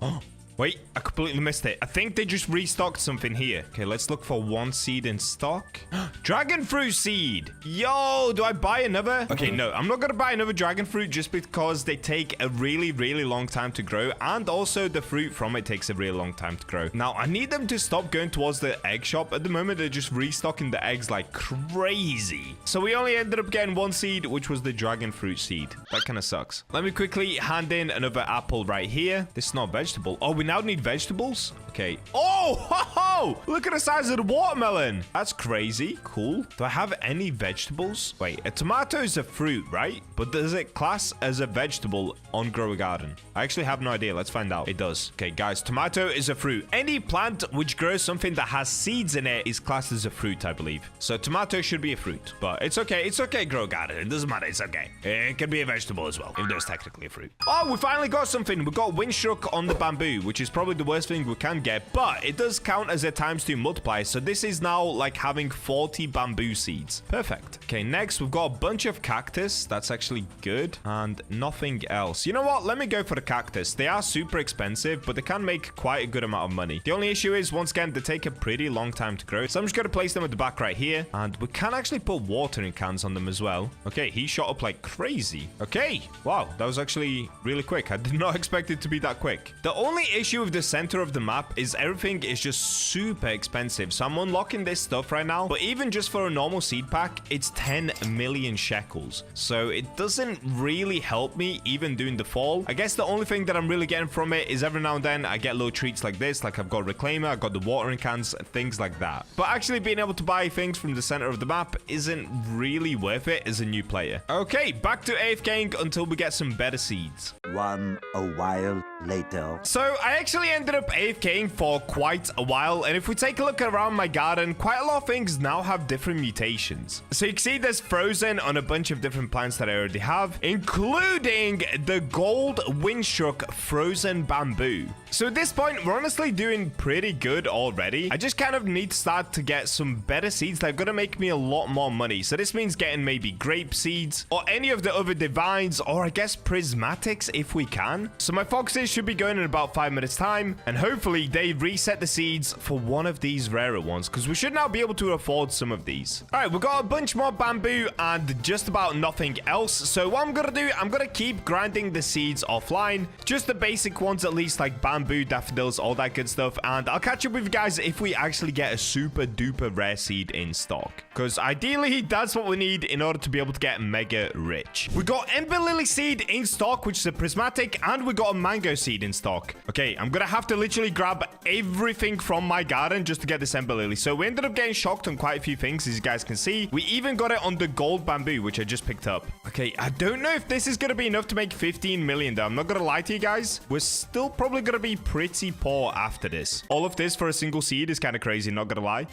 Wait, I completely missed it. I think they just restocked something here. Okay, let's look for 1 seed in stock. Dragon fruit seed. Yo, do I buy another? Okay, no, I'm not going to buy another dragon fruit just because they take a really, really long time to grow. And also the fruit from it takes a really long time to grow. Now, I need them to stop going towards the egg shop. At the moment, they're just restocking the eggs like crazy. So we only ended up getting 1 seed, which was the dragon fruit seed. That kind of sucks. Let me quickly hand in another apple right here. This is not vegetable. Oh, we now need vegetables. Okay. Oh, ho, ho! Look at the size of the watermelon. That's crazy. Cool. Do I have any vegetables? Wait, a tomato is a fruit, right? But does it class as a vegetable on Grow a Garden? I actually have no idea. Let's find out. It does. Okay, guys, tomato is a fruit. Any plant which grows something that has seeds in it is classed as a fruit, I believe. So tomato should be a fruit, but it's okay. It's okay, Grow a Garden. It doesn't matter. It's okay. It can be a vegetable as well, even though it's technically a fruit. Oh, we finally got something. We got windstruck on the bamboo, which is probably the worst thing we can get, but it does count as a ×2 multiplier. So this is now like having 40 bamboo seeds. Perfect. Okay, next we've got a bunch of cactus. That's actually good. And nothing else. You know what? Let me go for the cactus. They are super expensive, but they can make quite a good amount of money. The only issue is, once again, they take a pretty long time to grow. So I'm just going to place them at the back right here. And we can actually put watering cans on them as well. Okay, he shot up like crazy. Okay. Wow, that was actually really quick. I did not expect it to be that quick. The only issue with the center of the map is everything is just super expensive. So I'm unlocking this stuff right now, but even just for a normal seed pack, it's 10 million shekels. So it doesn't really help me even doing the fall. I guess the only thing that I'm really getting from it is every now and then I get little treats like this, like I've got reclaimer, I've got the watering cans, things like that. But actually being able to buy things from the center of the map isn't really worth it as a new player. Okay, back to AFKing until we get some better seeds. A while later. So I actually ended up AFKing for quite a while, and if we take a look around my garden, quite a lot of things now have different mutations. So you can see there's frozen on a bunch of different plants that I already have, including the gold windstruck frozen bamboo. So at this point, we're honestly doing pretty good already. I just kind of need to start to get some better seeds that are going to make me a lot more money. So this means getting maybe grape seeds or any of the other divines, or I guess prismatics if we can. So my foxes should be going in about 5 minutes time, and hopefully they reset the seeds for for one of these rarer ones because we should now be able to afford some of these. All right, we've got a bunch more bamboo and just about nothing else. So what I'm going to do, I'm going to keep grinding the seeds offline. Just the basic ones at least, like bamboo, daffodils, all that good stuff. And I'll catch up with you guys if we actually get a super duper rare seed in stock. Because ideally, that's what we need in order to be able to get mega rich. We got Ember Lily seed in stock, which is a prismatic, and we got a mango seed in stock. Okay, I'm gonna have to literally grab everything from my garden just to get this Ember Lily. So we ended up getting shocked on quite a few things, as you guys can see. We even got it on the gold bamboo, which I just picked up. Okay, I don't know if this is gonna be enough to make 15 million, though. I'm not gonna lie to you guys. We're still probably gonna be pretty poor after this. All of this for a single seed is kind of crazy, not gonna lie.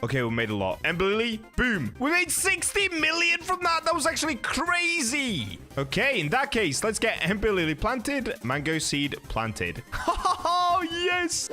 Okay, we made a lot. Ember Lily, boom. We made 60 million from that. That was actually crazy. Okay, in that case, let's get Ember Lily planted, mango seed planted. Oh, yes.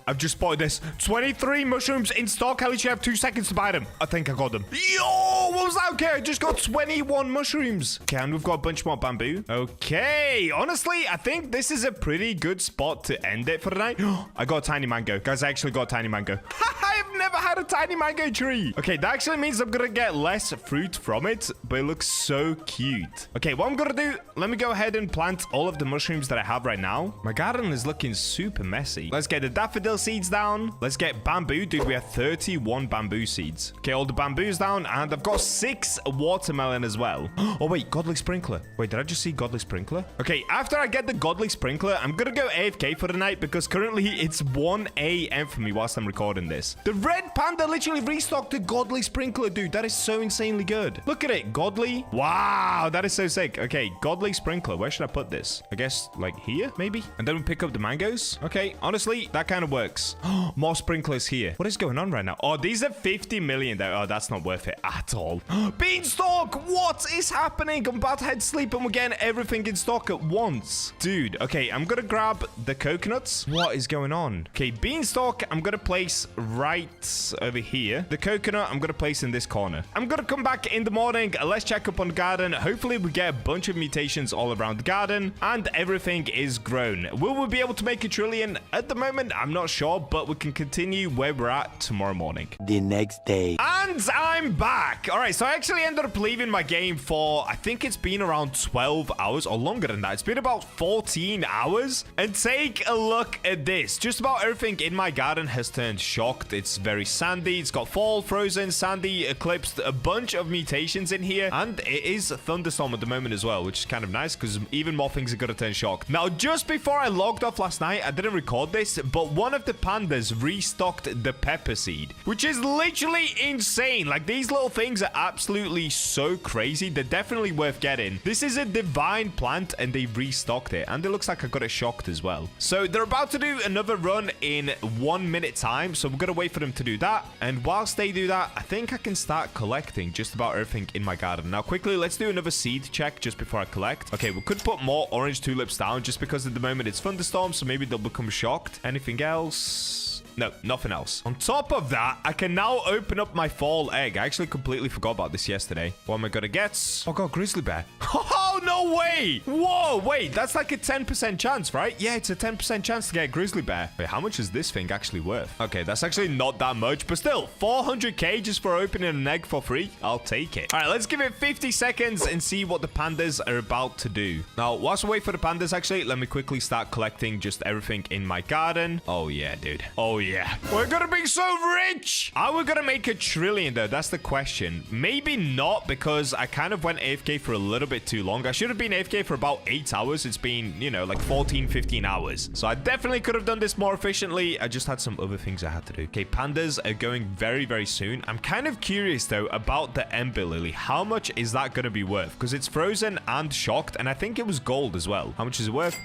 I've just spotted this. 23 mushrooms in stock. I literally have 2 seconds to buy them. I think I got them. Yo, what was that? Okay, I just got 21 mushrooms. Okay, and we've got a bunch more bamboo. Okay, honestly, I think this is a pretty good spot to end it for tonight. I got a tiny mango. Guys, I actually got a tiny mango. I've never had a tiny mango tree. Okay, that actually means I'm gonna get less fruit from it, but it looks so cute. Okay, what I'm gonna do, let me go ahead and plant all of the mushrooms that I have right now. My garden is looking super messy. Let's get the daffodil seeds down. Let's get bamboo. Dude, we have 31 bamboo seeds. Okay, all the bamboo's down, and I've got 6 watermelon as well. Oh, wait, godly sprinkler. Wait, did I just see godly sprinkler? Okay, after I get the godly sprinkler, I'm gonna go AFK for the night because currently it's 1 a.m. for me whilst I'm recording this. The red panda literally restocked the godly sprinkler, dude. That is so insanely good. Look at it, godly. Wow, that is so sick. Okay, godly sprinkler. Where should I put this? I guess like here, maybe? And then we pick up the mangoes. Okay, honestly, that kind of works. More sprinklers here. What is going on right now? Oh, these are 50 million though. Oh, that's not worth it at all. Beanstalk, what is happening? I'm about to head sleep and we're getting everything in stock at once. Dude, okay, I'm gonna grab the coconuts. What is going on? Okay, beanstalk, I'm gonna place right over here. The coconut, I'm gonna place in this corner. I'm gonna come back in the morning. Let's check up on the garden. Hopefully we get a bunch of mutations all around the garden and everything is grown. Will we be able to make a trillion? At the moment, I'm not sure, but we can continue where we're at tomorrow morning. The next day. And I'm back. All right, so I actually ended up leaving my game for, I think it's been around 12 hours or longer than that. It's been about 14 hours. And take a look at this. Just about everything in my garden has turned shocked. It's very sandy. It's got fall, frozen, sandy, eclipsed, a bunch of mutations in here. And it is thunderstorm at the moment as well, which is kind of nice because even more things are going to turn shocked. Now, just before I logged off last night, I didn't record this, but one of the pandas restocked the pepper seed, which is literally insane. Like, these little things are absolutely so crazy. They're definitely worth getting. This is a divine plant and they restocked it. And it looks like I got it shocked as well. So they're about to do another run in 1 minute time. So we're going to wait for them to do that. And whilst they do that, I think I can start collecting just about everything in my garden. Now, quickly, let's do another seed check just before I collect. Okay, we could put more orange tulips down just because at the moment it's thunderstorm. So maybe they'll become shocked. Anything else? No, nothing else. On top of that, I can now open up my fall egg. I actually completely forgot about this yesterday. What am I gonna get? Oh, God, grizzly bear. Oh, no way. Whoa, wait, that's like a 10% chance, right? Yeah, it's a 10% chance to get a grizzly bear. Wait, how much is this thing actually worth? Okay, that's actually not that much, but still, 400k just for opening an egg for free. I'll take it. All right, let's give it 50 seconds and see what the pandas are about to do. Now, whilst we wait for the pandas, actually, let me quickly start collecting just everything in my garden. Oh, yeah, dude. Oh, yeah. We're gonna be so rich. Are we gonna make a trillion, though? That's the question. Maybe not, because I kind of went AFK for a little bit too long. I should have been AFK for about 8 hours. It's been, you know, like 14, 15 hours. So I definitely could have done this more efficiently. I just had some other things I had to do. Okay, pandas are going very, very soon. I'm kind of curious, though, about the Ember Lily. How much is that gonna be worth? Because it's frozen and shocked, and I think it was gold as well. How much is it worth?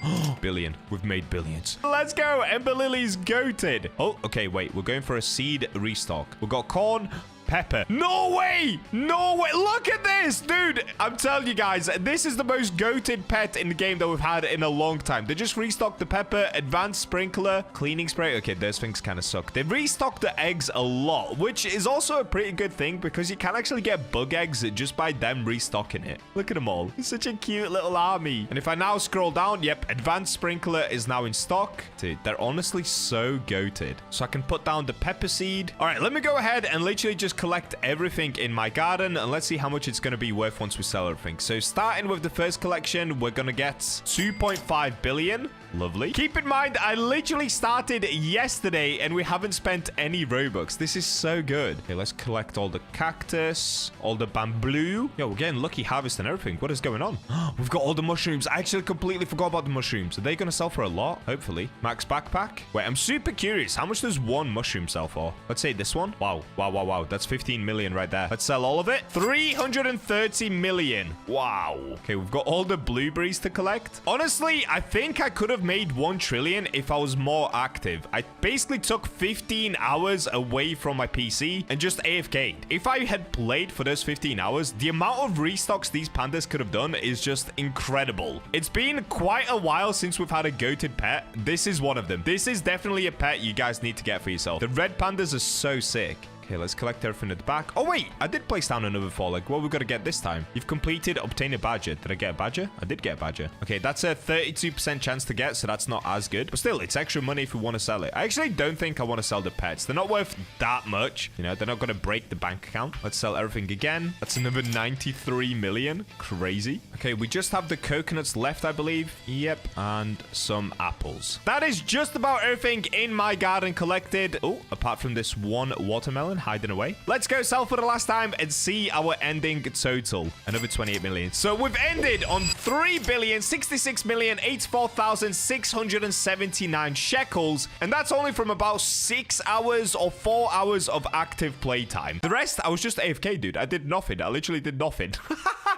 Billion. We've made billions. Let's go. Ember Lily's goated. Oh, okay, wait. We're going for a seed restock. We've got corn, pepper. No way. No way. Look at this, dude. I'm telling you guys, this is the most goated pet in the game that we've had in a long time. They just restocked the pepper, advanced sprinkler, cleaning spray. Okay, those things kind of suck. They restocked the eggs a lot, which is also a pretty good thing because you can actually get bug eggs just by them restocking it. Look at them all. It's such a cute little army. And if I now scroll down, yep, advanced sprinkler is now in stock. Dude, they're honestly so goated. So I can put down the pepper seed. All right, let me go ahead and literally just collect everything in my garden and let's see how much it's going to be worth once we sell everything. So starting with the first collection, we're going to get 2.5 billion. Lovely. Keep in mind, I literally started yesterday and we haven't spent any Robux. This is so good. Okay, let's collect all the cactus, all the bamboo. Yo, we're getting lucky harvesting everything. What is going on? We've got all the mushrooms. I actually completely forgot about the mushrooms. Are they going to sell for a lot? Hopefully. Max backpack. Wait, I'm super curious. How much does one mushroom sell for? Let's say this one. Wow. Wow, wow, wow. That's 15 million right there. Let's sell all of it. 330 million. Wow. Okay, we've got all the blueberries to collect. Honestly, I think I could have made 1 trillion if I was more active. I basically took 15 hours away from my PC and just AFK'd. If I had played for those 15 hours, the amount of restocks these pandas could have done is just incredible. It's been quite a while since we've had a goated pet. This is one of them. This is definitely a pet you guys need to get for yourself. The red pandas are so sick. Okay, let's collect everything at the back. Oh, wait. I did place down another 4. Like, what we got to get this time? You've completed obtain a badger. Did I get a badger? I did get a badger. Okay, that's a 32% chance to get, so that's not as good. But still, it's extra money if we want to sell it. I actually don't think I want to sell the pets. They're not worth that much. You know, they're not going to break the bank account. Let's sell everything again. That's another 93 million. Crazy. Okay, we just have the coconuts left, I believe. Yep, and some apples. That is just about everything in my garden collected. Oh, apart from this one watermelon hiding away. Let's go sell for the last time and see our ending total. Another 28 million. So we've ended on 3,066,084,679 shekels. And that's only from about 6 hours or 4 hours of active playtime. The rest, I was just AFK, dude. I did nothing. I literally did nothing.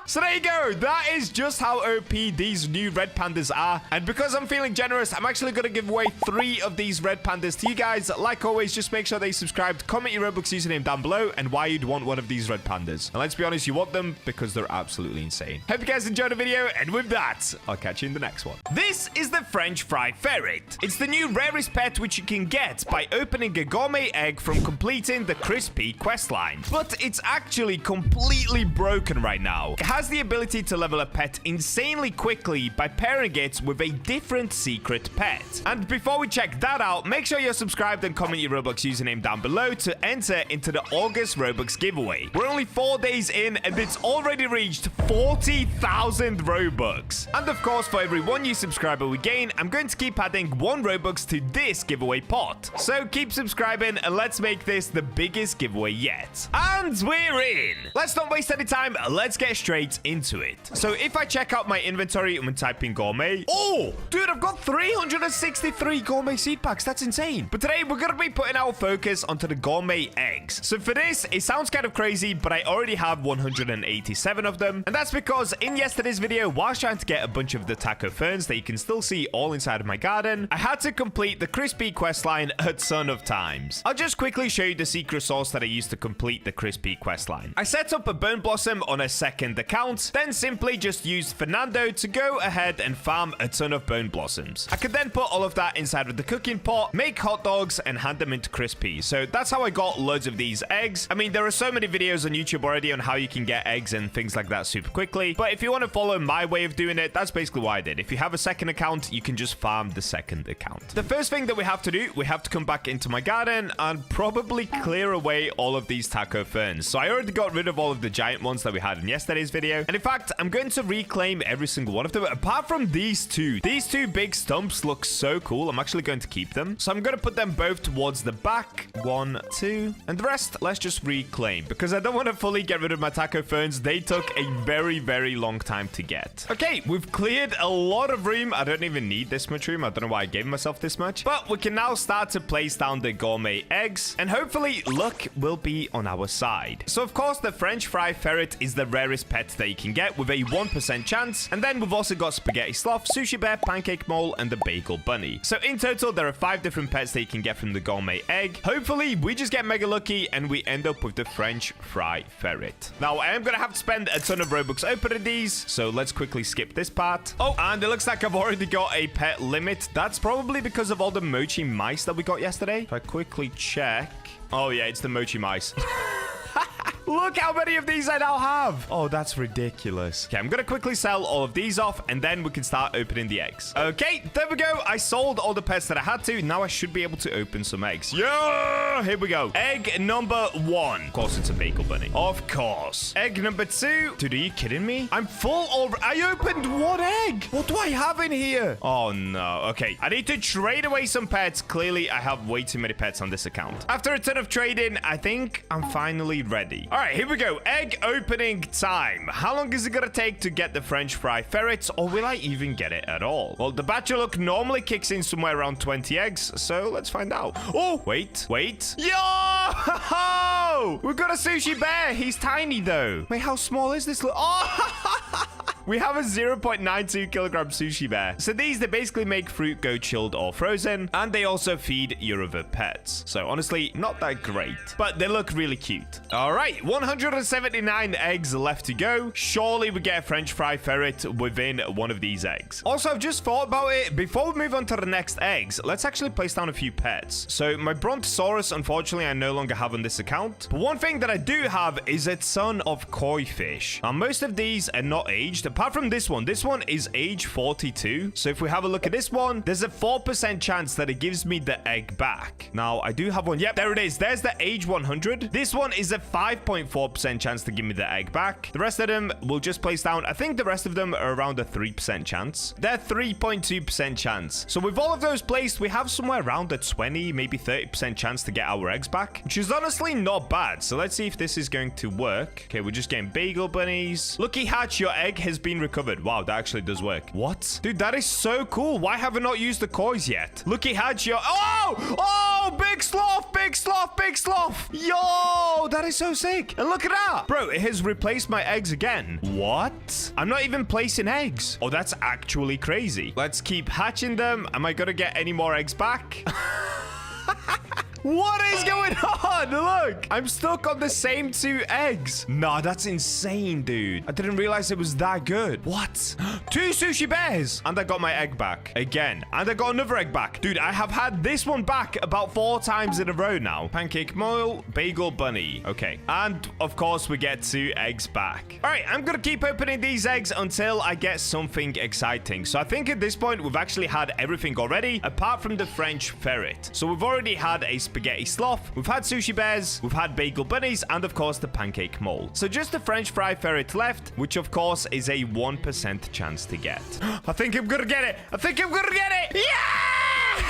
So there you go. That is just how OP these new red pandas are. And because I'm feeling generous, I'm actually going to give away 3 of these red pandas to you guys. Like always, just make sure that you subscribed, comment your Roblox username down below, and why you'd want one of these red pandas. And let's be honest, you want them because they're absolutely insane. Hope you guys enjoyed the video, and with that, I'll catch you in the next one. This is the French fry ferret. It's the new rarest pet which you can get by opening a gourmet egg from completing the crispy questline. But it's actually completely broken right now. It has the ability to level a pet insanely quickly by pairing it with a different secret pet. And before we check that out, make sure you're subscribed and comment your Roblox username down below to enter into the August Robux giveaway. We're only 4 days in and it's already reached 40,000 Robux. And of course, for every 1 new subscriber we gain, I'm going to keep adding 1 Robux to this giveaway pot. So keep subscribing and let's make this the biggest giveaway yet. And we're in. Let's not waste any time. Let's get straight into it. So if I check out my inventory and we type in gourmet, oh, dude, I've got 363 gourmet seed packs. That's insane. But today we're going to be putting our focus onto the gourmet eggs. So for this, it sounds kind of crazy, but I already have 187 of them. And that's because in yesterday's video, whilst trying to get a bunch of the taco ferns that you can still see all inside of my garden, I had to complete the crispy questline a ton of times. I'll just quickly show you the secret sauce that I used to complete the crispy questline. I set up a bone blossom on a second account, then simply just used Fernando to go ahead and farm a ton of bone blossoms. I could then put all of that inside of the cooking pot, make hot dogs, and hand them into crispy. So that's how I got loads of these eggs. I mean, there are so many videos on YouTube already on how you can get eggs and things like that super quickly. But if you want to follow my way of doing it, that's basically what I did. If you have a second account, you can just farm the second account. The first thing that we have to do, we have to come back into my garden and probably clear away all of these taco ferns. So I already got rid of all of the giant ones that we had in yesterday's video. And in fact, I'm going to reclaim every single one of them, apart from these two. These 2 big stumps look so cool. I'm actually going to keep them. So I'm going to put them both towards the back. 1, 2, and the rest, let's just reclaim because I don't want to fully get rid of my taco ferns. They took a very, very long time to get. Okay, we've cleared a lot of room. I don't even need this much room. I don't know why I gave myself this much, but we can now start to place down the gourmet eggs and hopefully luck will be on our side. So of course, the French fry ferret is the rarest pet pets that you can get with a 1% chance. And then we've also got Spaghetti Sloth, Sushi Bear, Pancake Mole, and the Bagel Bunny. So in total, there are 5 different pets that you can get from the Gourmet Egg. Hopefully, we just get mega lucky and we end up with the French Fry Ferret. Now, I am going to have to spend a ton of Robux opening these, so let's quickly skip this part. Oh, and it looks like I've already got a pet limit. That's probably because of all the mochi mice that we got yesterday. If I quickly check... Oh, yeah, it's the mochi mice. Look how many of these I now have. Oh, that's ridiculous. Okay, I'm going to quickly sell all of these off, and then we can start opening the eggs. Okay, there we go. I sold all the pets that I had to. Now I should be able to open some eggs. Yeah, here we go. Egg number 1. Of course, it's a Bagel Bunny. Of course. Egg number 2. Dude, are you kidding me? I'm full already. I opened 1 egg. What do I have in here? Oh, no. Okay, I need to trade away some pets. Clearly, I have way too many pets on this account. After a ton of trading, I think I'm finally ready. All right, here we go. Egg opening time. How long is it gonna take to get the French Fry Ferrets, or will I even get it at all? Well, the Bacha luck normally kicks in somewhere around 20 eggs, so let's find out. Oh, wait. Yo! We've got a Sushi Bear. He's tiny, though. Wait, how small is this? Oh! We have a 0.92 kilogram Sushi Bear. So these, they basically make fruit go chilled or frozen, and they also feed your other pets. So honestly, not that great, but they look really cute. All right, 179 eggs left to go. Surely we get a French Fry Ferret within one of these eggs. Also, I've just thought about it. Before we move on to the next eggs, let's actually place down a few pets. So my Brontosaurus, unfortunately, I no longer have on this account. But one thing that I do have is a ton of koi fish. Now, most of these are not aged, apart from this one. This one is age 42. So if we have a look at this one, there's a 4% chance that it gives me the egg back. Now, I do have one. Yep, there it is. There's the age 100. This one is a 5.4% chance to give me the egg back. The rest of them will just place down. I think the rest of them are around a 3% chance. They're 3.2% chance. So with all of those placed, we have somewhere around a 20, maybe 30% chance to get our eggs back, which is honestly not bad. So let's see if this is going to work. Okay, we're just getting Bagel Bunnies. Lucky Hatch, your egg has been recovered. Wow, that actually does work. What? Dude, that is so cool. Why have I not used the coins yet? Lucky Hatch, your... Oh, big sloth, big sloth, big sloth. Yo, that is so sick. And look at that. Bro, it has replaced my eggs again. What? I'm not even placing eggs. Oh, that's actually crazy. Let's keep hatching them. Am I gonna get any more eggs back? What is going on? Look, I'm stuck on the same 2 eggs. Nah, that's insane, dude. I didn't realize it was that good. What? 2 Sushi Bears. And I got my egg back again. And I got another egg back. Dude, I have had this one back about 4 times in a row now. Pancake Mole, Bagel Bunny. Okay. And of course, we get 2 eggs back. All right, I'm going to keep opening these eggs until I get something exciting. So I think at this point, we've actually had everything already, apart from the French Ferret. So we've already had a Spaghetti Sloth, we've had Sushi Bears, we've had Bagel Bunnies, and of course the Pancake Mole. So just the French Fry Ferret left, which of course is a 1% chance to get. I think I'm gonna get it. I think I'm gonna get it. Yes!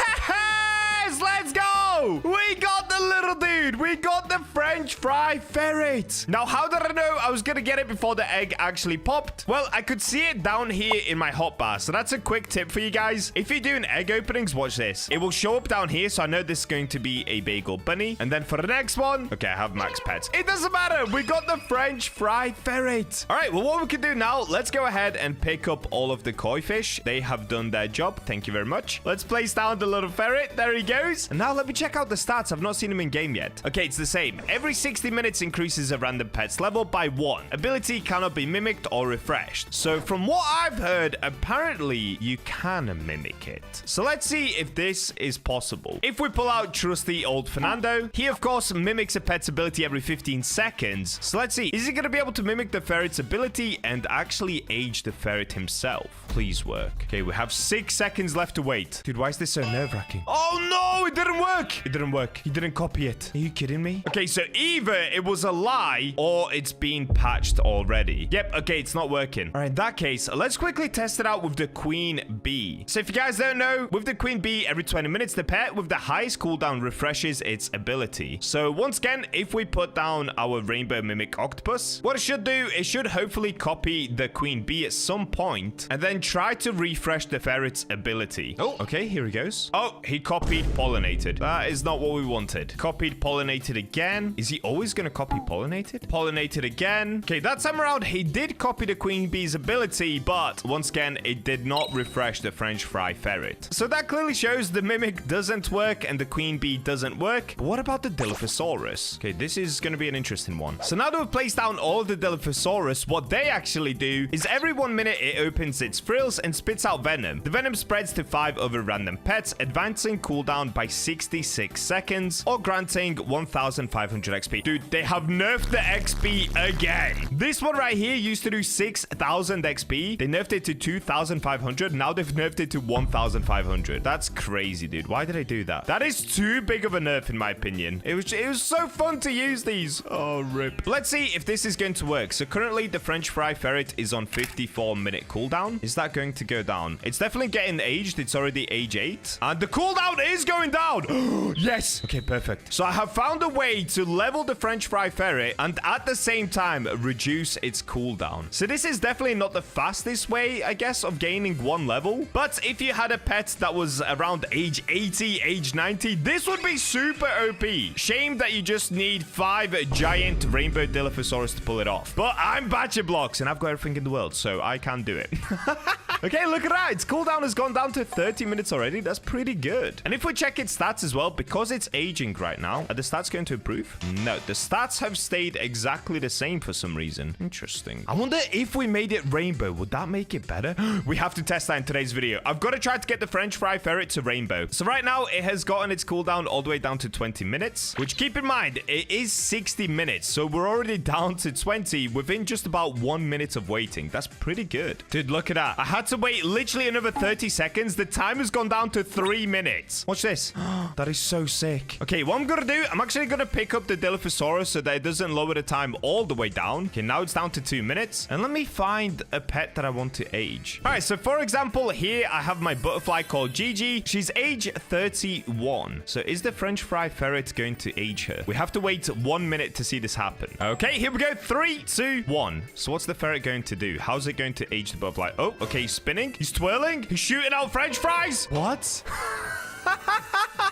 Let's go! We got the little dude. We got the French Fry Ferret. Now, how did I know I was gonna get it before the egg actually popped? Well, I could see it down here in my hotbar. So that's a quick tip for you guys. If you're doing egg openings, watch this. It will show up down here. So I know this is going to be a Bagel Bunny. And then for the next one, okay, I have max pets. It doesn't matter. We got the French Fry Ferret. All right, well, what we can do now, let's go ahead and pick up all of the koi fish. They have done their job. Thank you very much. Let's place down the little ferret. There he goes. And now let me check out the stats. I've not seen him in game yet. Okay, it's the same. Every 60 minutes increases a random pet's level by 1. Ability cannot be mimicked or refreshed. So from what I've heard, apparently you can mimic it. So let's see if this is possible. If we pull out trusty old Fernando, he of course mimics a pet's ability every 15 seconds. So let's see. Is he going to be able to mimic the ferret's ability and actually age the ferret himself? Please work. Okay, we have 6 seconds left to wait. Dude, why is this so nerve-wracking? Oh no, it didn't work. It didn't work. He didn't copy it. Are you kidding me? Okay, so either it was a lie or it's been patched already. Yep, okay, it's not working. All right, in that case, let's quickly test it out with the Queen Bee. So if you guys don't know, with the Queen Bee, every 20 minutes, the pet with the highest cooldown refreshes its ability. So once again, if we put down our Rainbow Mimic Octopus, what it should do, it should hopefully copy the Queen Bee at some point and then try to refresh the ferret's ability. Oh, okay, here he goes. Oh, he copied pollinated. That is not what we wanted. Good. Copied pollinated again. Is he always going to copy pollinated? Pollinated again. Okay, that time around, he did copy the queen bee's ability, but once again, it did not refresh the French fry ferret. So that clearly shows the mimic doesn't work and the queen bee doesn't work. But what about the Dilophosaurus? Okay, this is going to be an interesting one. So now that we've placed down all of the Dilophosaurus, what they actually do is every 1 minute it opens its frills and spits out venom. The venom spreads to 5 other random pets, advancing cooldown by 66 seconds or granting 1,500 XP. Dude, they have nerfed the XP again. This one right here used to do 6,000 XP. They nerfed it to 2,500. Now they've nerfed it to 1,500. That's crazy, dude. Why did I do that? That is too big of a nerf, in my opinion. It was so fun to use these. Oh, rip. Let's see if this is going to work. So currently, the French fry ferret is on 54-minute cooldown. Is that going to go down? It's definitely getting aged. It's already age 8. And the cooldown is going down. Yes. Okay, perfect. So I have found a way to level the French fry ferret and at the same time reduce its cooldown. So this is definitely not the fastest way, I guess, of gaining 1 level. But if you had a pet that was around age 80, age 90, this would be super OP. Shame that you just need 5 giant rainbow Dilophosaurus to pull it off. But I'm BachaBlox and I've got everything in the world, so I can do it. Okay, look at that. Its cooldown has gone down to 30 minutes already. That's pretty good. And if we check its stats as well, because it's aging right now, are the stats going to improve? No, the stats have stayed exactly the same for some reason. Interesting. I wonder if we made it rainbow, would that make it better? We have to test that in today's video. I've got to try to get the French fry ferret to rainbow. So right now, it has gotten its cooldown all the way down to 20 minutes, which keep in mind, it is 60 minutes. So we're already down to 20 within just about 1 minute of waiting. That's pretty good. Dude, look at that. I had to wait literally another 30 seconds. The time has gone down to 3 minutes. Watch this. That is so sick. Okay, what I'm going to do, I'm actually going to pick up the Dilophosaurus so that it doesn't lower the time all the way down. Okay, now it's down to 2 minutes. And let me find a pet that I want to age. All right, so for example, here I have my butterfly called Gigi. She's age 31. So is the French fry ferret going to age her? We have to wait 1 minute to see this happen. Okay, here we go. 3, 2, 1. So what's the ferret going to do? How's it going to age the butterfly? Oh, okay, he's spinning. He's twirling. He's shooting out French fries. What?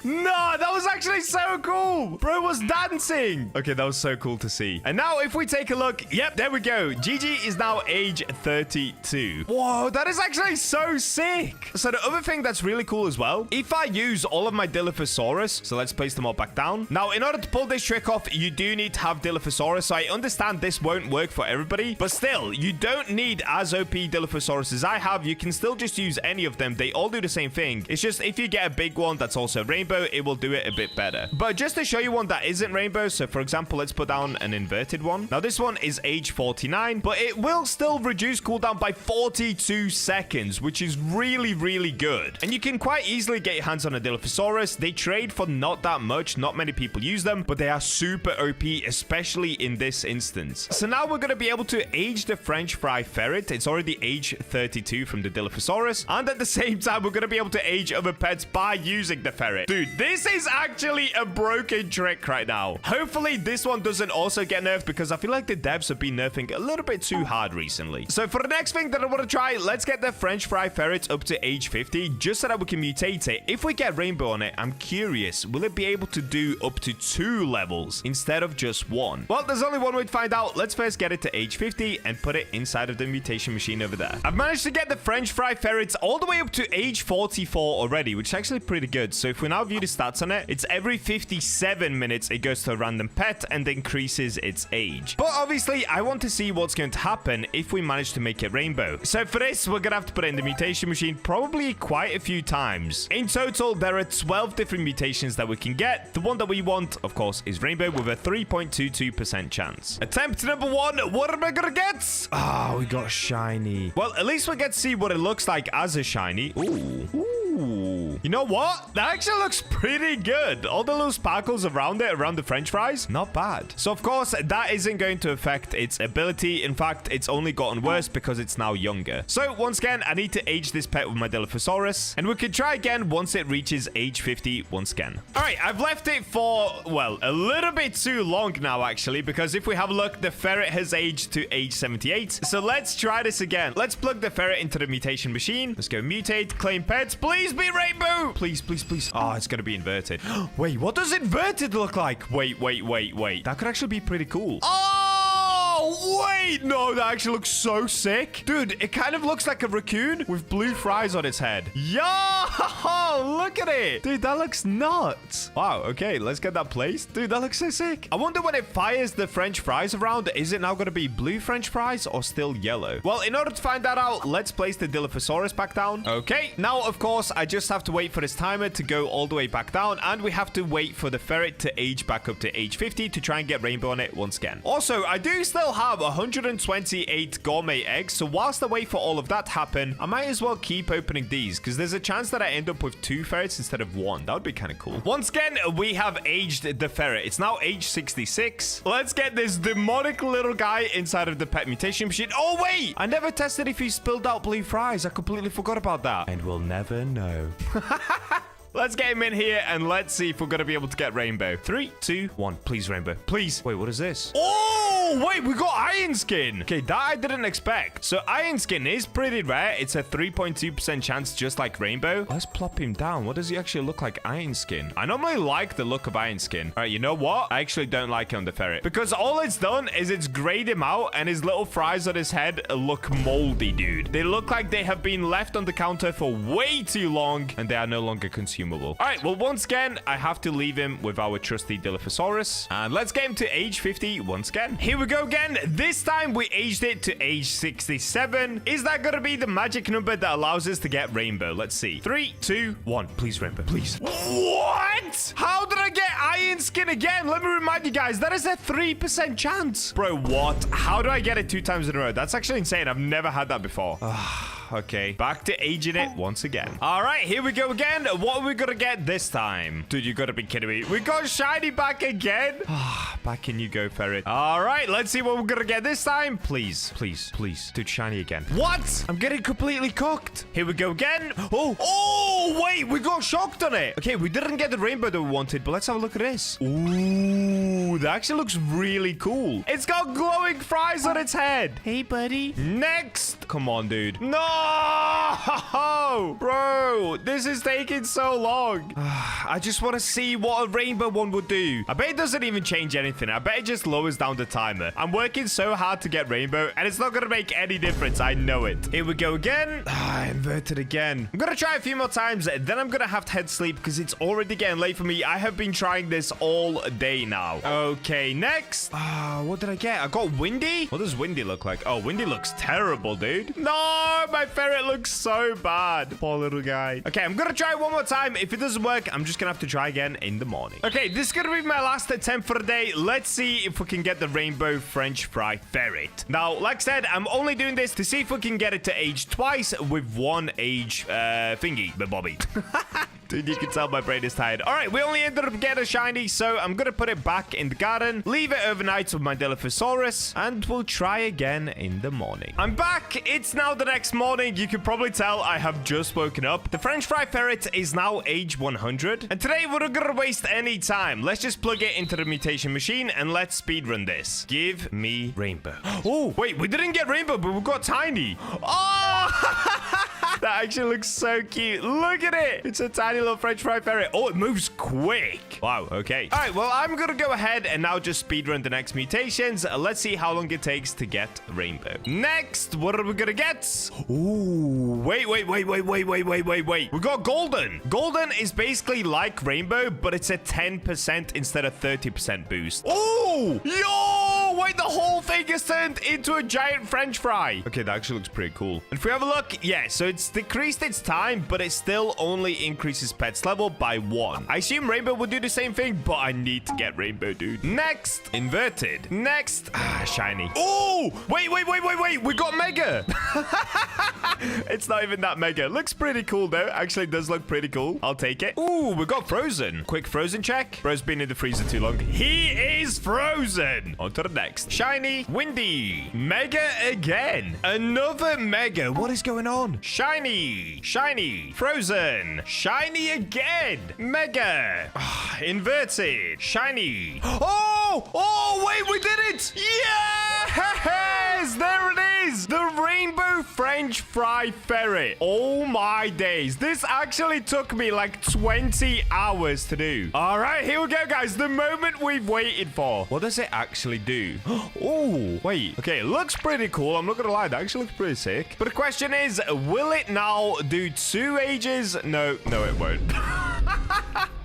No, that was actually so cool. Bro was dancing. Okay, that was so cool to see. And now if we take a look, yep, there we go. Gigi is now age 32. Whoa, that is actually so sick. So the other thing that's really cool as well, if I use all of my Dilophosaurus, so let's place them all back down. Now, in order to pull this trick off, you do need to have Dilophosaurus. So I understand this won't work for everybody, but still, you don't need as OP Dilophosaurus as I have. You can still just use any of them. They all do the same thing. It's just if you get a big one that's also rainbow, it will do it a bit better. But just to show you one that isn't rainbow, so for example, let's put down an inverted one. Now this one is age 49, but it will still reduce cooldown by 42 seconds, which is really, really good. And you can quite easily get your hands on a Dilophosaurus. They trade for not that much. Not many people use them, but they are super OP, especially in this instance. So now we're going to be able to age the French fry ferret. It's already age 32 from the Dilophosaurus. And at the same time, we're going to be able to age other pets by using the ferret. Dude, this is actually a broken trick right now. Hopefully, this one doesn't also get nerfed because I feel like the devs have been nerfing a little bit too hard recently. So for the next thing that I want to try, let's get the French fry ferret up to age 50 just so that we can mutate it. If we get rainbow on it, I'm curious, will it be able to do up to 2 levels instead of just 1? Well, there's only one way to find out. Let's first get it to age 50 and put it inside of the mutation machine over there. I've managed to get the French fry ferrets all the way up to age 44 already, which is actually pretty good. So if we now view the stats on it, it's every 57 minutes it goes to a random pet and increases its age. But obviously, I want to see what's going to happen if we manage to make it rainbow. So for this, we're going to have to put it in the mutation machine probably quite a few times. In total, there are 12 different mutations that we can get. The one that we want, of course, is rainbow with a 3.22% chance. Attempt number 1. What am I going to get? Ah, we got shiny. Well, at least we get to see what it looks like as a shiny. Ooh. Ooh. You know what? That actually looks pretty good. All the little sparkles around it, around the French fries, not bad. So, of course, that isn't going to affect its ability. In fact, it's only gotten worse because it's now younger. So, once again, I need to age this pet with my Dilophosaurus. And we can try again once it reaches age 50 once again. All right, I've left it for, well, a little bit too long now, actually, because if we have a look, the ferret has aged to age 78. So, let's try this again. Let's plug the ferret into the mutation machine. Let's go mutate, claim pets. Please be rainbow. no. Please, please, please. Oh, it's going to be inverted. Wait, what does inverted look like? Wait. That could actually be pretty cool. Oh, wait. No, that actually looks so sick. Dude, it kind of looks like a raccoon with blue fries on its head. Yo, look at it. Dude, that looks nuts. Wow, okay, let's get that placed. Dude, that looks so sick. I wonder when it fires the French fries around, is it now going to be blue French fries or still yellow? Well, in order to find that out, let's place the Dilophosaurus back down. Okay, now, of course, I just have to wait for this timer to go all the way back down, and we have to wait for the ferret to age back up to age 50 to try and get rainbow on it once again. Also, I do still have 128 gourmet eggs, so whilst I wait for all of that to happen, I might as well keep opening these, because there's a chance that I end up with 2 ferrets instead of 1. That would be kind of cool. Once again, we have aged the ferret. It's now age 66. Let's get this demonic little guy inside of the pet mutation machine. Oh, wait! I never tested if he spilled out blue fries. I completely forgot about that. And we'll never know. Let's get him in here and let's see if we're going to be able to get rainbow. 3, 2, 1. Please, rainbow. Please. Wait, what is this? Oh, wait, we got iron skin. Okay, that I didn't expect. So iron skin is pretty rare. It's a 3.2% chance, just like rainbow. Let's plop him down. What does he actually look like? Iron skin. I normally like the look of iron skin. All right, you know what? I actually don't like it on the ferret because all it's done is it's grayed him out and his little fries on his head look moldy, dude. They look like they have been left on the counter for way too long and they are no longer consumable. All right, well, once again, I have to leave him with our trusty Dilophosaurus. And let's get him to age 50 once again. Here we go again. This time, we aged it to age 67. Is that going to be the magic number that allows us to get rainbow? Let's see. 3, 2, 1. Please, rainbow. Please. What? How did I get iron skin again? Let me remind you guys, that is a 3% chance. Bro, what? How do I get it 2 times in a row? That's actually insane. I've never had that before. Okay, back to aging it once again. All right, here we go again. What are we gonna get this time? Dude, you gotta be kidding me. We got shiny back again. Back in you go, ferret. All right, let's see what we're gonna get this time. Please, please, please. Dude, shiny again. What? I'm getting completely cooked. Here we go again. Oh, wait, we got shocked on it. Okay, we didn't get the rainbow that we wanted, but let's have a look at this. Ooh, that actually looks really cool. It's got glowing fries on its head. Hey, buddy. Next. Come on, dude. No! Bro, this is taking so long. I just want to see what a rainbow one would do. I bet it doesn't even change anything. I bet it just lowers down the timer. I'm working so hard to get rainbow, and it's not going to make any difference. I know it. Here we go again. Inverted again. I'm going to try a few more times, then I'm going to have to head sleep because it's already getting late for me. I have been trying this all day now. Okay, next. What did I get? I got Windy. What does Windy look like? Oh, Windy looks terrible, dude. No, my ferret looks so bad. Poor little guy. Okay, I'm gonna try it one more time. If it doesn't work, I'm just gonna have to try again in the morning. Okay, this is gonna be my last attempt for the day. Let's see if we can get the rainbow French fry ferret. Now, like I said, I'm only doing this to see if we can get it to age twice with 1 age thingy, but Bobby. Dude, you can tell my brain is tired. All right, we only ended up getting a shiny, so I'm going to put it back in the garden, leave it overnight with my Dilophosaurus, and we'll try again in the morning. I'm back. It's now the next morning. You can probably tell I have just woken up. The French fry ferret is now age 100, and today we're not going to waste any time. Let's just plug it into the mutation machine, and let's speedrun this. Give me rainbow. Oh, wait, we didn't get rainbow, but we got tiny. Oh! That actually looks so cute. Look at it. It's a tiny little French fry ferret. Oh, it moves quick. Wow, okay. All right, well, I'm going to go ahead and now just speedrun the next mutations. Let's see how long it takes to get rainbow. Next, what are we going to get? Ooh, wait. We got golden. Golden is basically like rainbow, but it's a 10% instead of 30% boost. Oh, yo, wait, the whole thing is turned into a giant French fry. Okay, that actually looks pretty cool. And if we have a look, yeah, so it's decreased its time, but it still only increases pets level by 1. I assume rainbow will do the same thing, but I need to get rainbow, dude. Next, inverted. Next, shiny. Oh, wait. We got mega. It's not even that mega. Looks pretty cool, though. Actually, it does look pretty cool. I'll take it. Ooh, we got frozen. Quick frozen check. Bro's been in the freezer too long. He is frozen. On to the next. Shiny, windy, mega again. Another mega. What is going on? Shiny, frozen, shiny again, mega, inverted, shiny. Oh, wait, we did it. is. There it is. The rainbow French fry ferret. Oh my days. This actually took me like 20 hours to do. All right, here we go, guys. The moment we've waited for. What does it actually do? Oh, wait. Okay, it looks pretty cool. I'm not going to lie. That actually looks pretty sick. But the question is, will it now do 2 ages? No, it won't.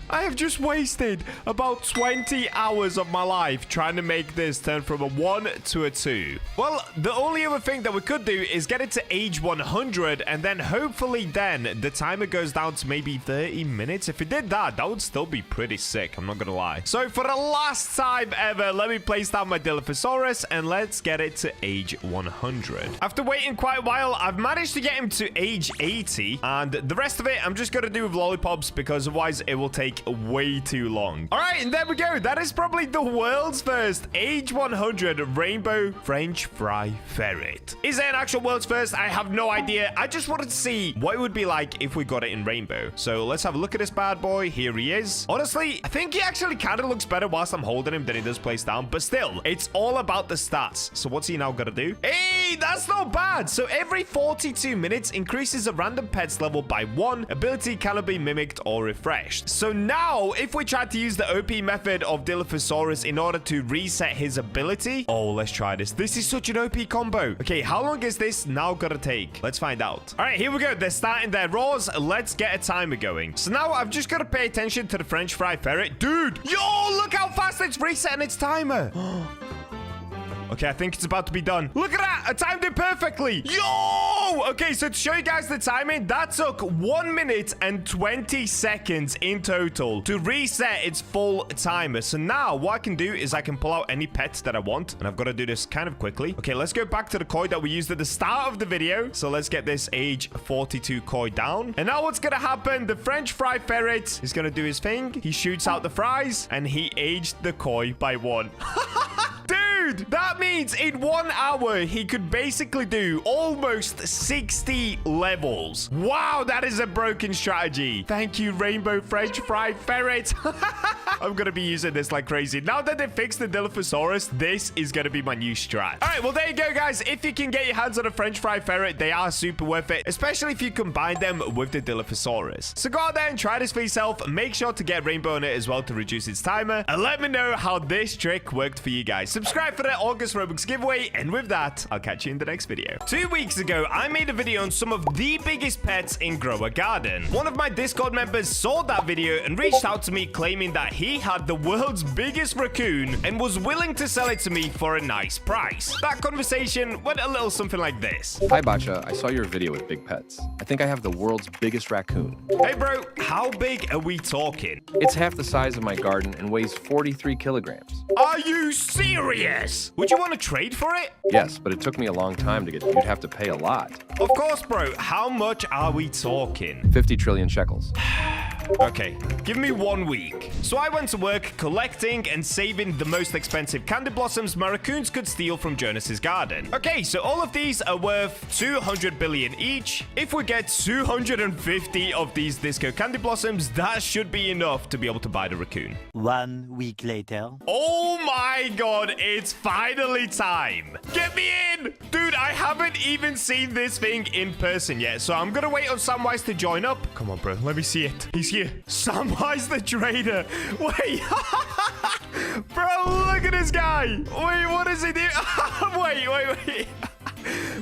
I have just wasted about 20 hours of my life trying to make this turn from a 1 to a 2. Well, the only other thing that we could do is get it to age 100, and then hopefully then the timer goes down to maybe 30 minutes. If it did that, that would still be pretty sick. I'm not gonna lie. So for the last time ever, let me place down my Dilophosaurus and let's get it to age 100. After waiting quite a while, I've managed to get him to age 80, and the rest of it I'm just gonna do with lollipops because otherwise it will take way too long. All right, and there we go. That is probably the world's first age 100 rainbow French fry ferret. Is it an actual world's first? I have no idea. I just wanted to see what it would be like if we got it in rainbow. So let's have a look at this bad boy. Here he is. Honestly, I think he actually kind of looks better whilst I'm holding him than he does place down, but still, it's all about the stats. So what's he now gonna do? Hey, that's not bad. So every 42 minutes increases a random pet's level by 1. Ability cannot be mimicked or refreshed. So now, if we try to use the OP method of Dilophosaurus in order to reset his ability, oh, let's try this. This is such an OP combo. Okay, how long is this now gonna take? Let's find out. All right, here we go. They're starting their roars. Let's get a timer going. So now I've just got to pay attention to the French fry ferret. Dude, yo, look how fast it's resetting its timer. Okay, I think it's about to be done. Look at that. I timed it perfectly. Yo! Okay, so to show you guys the timing, that took 1 minute and 20 seconds in total to reset its full timer. So now what I can do is I can pull out any pets that I want, and I've got to do this kind of quickly. Okay, let's go back to the koi that we used at the start of the video. So let's get this age 42 koi down. And now what's going to happen? The French fry ferret is going to do his thing. He shoots out the fries, and he aged the koi by 1. Dude, that means in 1 hour, he could basically do almost 60 levels. Wow, that is a broken strategy. Thank you, Rainbow French Fry Ferret. I'm going to be using this like crazy. Now that they fixed the Dilophosaurus, this is going to be my new strat. All right, well, there you go, guys. If you can get your hands on a French Fry Ferret, they are super worth it, especially if you combine them with the Dilophosaurus. So go out there and try this for yourself. Make sure to get Rainbow on it as well to reduce its timer. And let me know how this trick worked for you guys. Subscribe for the August Roblox giveaway, and with that, I'll catch you in the next video. 2 weeks ago, I made a video on some of the biggest pets in Grow a Garden. One of my Discord members saw that video and reached out to me claiming that he had the world's biggest raccoon and was willing to sell it to me for a nice price. That conversation went a little something like this. Hi, Bacha. I saw your video with big pets. I think I have the world's biggest raccoon. Hey, bro, how big are we talking? It's half the size of my garden and weighs 43 kilograms. Are you serious? Would you want to trade for it? Yes, but it took me a long time to get. You'd have to pay a lot. Of course, bro. How much are we talking? 50 trillion shekels. Okay, give me 1 week. So I went to work collecting and saving the most expensive candy blossoms my raccoons could steal from Jonas's garden. Okay, so all of these are worth 200 billion each. If we get 250 of these disco candy blossoms, that should be enough to be able to buy the raccoon. 1 week later. Oh my god, it's finally time. Get me in! Dude, I haven't even seen this thing in person yet, so I'm gonna wait on Samwise to join up. Come on, bro, let me see it. He's here. Samwise the trader. Wait. Bro, look at this guy. Wait, what is he doing? Wait.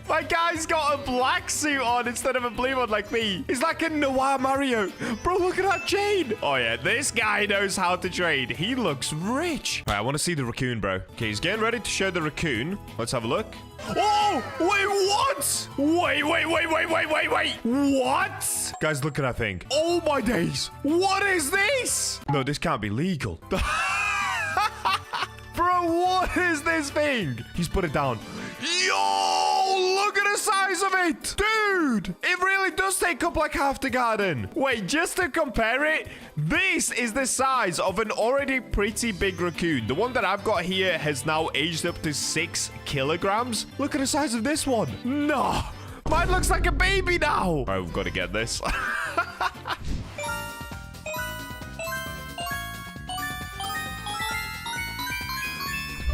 My guy's got a black suit on instead of a blue one like me. He's like a Noir Mario. Bro, look at that chain. Oh, yeah. This guy knows how to trade. He looks rich. All right, I want to see the raccoon, bro. Okay, he's getting ready to show the raccoon. Let's have a look. Oh, wait, what? Wait. What? Guys, look at that thing. Oh, my days. What is this? No, this can't be legal. Bro, what is this thing? He's put it down. Yo, look at the size of it. Dude, it really does take up like half the garden. Wait, just to compare it, this is the size of an already pretty big raccoon. The one that I've got here has now aged up to 6 kilograms. Look at the size of this one. No, mine looks like a baby now. All right, we've got to get this.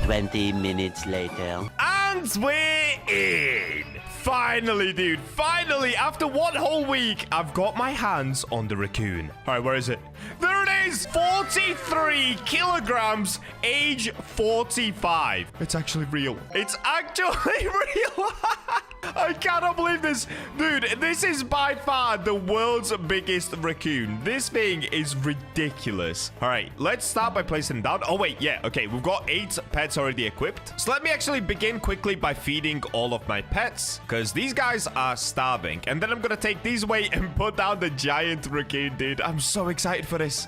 20 minutes later. And And we're in. Finally, dude. Finally, after 1 whole week, I've got my hands on the raccoon. All right, where is it? There it is. 43 kilograms, age 45. It's actually real. It's actually real. I cannot believe this. Dude, this is by far the world's biggest raccoon. This thing is ridiculous. All right, let's start by placing them down. Oh, wait. Yeah, okay. We've got 8 pets already equipped. So let me actually begin quickly by feeding all of my pets, because these guys are starving. And then I'm going to take these away and put down the giant raccoon, dude. I'm so excited for this.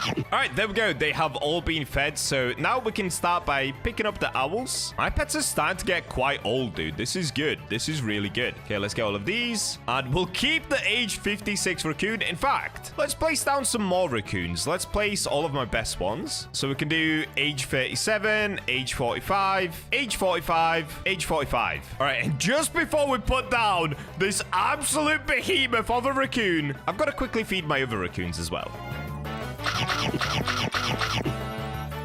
All right, there we go. They have all been fed. So now we can start by picking up the owls. My pets are starting to get quite old, dude. This is good. This is really good. Okay, let's get all of these. And we'll keep the age 56 raccoon. In fact, let's place down some more raccoons. Let's place all of my best ones. So we can do age 37, age 45, age 45, age 45. All right, and just before we put down this absolute behemoth of a raccoon, I've got to quickly feed my other raccoons as well.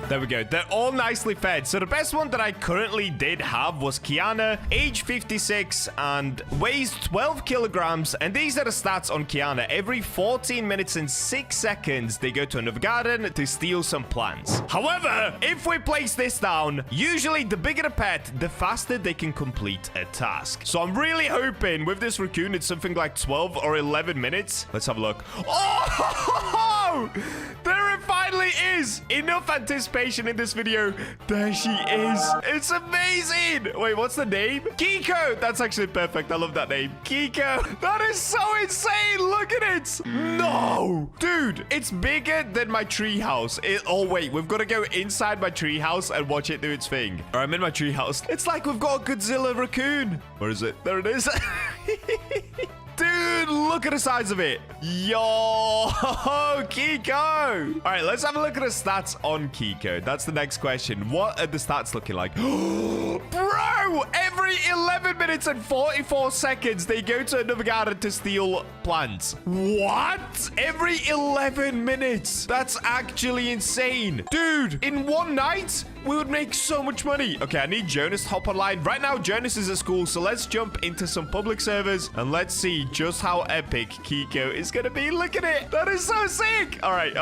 There we go. They're all nicely fed. So the best one that I currently did have was Kiana, age 56 and weighs 12 kilograms. And these are the stats on Kiana. Every 14 minutes and 6 seconds, they go to another garden to steal some plants. However, if we place this down, usually the bigger the pet, the faster they can complete a task. So I'm really hoping with this raccoon, it's something like 12 or 11 minutes. Let's have a look. Oh, there it finally is. Enough anticipation in this video. There she is. It's amazing. Wait, what's the name? Kiko. That's actually perfect. I love that name. Kiko. That is so insane. Look at it. No. Dude, it's bigger than my treehouse. Oh, wait. We've got to go inside my treehouse and watch it do its thing. All right, I'm in my treehouse. It's like we've got a Godzilla raccoon. Where is it? There it is. Dude, look at the size of it. Yo, Kiko. All right, let's have a look at the stats on Kiko. That's the next question. What are the stats looking like? Bro, every 11 minutes and 44 seconds, they go to another garden to steal plants. What? Every 11 minutes? That's actually insane. Dude, in one night, we would make so much money. Okay, I need Jonas to hop online. Right now, Jonas is at school, so let's jump into some public servers and let's see just how epic Kiko is going to be. Look at it. That is so sick. All right.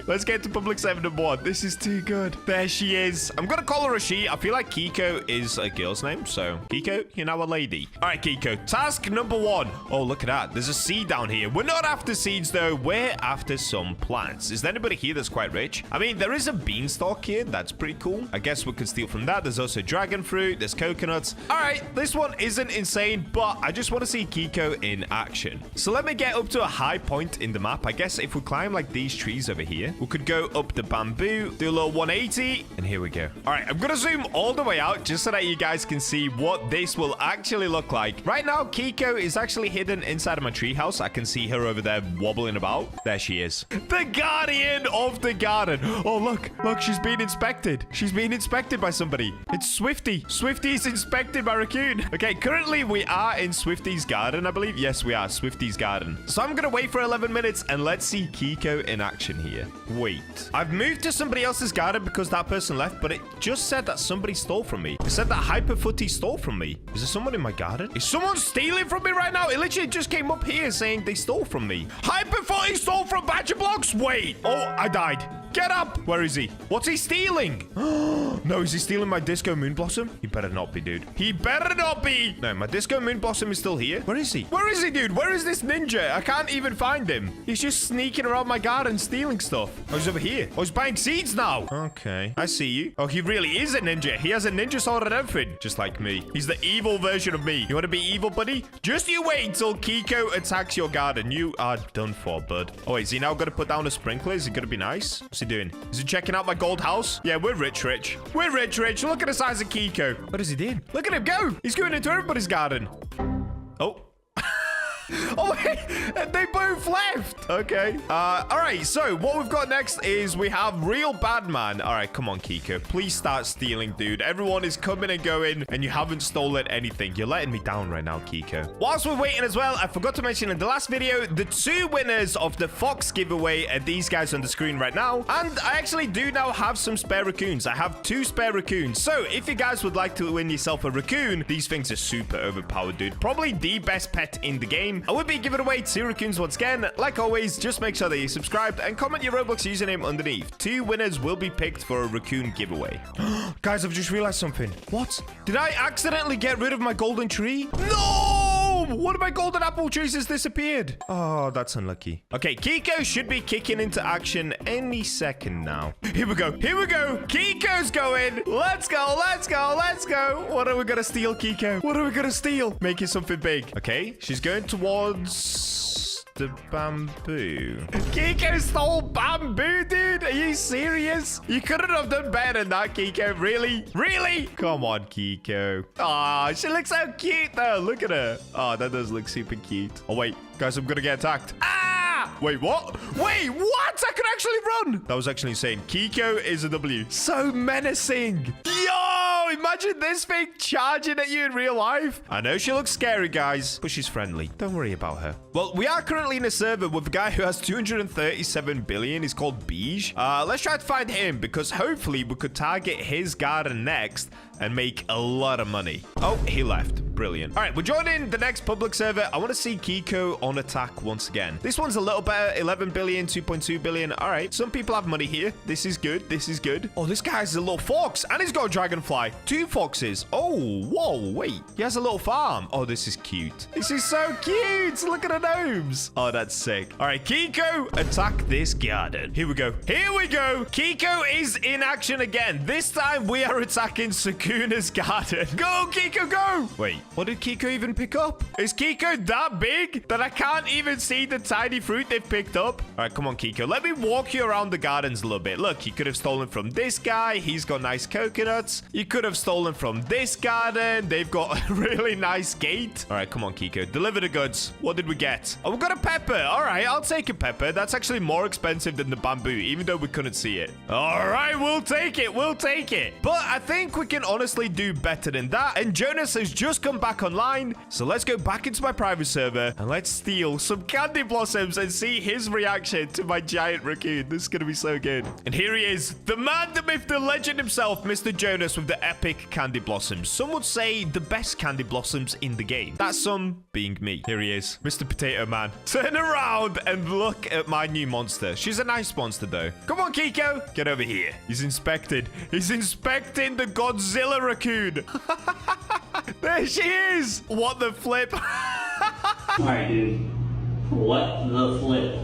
Let's get to public server number 1. This is too good. There she is. I'm going to call her a she. I feel like Kiko is a girl's name, so Kiko, you're now a lady. All right, Kiko. Task number 1. Oh, look at that. There's a seed down here. We're not after seeds, though. We're after some plants. Is there anybody here that's quite rich? I mean, there is a beanstalk here. That's pretty cool. I guess we could steal from that. There's also dragon fruit. There's coconuts. All right, this one isn't insane, but I just want to see Kiko in action. So let me get up to a high point in the map. I guess if we climb like these trees over here, we could go up the bamboo, do a little 180, and here we go. All right, I'm going to zoom all the way out just so that you guys can see what this will actually look like. Right now, Kiko is actually hidden inside of my treehouse. I can see her over there wobbling about. There she is. The guardian of the garden. Oh, look, she's being inspected. She's being inspected by somebody. It's Swifty. Swifty is inspected by Raccoon. Okay, currently we are in Swifty's garden, I believe. Yes, we are. Swifty's garden. So I'm gonna wait for 11 minutes and let's see Kiko in action here. Wait. I've moved to somebody else's garden because that person left, but it just said that somebody stole from me. It said that Hyperfooty stole from me. Is there someone in my garden? Is someone stealing from me right now? It literally just came up here saying they stole from me. Hyperfooty stole from BachaBlox? Wait. Oh, I died. Get up! Where is he? What's he stealing? No, is he stealing my Disco Moon Blossom? He better not be, dude. He better not be! No, my Disco Moon Blossom is still here. Where is he? Where is he, dude? Where is this ninja? I can't even find him. He's just sneaking around my garden stealing stuff. Oh, he's over here. Oh, he's buying seeds now. Okay, I see you. Oh, he really is a ninja. He has a ninja sword and everything. Just like me. He's the evil version of me. You want to be evil, buddy? Just you wait till Kiko attacks your garden. You are done for, bud. Oh, wait, is he now going to put down a sprinkler? Is he going to be nice? What's he doing? Is he checking out my gold house? Yeah, we're rich. We're rich. Look at the size of Kiko. What is he doing? Look at him go. He's going into everybody's garden. Oh. Oh, wait, they both left. Okay. All right, so what we've got next is we have Real Bad Man. All right, come on, Kiko. Please start stealing, dude. Everyone is coming and going, and you haven't stolen anything. You're letting me down right now, Kiko. Whilst we're waiting as well, I forgot to mention in the last video, the 2 winners of the Fox giveaway are these guys on the screen right now. And I actually do now have some spare raccoons. I have 2 spare raccoons. So if you guys would like to win yourself a raccoon, these things are super overpowered, dude. Probably the best pet in the game. I would be giving away 2 raccoons once again. Like always, just make sure that you're subscribed and comment your Roblox username underneath. 2 winners will be picked for a raccoon giveaway. Guys, I've just realized something. What? Did I accidentally get rid of my golden tree? No! One of my golden apple trees has disappeared. Oh, that's unlucky. Okay, Kiko should be kicking into action any second now. Here we go. Here we go. Kiko's going. Let's go. Let's go. Let's go. What are we going to steal, Kiko? What are we going to steal? Make it something big. Okay, she's going towards the bamboo. Kiko stole bamboo, dude. Are you serious? You couldn't have done better than that, Kiko. Really? Really? Come on, Kiko. Aw, she looks so cute, though. Look at her. Oh, that does look super cute. Oh, wait. Guys, I'm gonna get attacked. Ah! Wait, what? Wait, what? I could actually run. That was actually insane. Kiko is a W. So menacing. Yo, imagine this thing charging at you in real life. I know she looks scary, guys, but she's friendly. Don't worry about her. Well, we are currently in a server with a guy who has 237 billion. He's called Beige. Let's try to find him because hopefully we could target his garden next and make a lot of money. Oh, he left. Brilliant. All right, we're joining the next public server. I want to see Kiko on attack once again. This one's a little better. 11 billion, 2.2 billion. All right, some people have money here. This is good. This is good. Oh, this guy's a little fox and he's got a dragonfly. 2 foxes. Oh, whoa, wait. He has a little farm. Oh, this is cute. This is so cute. Look at the gnomes. Oh, that's sick. All right, Kiko, attack this garden. Here we go. Here we go. Kiko is in action again. This time we are attacking Sakuna's garden. Go, Kiko, go. Wait, what did Kiko even pick up? Is Kiko that big that I can't even see the tiny fruit they've picked up? All right, come on, Kiko. Let me walk you around the gardens a little bit. Look, you could have stolen from this guy. He's got nice coconuts. You could have stolen from this garden. They've got a really nice gate. All right, come on, Kiko. Deliver the goods. What did we get? Oh, we got a pepper. All right, I'll take a pepper. That's actually more expensive than the bamboo, even though we couldn't see it. All right, we'll take it. We'll take it. But I think we can honestly do better than that. And Jonas has just come back online. So let's go back into my private server and let's steal some candy blossoms and see his reaction to my giant raccoon. This is going to be so good. And here he is, the man, the myth, the legend himself, Mr. Jonas with the epic candy blossoms. Some would say the best candy blossoms in the game. That some being me. Here he is, Mr. Potato Man. Turn around and look at my new monster. She's a nice monster, though. Come on, Kiko. Get over here. He's inspected. He's inspecting the Godzilla raccoon. There she is. What the flip? Alright, dude. What the flip?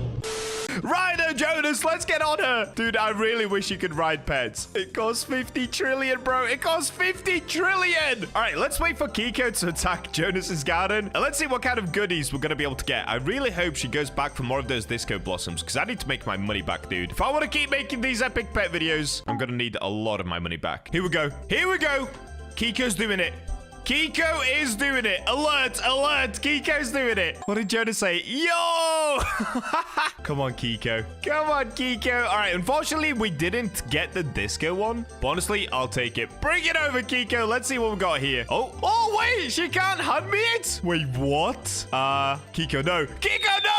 Rider Jonas, let's get on her. Dude, I really wish you could ride pets. It costs 50 trillion, bro. It costs 50 trillion. All right, let's wait for Kiko to attack Jonas's garden. And let's see what kind of goodies we're going to be able to get. I really hope she goes back for more of those disco blossoms because I need to make my money back, dude. If I want to keep making these epic pet videos, I'm going to need a lot of my money back. Here we go. Here we go. Kiko's doing it. Kiko is doing it. Alert, alert. Kiko's doing it. What did Jonas say? Yo! Come on, Kiko. Come on, Kiko. All right, unfortunately, we didn't get the disco one. But honestly, I'll take it. Bring it over, Kiko. Let's see what we got here. Oh, wait. She can't hand me it? Wait, what? Kiko, no. Kiko, no!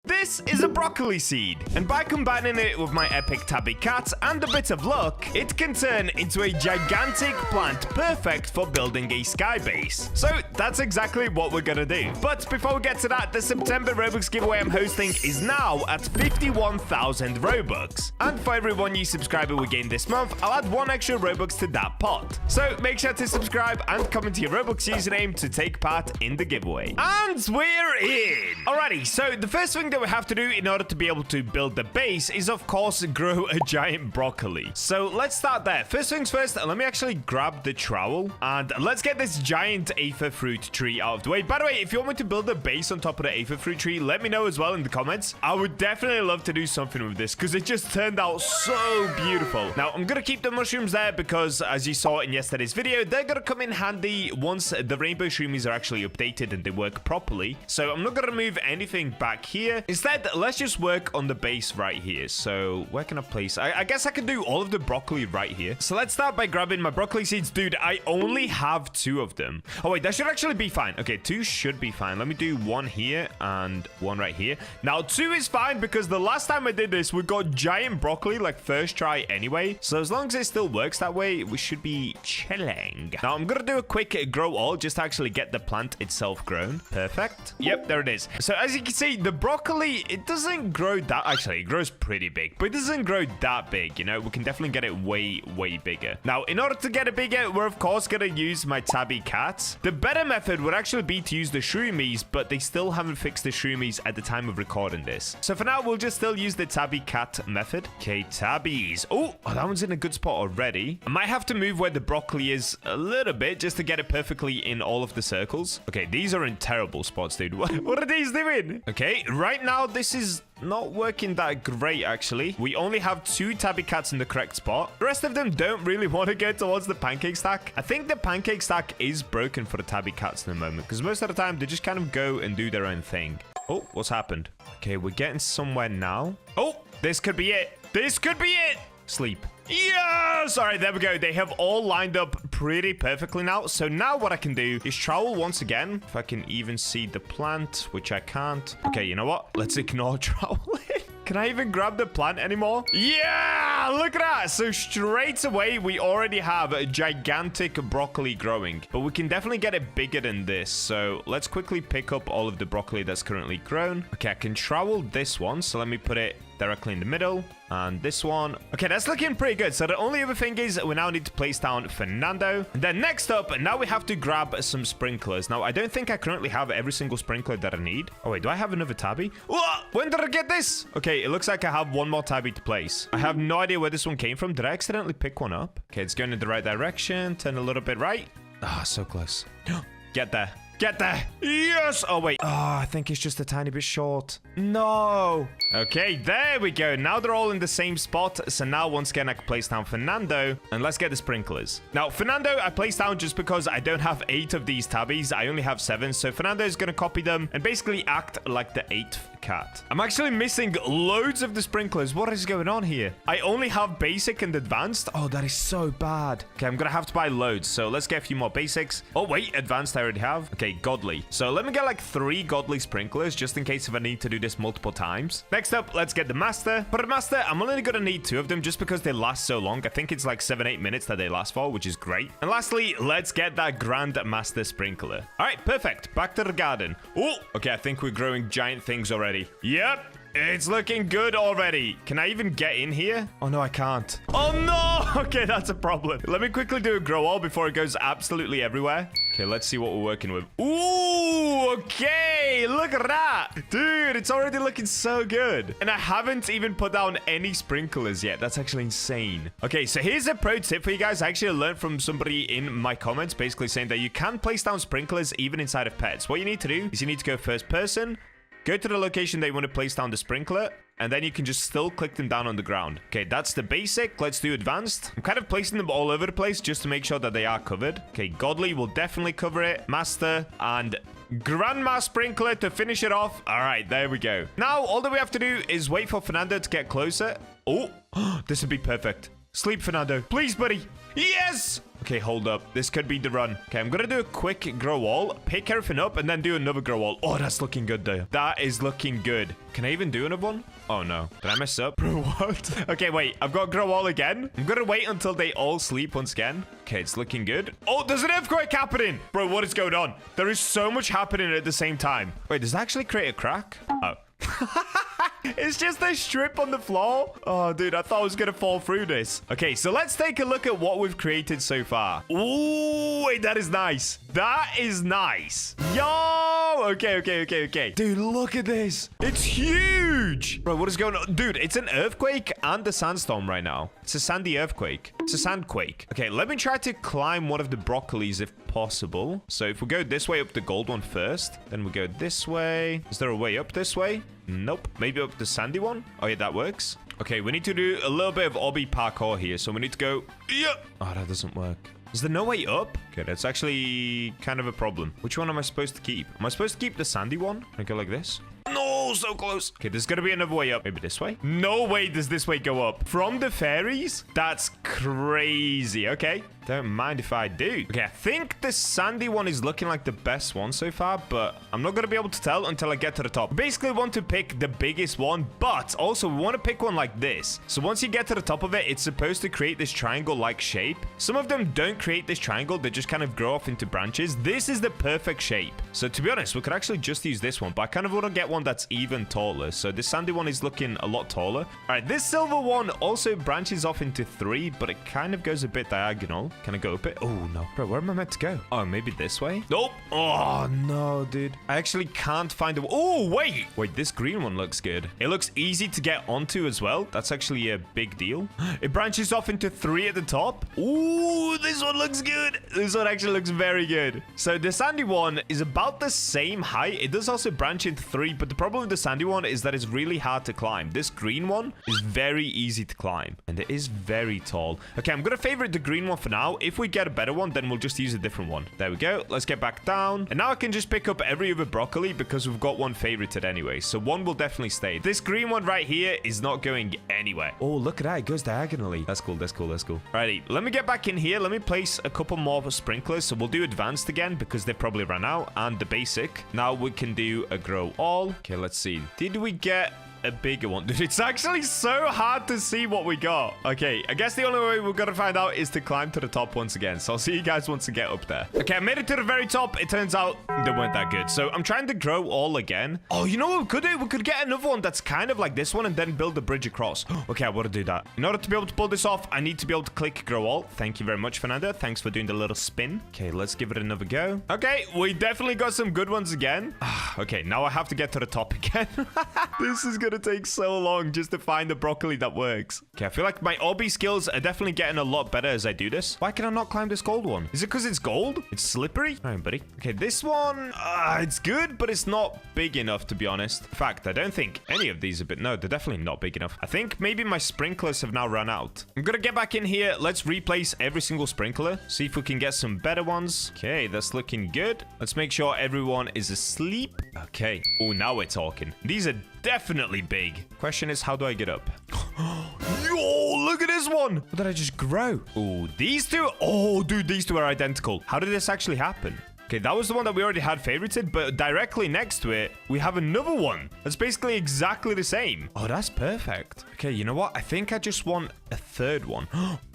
This is a broccoli seed, and by combining it with my epic tabby cat and a bit of luck, it can turn into a gigantic plant perfect for building a sky base. So that's exactly what we're gonna do. But before we get to that, the September Robux giveaway I'm hosting is now at 51,000 Robux. And for every one new subscriber we gain this month, I'll add 1 extra Robux to that pot. So make sure to subscribe and comment your Robux username to take part in the giveaway. And we're in! Alrighty, so the first thing that we have have to do in order to be able to build the base is, of course, grow a giant broccoli. So let's start there. First things first, let me actually grab the trowel and let's get this giant aphid fruit tree out of the way. By the way, if you want me to build a base on top of the aphid fruit tree, let me know as well in the comments. I would definitely love to do something with this because it just turned out so beautiful. Now, I'm going to keep the mushrooms there because, as you saw in yesterday's video, they're going to come in handy once the rainbow shroomies are actually updated and they work properly. So I'm not going to remove anything back here. Instead, let's just work on the base right here. So where can I place? I guess I can do all of the broccoli right here. So let's start by grabbing my broccoli seeds. Dude, I only have 2 of them. Oh, wait, that should actually be fine. Okay, 2 should be fine. Let me do 1 here and 1 right here. Now, 2 is fine because the last time I did this, we got giant broccoli like first try anyway. So as long as it still works that way, we should be chilling. Now, I'm going to do a quick grow all just to actually get the plant itself grown. Perfect. Yep, there it is. So as you can see, the broccoli, it doesn't grow that... Actually, it grows pretty big, but it doesn't grow that big, you know? We can definitely get it way, way bigger. Now, in order to get it bigger, we're of course going to use my tabby cats. The better method would actually be to use the shroomies, but they still haven't fixed the shroomies at the time of recording this. So for now, we'll just still use the tabby cat method. Okay, tabbies. Oh, that one's in a good spot already. I might have to move where the broccoli is a little bit just to get it perfectly in all of the circles. Okay, these are in terrible spots, dude. What are these doing? Okay, right now, this is not working that great, actually. We only have 2 tabby cats in the correct spot. The rest of them don't really want to go towards the pancake stack. I think the pancake stack is broken for the tabby cats in the moment because most of the time they just kind of go and do their own thing. Oh, what's happened? Okay, we're getting somewhere now. Oh, this could be it. This could be it. Sleep. Yes! All right, there we go. They have all lined up pretty perfectly now. So now what I can do is trowel once again. If I can even see the plant, which I can't. Okay, you know what? Let's ignore troweling. Can I even grab the plant anymore? Yeah! Look at that! So straight away, we already have a gigantic broccoli growing. But we can definitely get it bigger than this. So let's quickly pick up all of the broccoli that's currently grown. Okay, I can trowel this one. So let me put it directly in the middle. And this one. Okay, that's looking pretty good. So the only other thing is we now need to place down Fernando. And then next up, now we have to grab some sprinklers. Now, I don't think I currently have every single sprinkler that I need. Oh, wait, do I have another tabby? Whoa, when did I get this? Okay, it looks like I have one more tabby to place. I have no idea where this one came from. Did I accidentally pick one up? Okay, it's going in the right direction. Turn a little bit right. Ah, so close. Get there. Get there. Yes. Oh, wait. Oh, I think it's just a tiny bit short. No. Okay, there we go. Now they're all in the same spot. So now once again, I can place down Fernando. And let's get the sprinklers. Now, Fernando, I placed down just because I don't have 8 of these tabbies. I only have 7. So Fernando is going to copy them and basically act like the 8th cat. I'm actually missing loads of the sprinklers. What is going on here? I only have basic and advanced. Oh, that is so bad. Okay, I'm going to have to buy loads. So let's get a few more basics. Oh, wait. Advanced I already have. Okay, godly. So let me get like 3 godly sprinklers just in case if I need to do this multiple times. Next up, let's get the master. For the master, I'm only going to need 2 of them just because they last so long. I think it's like 7-8 minutes that they last for, which is great. And lastly, let's get that grand master sprinkler. All right, perfect. Back to the garden. Oh, okay. I think we're growing giant things already. Yep. It's looking good already. Can I even get in here? Oh, no, I can't. Oh, no. Okay, that's a problem. Let me quickly do a grow all before it goes absolutely everywhere. Okay, let's see what we're working with. Ooh, okay. Look at that. Dude, it's already looking so good. And I haven't even put down any sprinklers yet. That's actually insane. Okay, so here's a pro tip for you guys. I actually learned from somebody in my comments basically saying that you can place down sprinklers even inside of pets. What you need to do is you need to go first person. Go to the location that you want to place down the sprinkler, and then you can just still click them down on the ground. Okay, that's the basic. Let's do advanced. I'm kind of placing them all over the place just to make sure that they are covered. Okay, godly will definitely cover it. Master and grandma sprinkler to finish it off. All right, there we go. Now, all that we have to do is wait for Fernando to get closer. Oh, this would be perfect. Sleep, Fernando. Please, buddy. Yes! Okay, hold up. This could be the run. Okay, I'm gonna do a quick grow wall, pick everything up, and then do another grow wall. Oh, that's looking good, though. That is looking good. Can I even do another one? Oh, no. Did I mess up? Bro, what? Okay, wait. I've got grow wall again. I'm gonna wait until they all sleep once again. Okay, it's looking good. Oh, there's an earthquake happening. Bro, what is going on? There is so much happening at the same time. Wait, does that actually create a crack? Oh. It's just a strip on the floor. Oh, dude, I thought I was gonna fall through this. Okay, so let's take a look at what we've created so far. Ooh, wait, that is nice. That is nice. Yo, Okay. Dude, look at this. It's huge. Bro, what is going on? Dude, it's an earthquake and a sandstorm right now. It's a sandy earthquake. It's a sandquake. Okay, let me try to climb one of the broccolis if possible. So if we go this way up the gold one first, then we go this way. Is there a way up this way? Nope. Maybe up the sandy one? Oh, yeah, that works. Okay, we need to do a little bit of obby parkour here. So we need to go... Yeah. Oh, that doesn't work. Is there no way up? Okay, that's actually kind of a problem. Which one am I supposed to keep? Am I supposed to keep the sandy one? Can I go like this? No, so close. Okay, there's gonna be another way up. Maybe this way? No way does this way go up. From the fairies? That's crazy. Okay. Don't mind if I do. Okay, I think the sandy one is looking like the best one so far, but I'm not going to be able to tell until I get to the top. Basically, we want to pick the biggest one, but also we want to pick one like this. So once you get to the top of it, it's supposed to create this triangle-like shape. Some of them don't create this triangle. They just kind of grow off into branches. This is the perfect shape. So to be honest, we could actually just use this one, but I kind of want to get one that's even taller. So this sandy one is looking a lot taller. All right, this silver one also branches off into 3, but it kind of goes a bit diagonal. Can I go up it? Oh, no. Bro, where am I meant to go? Oh, maybe this way? Nope. Oh, no, dude. I actually can't find a... Oh, wait. Wait, this green one looks good. It looks easy to get onto as well. That's actually a big deal. It branches off into 3 at the top. Ooh, this one looks good. This one actually looks very good. So the sandy one is about the same height. It does also branch into 3, but the problem with the sandy one is that it's really hard to climb. This green one is very easy to climb, and it is very tall. Okay, I'm going to favorite the green one for now. If we get a better one, then we'll just use a different one. There we go. Let's get back down. And now I can just pick up every other broccoli because we've got one favorited anyway. So one will definitely stay. This green one right here is not going anywhere. Oh, look at that. It goes diagonally. That's cool. That's cool. That's cool. Alrighty. Let me get back in here. Let me place a couple more sprinklers. So we'll do advanced again because they probably ran out. And the basic. Now we can do a grow all. Okay, let's see. Did we get a bigger one? Dude, it's actually so hard to see what we got. Okay, I guess the only way we're gonna find out is to climb to the top once again. So I'll see you guys once I get up there. Okay, I made it to the very top. It turns out they weren't that good. So I'm trying to grow all again. Oh, you know what we could do? We could get another one that's kind of like this one and then build a bridge across. Okay, I want to do that. In order to be able to pull this off, I need to be able to click grow all. Thank you very much, Fernanda. Thanks for doing the little spin. Okay, let's give it another go. Okay, we definitely got some good ones again. Okay, now I have to get to the top again. This is gonna take so long just to find the broccoli that works. Okay, I feel like my obby skills are definitely getting a lot better as I do this. Why can I not climb this gold one? Is it because it's gold? It's slippery? All right, buddy. Okay, this one, it's good, but it's not big enough, to be honest. In fact, I don't think any of these are big. No, they're definitely not big enough. I think maybe my sprinklers have now run out. I'm gonna get back in here. Let's replace every single sprinkler. See if we can get some better ones. Okay, that's looking good. Let's make sure everyone is asleep. Okay. Oh, now we're talking. These are definitely big. Question is, how do I get up? Yo, look at this one. What did I just grow? Oh, these two. Oh, dude, these two are identical. How did this actually happen? Okay, that was the one that we already had favorited, but directly next to it, we have another one. That's basically exactly the same. Oh, that's perfect. Okay, you know what? I think I just want a third one.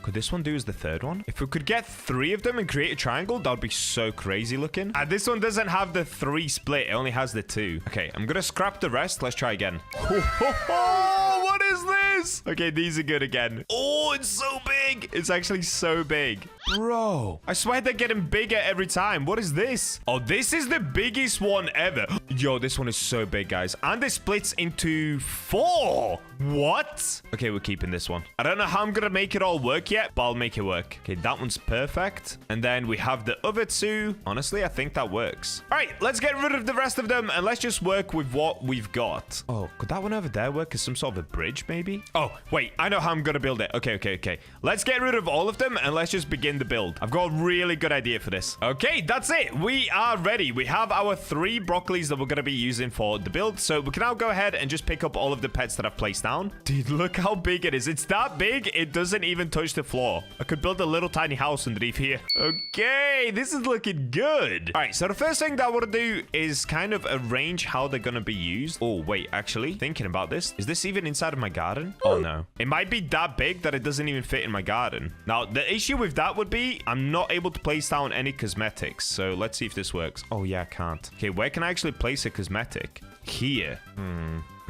Could this one do as the third one? If we could get 3 of them and create a triangle, that would be so crazy looking. This one doesn't have the 3 split. It only has the 2. Okay, I'm going to scrap the rest. Let's try again. What is this? Okay, these are good again. Oh, it's so big. It's actually so big. Bro, I swear they're getting bigger every time. What is this? Oh, this is the biggest one ever. Yo, this one is so big, guys. And it splits into 4. What? Okay, we're keeping this one. I don't know how I'm going to make it all work yet, but I'll make it work. Okay, that one's perfect. And then we have the other 2. Honestly, I think that works. All right, let's get rid of the rest of them and let's just work with what we've got. Oh, could that one over there work as some sort of a bridge, maybe? Oh, wait, I know how I'm going to build it. Okay. Let's get rid of all of them and let's just begin the build. I've got a really good idea for this. Okay, that's it. We are ready. We have our 3 broccolis that we're going to be using for the build. So we can now go ahead and just pick up all of the pets that I've placed down. Dude, look how big it is. It's that big, it doesn't even touch the floor. I could build a little tiny house underneath here. Okay, this is looking good. All right, so the first thing that I want to do is kind of arrange how they're going to be used. Oh, wait, actually, thinking about this, is this even inside of my garden? Oh, no. It might be that big that it doesn't even fit in my garden. Now, the issue with that would be I'm not able to place down any cosmetics. So let's see if this works. Oh, yeah, I can't. Okay, where can I actually place a cosmetic? Here.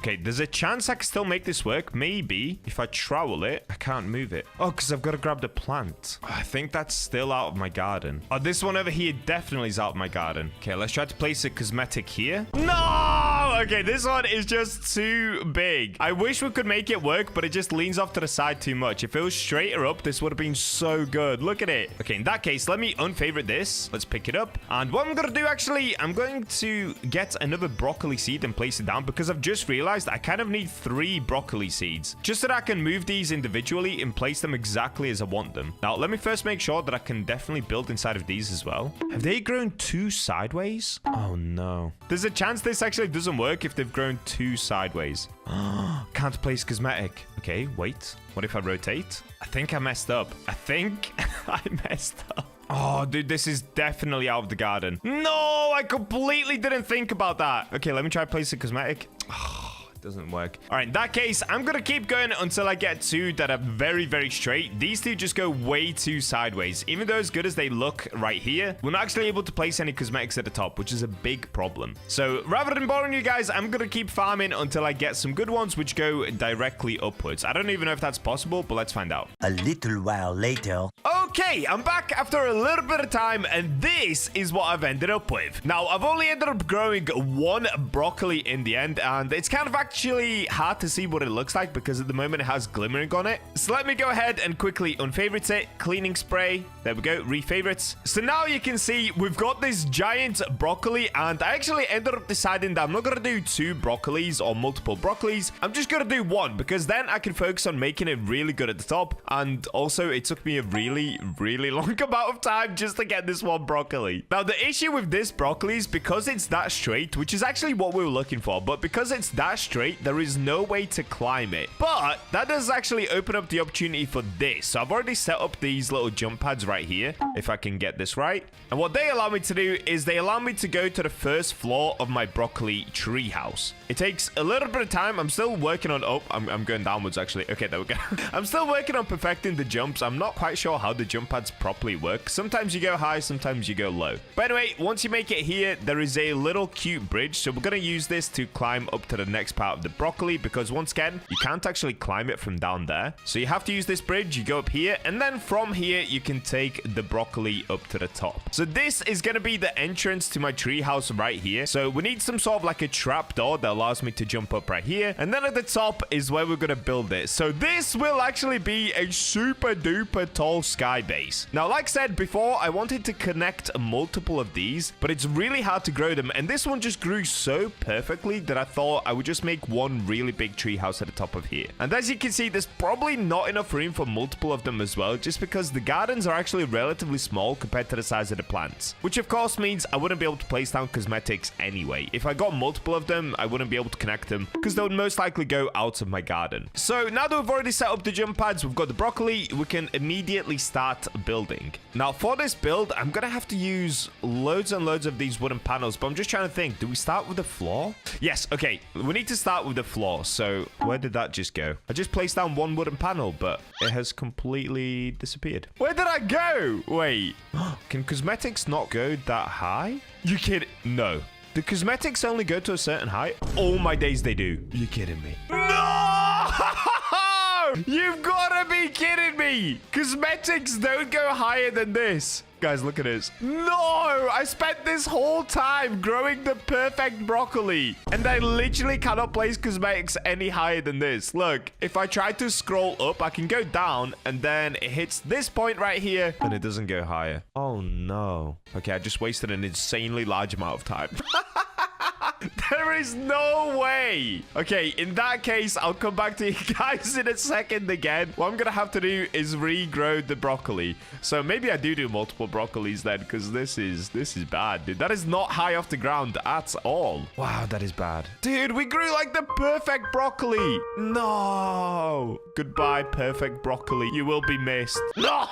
Okay, there's a chance I can still make this work. Maybe if I trowel it, I can't move it. Oh, because I've got to grab the plant. I think that's still out of my garden. Oh, this one over here definitely is out of my garden. Okay, let's try to place a cosmetic here. No! Okay, this one is just too big. I wish we could make it work, but it just leans off to the side too much. If it was straighter up, this would have been so good. Look at it. Okay, in that case, let me unfavorite this. Let's pick it up. And what I'm going to do, actually, I'm going to get another broccoli seed and place it down because I've just realized I kind of need 3 broccoli seeds just so that I can move these individually and place them exactly as I want them. Now, let me first make sure that I can definitely build inside of these as well. Have they grown 2 sideways? Oh, no. There's a chance this actually doesn't work if they've grown 2 sideways. Can't place cosmetic. Okay, wait. What if I rotate? I think I messed up. I think I messed up. Oh, dude, this is definitely out of the garden. No, I completely didn't think about that. Okay, let me try placing cosmetic. Doesn't work. All right, in that case, I'm gonna keep going until I get 2 that are very, very straight. These 2 just go way too sideways. Even though as good as they look right here, we're not actually able to place any cosmetics at the top, which is a big problem. So rather than boring you guys, I'm gonna keep farming until I get some good ones which go directly upwards. I don't even know if that's possible, but let's find out. A little while later. Okay, I'm back after a little bit of time, and this is what I've ended up with. Now, I've only ended up growing 1 broccoli in the end, and it's kind of actually hard to see what it looks like because at the moment it has glimmering on it. So let me go ahead and quickly unfavorite it. Cleaning spray. There we go. Refavorites. So now you can see we've got this giant broccoli, and I actually ended up deciding that I'm not going to do 2 broccolis or multiple broccolis. I'm just going to do 1 because then I can focus on making it really good at the top. And also, it took me a really long amount of time just to get this 1 broccoli. Now, the issue with this broccoli is because it's that straight, which is actually what we were looking for, but because it's that straight, there is no way to climb it. But that does actually open up the opportunity for this. So I've already set up these little jump pads right here, if I can get this right. And what they allow me to do is they allow me to go to the first floor of my broccoli tree house. It takes a little bit of time. I'm still working on... Oh, I'm going downwards, actually. Okay, there we go. I'm still working on perfecting the jumps. I'm not quite sure how the jump pads properly work. Sometimes you go high, sometimes you go low. But anyway, once you make it here, there is a little cute bridge. So we're going to use this to climb up to the next part of the broccoli because once again, you can't actually climb it from down there. So you have to use this bridge. You go up here, and then from here, you can take the broccoli up to the top. So this is going to be the entrance to my tree house right here. So we need some sort of like a trap door that allows me to jump up right here. And then at the top is where we're going to build it. So this will actually be a super duper tall sky base. Now, like I said before, I wanted to connect multiple of these, but it's really hard to grow them. And this one just grew so perfectly that I thought I would just make one really big tree house at the top of here. And as you can see, there's probably not enough room for multiple of them as well, just because the gardens are actually relatively small compared to the size of the plants, which of course means I wouldn't be able to place down cosmetics anyway. If I got multiple of them, I wouldn't be able to connect them because they would most likely go out of my garden. So now that we've already set up the jump pads, we've got the broccoli, we can immediately start building. Now for this build, I'm gonna have to use loads and loads of these wooden panels, but I'm just trying to think, do we start with the floor? Yes, okay, we need to start with the floor. So where did that just go? I just placed down 1 wooden panel, but it has completely disappeared. Where did I go? Wait, can cosmetics not go that high? You kidding? No. The cosmetics only go to a certain height? Oh my days, they do. You're kidding me. No! You've got to be kidding me. Cosmetics don't go higher than this. Guys, look at this. No, I spent this whole time growing the perfect broccoli, and I literally cannot place cosmetics any higher than this. Look, if I try to scroll up, I can go down, and then it hits this point right here, and it doesn't go higher. Oh, no. Okay, I just wasted an insanely large amount of time. There is no way. Okay, in that case, I'll come back to you guys in a second again. What I'm going to have to do is regrow the broccoli. So maybe I do multiple broccolis then, because this is bad, dude. That is not high off the ground at all. Wow, that is bad. Dude, we grew like the perfect broccoli. No. Goodbye, perfect broccoli. You will be missed. No.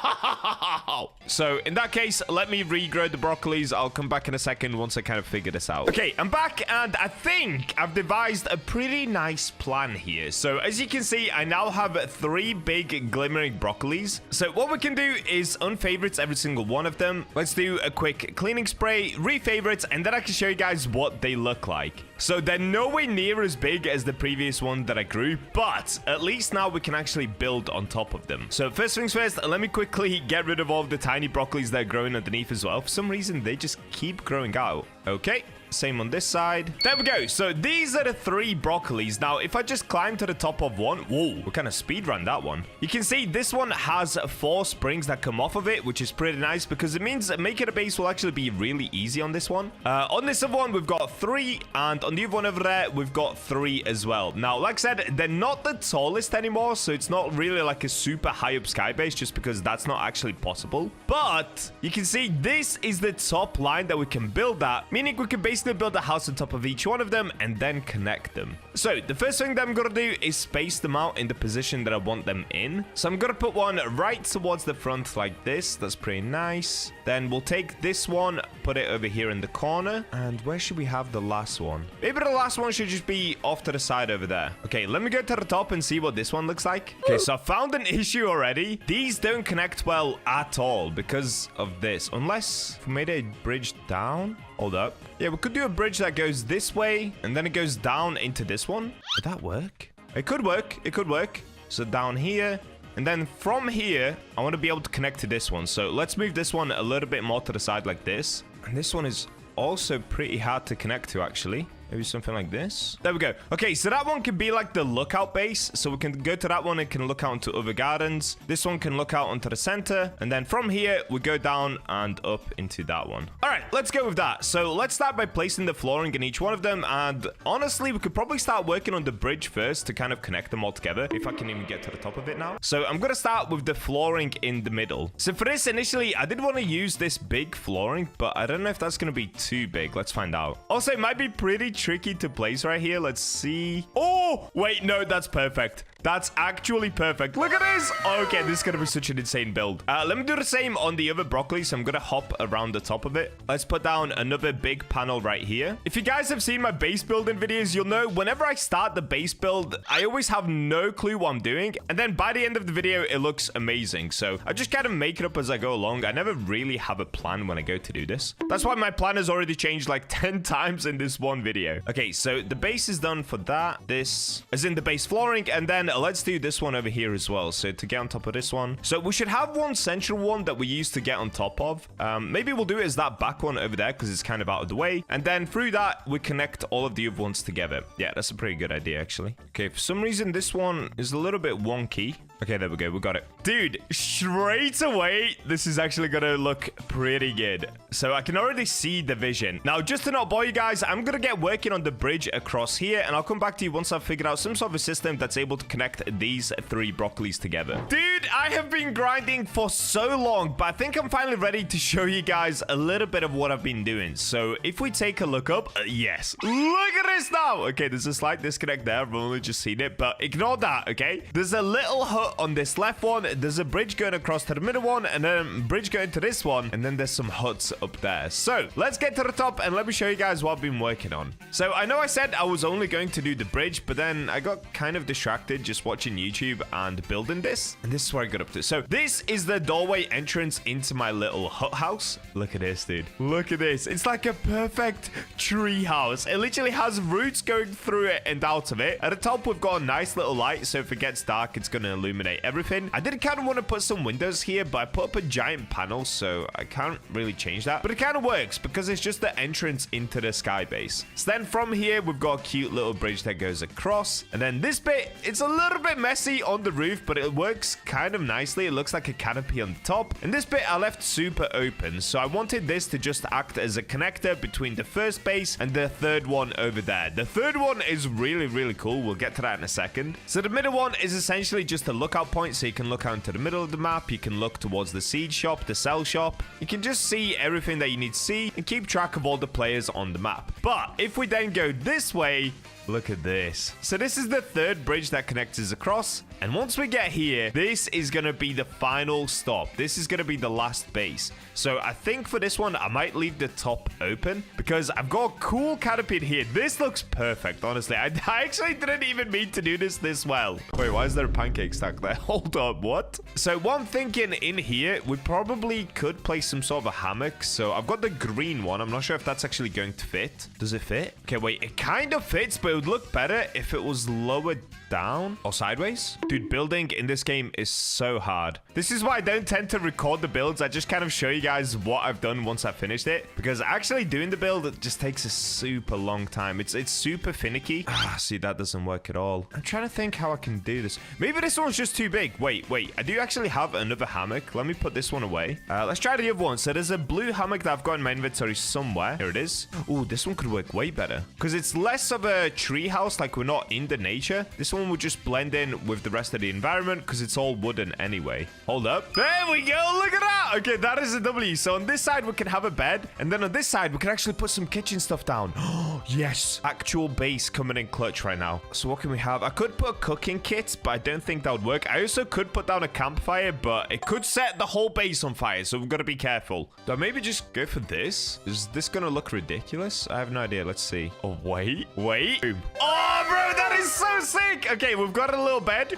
So in that case, let me regrow the broccolis. I'll come back in a second once I kind of figure this out. Okay, I'm back, and I think think I've devised a pretty nice plan here. So as you can see, I now have 3 big glimmering broccolis. So what we can do is unfavorites every single one of them. Let's do a quick cleaning spray, refavorites, and then I can show you guys what they look like. So they're nowhere near as big as the previous one that I grew, but at least now we can actually build on top of them. So first things first, let me quickly get rid of all of the tiny broccolis that are growing underneath as well. For some reason, they just keep growing out. Okay. Same on this side. There we go. So these are the 3 broccolis. Now, if I just climb to the top of one, whoa, we kind of speed run that one. You can see this one has 4 springs that come off of it, which is pretty nice because it means making a base will actually be really easy on this one. On this other one, we've got 3, and on the other one over there, we've got 3 as well. Now, like I said, they're not the tallest anymore, so it's not really like a super high up sky base just because that's not actually possible. But you can see this is the top line that we can build at, meaning we can basically build a house on top of each one of them and then connect them. So the first thing that I'm gonna do is space them out in the position that I want them in. So I'm gonna put one right towards the front like this. That's pretty nice. Then we'll take this one, put it over here in the corner. And where should we have the last one? Maybe the last one should just be off to the side over there. Okay, let me go to the top and see what this one looks like. Okay, so I found an issue already. These don't connect well at all because of this. Unless we made a bridge down. Hold up. Yeah, we could do a bridge that goes this way and then it goes down into this one. Would that work? It could work. It could work. So down here. And then from here, I want to be able to connect to this one. So let's move this one a little bit more to the side like this. And this one is also pretty hard to connect to, actually. Maybe something like this. There we go. Okay, so that one can be like the lookout base. So we can go to that one and can look out into other gardens. This one can look out onto the center. And then from here, we go down and up into that one. All right, let's go with that. So let's start by placing the flooring in each one of them. And honestly, we could probably start working on the bridge first to kind of connect them all together. If I can even get to the top of it now. So I'm going to start with the flooring in the middle. So for this, initially, I did want to use this big flooring, but I don't know if that's going to be too big. Let's find out. Also, it might be pretty tricky to place right here. Let's see. Oh, wait, no, that's perfect. That's actually perfect. Look at this. Okay, this is going to be such an insane build. Let me do the same on the other broccoli. So I'm going to hop around the top of it. Let's put down another big panel right here. If you guys have seen my base building videos, you'll know whenever I start the base build, I always have no clue what I'm doing. And then by the end of the video, it looks amazing. So I just kind of make it up as I go along. I never really have a plan when I go to do this. That's why my plan has already changed like 10 times in this one video. Okay, so the base is done for that. This is in the base flooring. And then let's do this one over here as well. So to get on top of this one. So we should have one central one that we used to get on top of. Maybe we'll do it as that back one over there because it's kind of out of the way. And then through that, we connect all of the other ones together. Yeah, that's a pretty good idea, actually. Okay, for some reason, this one is a little bit wonky. Okay, there we go. We got it. Dude, straight away, this is actually going to look pretty good. So I can already see the vision. Now, just to not bore you guys, I'm going to get working on the bridge across here. And I'll come back to you once I've figured out some sort of a system that's able to connect these 3 broccolis together. Dude, I have been grinding for so long, but I think I'm finally ready to show you guys a little bit of what I've been doing. So if we take a look up, yes. Look at this now. Okay, there's a slight disconnect there. I've only just seen it, but ignore that, okay? There's a little hut on this left one. There's a bridge going across to the middle one, and then a bridge going to this one, and then there's some huts up there. So let's get to the top and let me show you guys what I've been working on. So I know I said I was only going to do the bridge, but then I got kind of distracted just watching YouTube and building this, and this is where I got up to. So this is the doorway entrance into my little hut house. Look at this, dude. Look at this. It's like a perfect tree house. It literally has roots going through it and out of it. At the top, we've got a nice little light, so if it gets dark, it's going to illuminate everything. I did kind of want to put some windows here, but I put up a giant panel, so I can't really change that. But it kind of works because it's just the entrance into the sky base. So then from here, we've got a cute little bridge that goes across. And then this bit, it's a little bit messy on the roof, but it works kind of nicely. It looks like a canopy on the top. And this bit I left super open, so I wanted this to just act as a connector between the first base and the third one over there. The third one is really, really cool. We'll get to that in a second. So the middle one is essentially just a lookout point, so you can look out into the middle of the map. You can look towards the seed shop, the sell shop. You can just see everything that you need to see and keep track of all the players on the map. But if we then go this way, Look at this. So this is the third bridge that connects us across. And once we get here, this is going to be the final stop. This is going to be the last base. So I think for this one, I might leave the top open because I've got a cool canopy in here. This looks perfect, honestly. I actually didn't even mean to do this well. Wait, why is there a pancake stack there? Hold up, what? So what I'm thinking in here, we probably could place some sort of a hammock. So I've got the green one. I'm not sure if that's actually going to fit. Does it fit? Okay, wait, it kind of fits, but it would look better if it was lower down or sideways. Dude, building in this game is so hard. This is why I don't tend to record the builds. I just kind of show you guys what I've done once I finished it, because actually doing the build, it just takes a super long time. It's super finicky. See, that doesn't work at all. I'm trying to think how I can do this. Maybe this one's just too big. Wait, I do actually have another hammock. Let me put this one away. Let's try the other one. So there's a blue hammock that I've got in my inventory somewhere. Here it is. Oh, this one could work way better because it's less of a tree house, like we're not in the nature. This one would just blend in with the rest of the environment because it's all wooden anyway. Hold up. There we go. Look at that. Okay, that is a W. So on this side, we can have a bed. And then on this side, we can actually put some kitchen stuff down. Oh, yes. Actual base coming in clutch right now. So what can we have? I could put a cooking kit, but I don't think that would work. I also could put down a campfire, but it could set the whole base on fire. So we've got to be careful. Do I maybe just go for this? Is this going to look ridiculous? I have no idea. Let's see. Oh, wait. Oh, bro, that is so sick. Okay, we've got a little bed.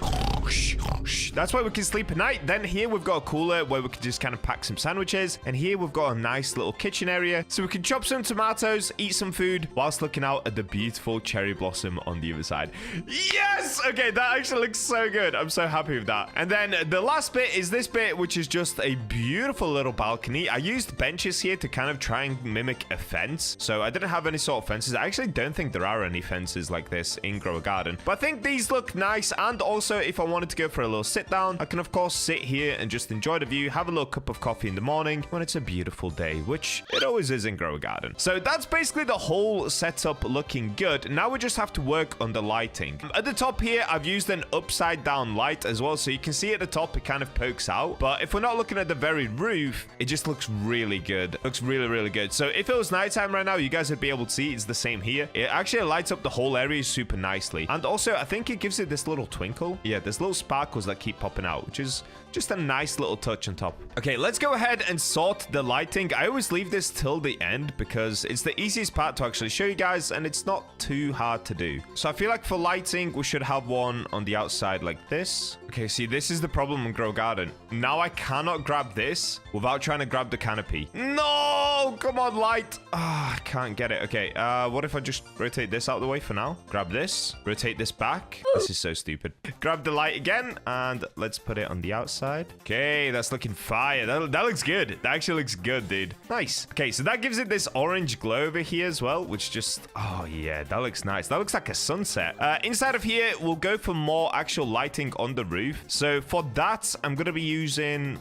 That's why we can sleep at night. Then here we've got a cooler where we can just kind of pack some sandwiches. And here we've got a nice little kitchen area. So we can chop some tomatoes, eat some food whilst looking out at the beautiful cherry blossom on the other side. Yes! Okay, that actually looks so good. I'm so happy with that. And then the last bit is this bit, which is just a beautiful little balcony. I used benches here to kind of try and mimic a fence. So I didn't have any sort of fences. I actually don't think there are any fences like this in Grow a Garden. But I think these look nice. And also, if I wanted to go for a little sit down, I can of course sit here and just enjoy the view, have a little cup of coffee in the morning when it's a beautiful day, which it always is in Grow a Garden. So that's basically the whole setup looking good. Now we just have to work on the lighting. At the top here, I've used an upside down light as well, so you can see at the top it kind of pokes out. But if we're not looking at the very roof, it just looks really good. It looks really good. So if it was nighttime right now, you guys would be able to see it's the same here. It actually lights up the whole area super nicely. And also, I think it gives it this little twinkle. Yeah, there's little sparkles that keep popping out, which is just a nice little touch on top. Okay, let's go ahead and sort the lighting. I always leave this till the end because it's the easiest part to actually show you guys, and it's not too hard to do. So I feel like for lighting, we should have one on the outside like this. Okay, see, this is the problem in Grow Garden. Now I cannot grab this without trying to grab the canopy. No! Come on, light. I can't get it. Okay, what if I just rotate this out of the way for now? Grab this, rotate this back. This is so stupid. Grab the light again, and let's put it on the outside. Okay, that's looking fire. That looks good. That actually looks good, dude. Nice. Okay, so that gives it this orange glow over here as well, which just... Oh, yeah, that looks nice. That looks like a sunset. Inside of here, we'll go for more actual lighting on the roof. So for that, I'm going to be using...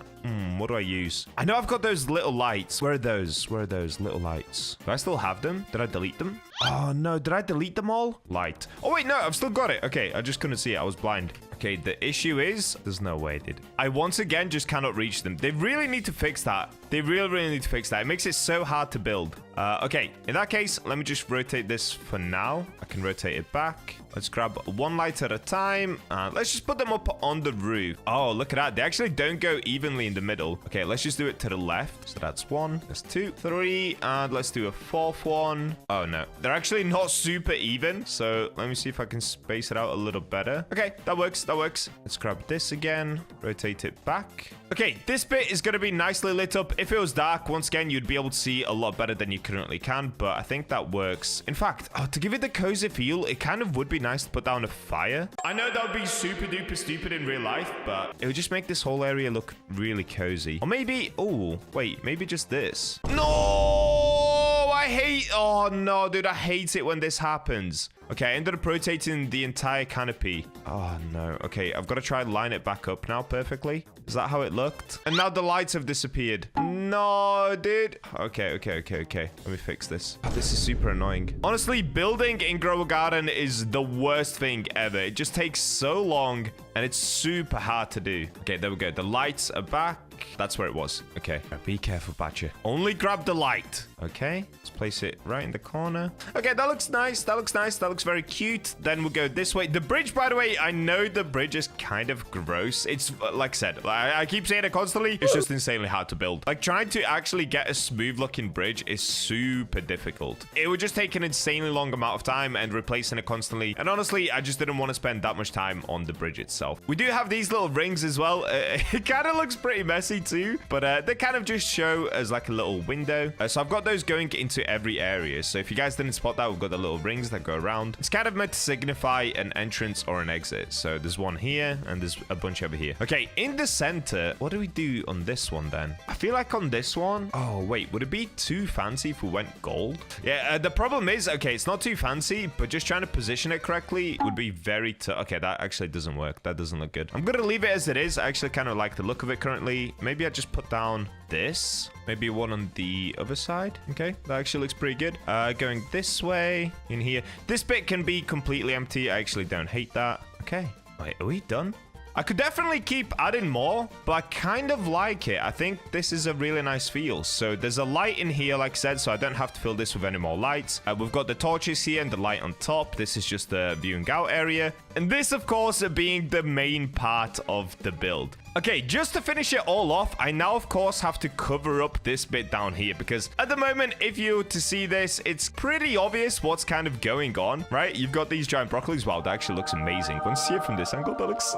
what do I use? I know I've got those little lights. Where are those? Where are those little lights? Do I still have them? Did I delete them? Oh, no. Did I delete them all? Light. Oh, wait, no. I've still got it. Okay, I just couldn't see it. I was blind. Okay, the issue is... There's no way, dude. I once again just cannot reach them. They really need to fix that. They really need to fix that. It makes it so hard to build. Okay, in that case, let me just rotate this for now. I can rotate it back. Let's grab one light at a time. Let's just put them up on the roof. Oh, look at that. They actually don't go evenly in the middle. Okay, let's just do it to the left. So that's 1, that's 2, 3, and let's do a 4th one. Oh, no. They're actually not super even. So let me see if I can space it out a little better. Okay, that works. That works. Let's grab this again. Rotate it back. Okay, this bit is going to be nicely lit up. If it was dark, once again, you'd be able to see a lot better than you currently can, but I think that works. In fact, to give it the cozy feel, it kind of would be nice to put down a fire. I know that would be super duper stupid in real life, but it would just make this whole area look really cozy. Or maybe, oh, wait, maybe just this. No, I hate, oh no, dude, I hate it when this happens. Okay, I ended up rotating the entire canopy. Oh, no. Okay, I've got to try and line it back up now perfectly. Is that how it looked? And now the lights have disappeared. No, dude. Okay. Let me fix this. Oh, this is super annoying. Honestly, building in Grow a Garden is the worst thing ever. It just takes so long, and it's super hard to do. Okay, there we go. The lights are back. that's where it was. Okay, be careful, Bacha. Only grab the light. Okay, let's place it right in the corner. Okay, that looks nice. That looks nice. That looks very cute. Then we'll go this way. The bridge, by the way, I know the bridge is kind of gross. It's like I said, I keep saying it constantly. It's just insanely hard to build. Like trying to actually get a smooth looking bridge is super difficult. It would just take an insanely long amount of time and replacing it constantly. And honestly, I just didn't want to spend that much time on the bridge itself. We do have these little rings as well. It kind of looks pretty messy too, but they kind of just show as like a little window. So I've got those going into every area. So if you guys didn't spot that, we've got the little rings that go around. It's kind of meant to signify an entrance or an exit. So there's one here and there's a bunch over here. Okay, in the center, what do we do on this one then? I feel like on this one, oh wait, would it be too fancy if we went gold? Yeah, the problem is, okay, it's not too fancy, but just trying to position it correctly would be very tough. Okay, that actually doesn't work. That doesn't look good. I'm gonna leave it as it is. I actually kind of like the look of it currently. Maybe I just put down this, maybe one on the other side. Okay, that actually looks pretty good. Going this way in here, this bit can be completely empty. I actually don't hate that. Okay, wait, are we done? I could definitely keep adding more, but I kind of like it. I think this is a really nice feel. So there's a light in here, like I said, so I don't have to fill this with any more lights. We've got the torches here and the light on top. This is just the viewing out area. And this, of course, being the main part of the build. Okay, just to finish it all off, I now, of course, have to cover up this bit down here because at the moment, if you were to see this, it's pretty obvious what's kind of going on, right? You've got these giant broccolis. Wow, that actually looks amazing. Once you see it from this angle, that looks...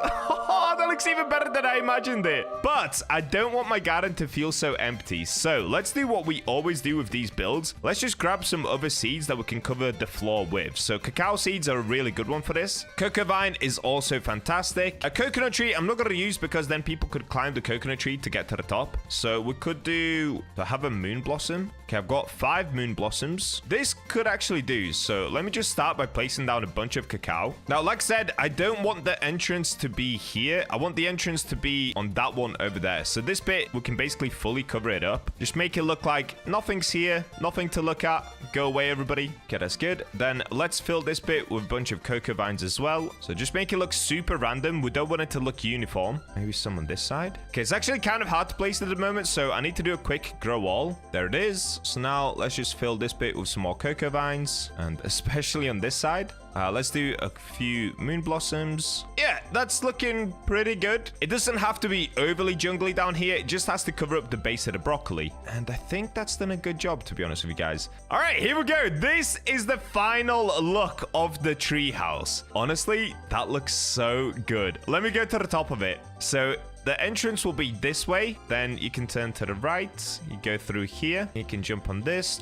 that looks even better than I imagined it. But I don't want my garden to feel so empty. So let's do what we always do with these builds. Let's just grab some other seeds that we can cover the floor with. So cacao seeds are a really good one for this. Cocoa vine is also fantastic. A coconut tree, I'm not going to use because then people could climb the coconut tree to get to the top. So we could do to have a moon blossom. Okay, I've got 5 moon blossoms. This could actually do. So let me just start by placing down a bunch of cacao. Now, like I said, I don't want the entrance to be here. I want the entrance to be on that one over there. So this bit, we can basically fully cover it up. Just make it look like nothing's here, nothing to look at. Go away, everybody. Okay, that's good. Then let's fill this bit with a bunch of cocoa vines as well. So just make it look super random. We don't want it to look uniform. Maybe some on this side. Okay, it's actually kind of hard to place at the moment, so I need to do a quick grow all. There it is. So now let's just fill this bit with some more cocoa vines, and especially on this side. Let's do a few moon blossoms. Yeah, that's looking pretty good. It doesn't have to be overly jungly down here. It just has to cover up the base of the broccoli. And I think that's done a good job, to be honest with you guys. All right, here we go. This is the final look of the tree house. Honestly, that looks so good. Let me go to the top of it. So the entrance will be this way. Then you can turn to the right. You go through here. You can jump on this,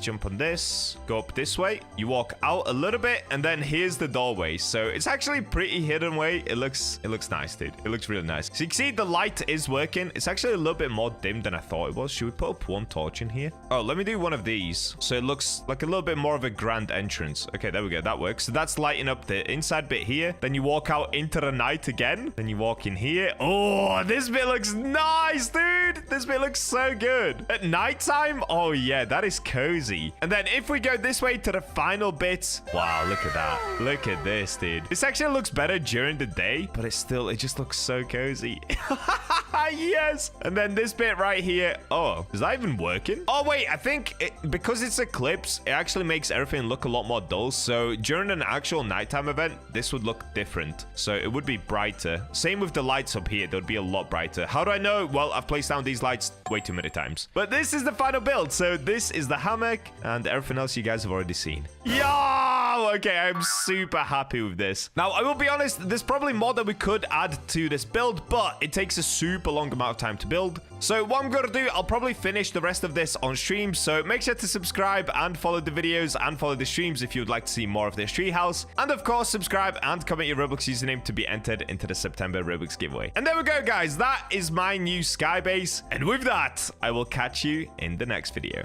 go up this way. You walk out a little bit, and then here's the doorway. So it's actually pretty hidden way. It looks nice, dude. It looks really nice. So you can see the light is working. It's actually a little bit more dim than I thought it was. Should we put up one torch in here? Oh, let me do one of these. So it looks like a little bit more of a grand entrance. Okay, there we go. That works. So that's lighting up the inside bit here. Then you walk out into the night again. Then you walk in here. Oh, this bit looks nice, dude. This bit looks so good. At nighttime, oh yeah, that is cozy. And then if we go this way to the final bit, wow, look at that. Look at this, dude. This actually looks better during the day, but it just looks so cozy. Yes. And then this bit right here. Oh, is that even working? Oh, wait, I think because it's eclipse, it actually makes everything look a lot more dull. So during an actual nighttime event, this would look different. So it would be brighter. Same with the lights up here. They would be a lot brighter. How do I know? Well, I've placed down these lights way too many times. But this is the final build. So this is the hammock and everything else you guys have already seen. Yo! Okay, I'm super happy with this. Now, I will be honest, there's probably more that we could add to this build, but it takes a super long amount of time to build. So what I'm going to do, I'll probably finish the rest of this on stream. So make sure to subscribe and follow the videos and follow the streams if you would like to see more of this treehouse. And of course, subscribe and comment your Roblox username to be entered into the September Roblox giveaway. And there we go, guys. That is my new sky base. And with that, I will catch you in the next video.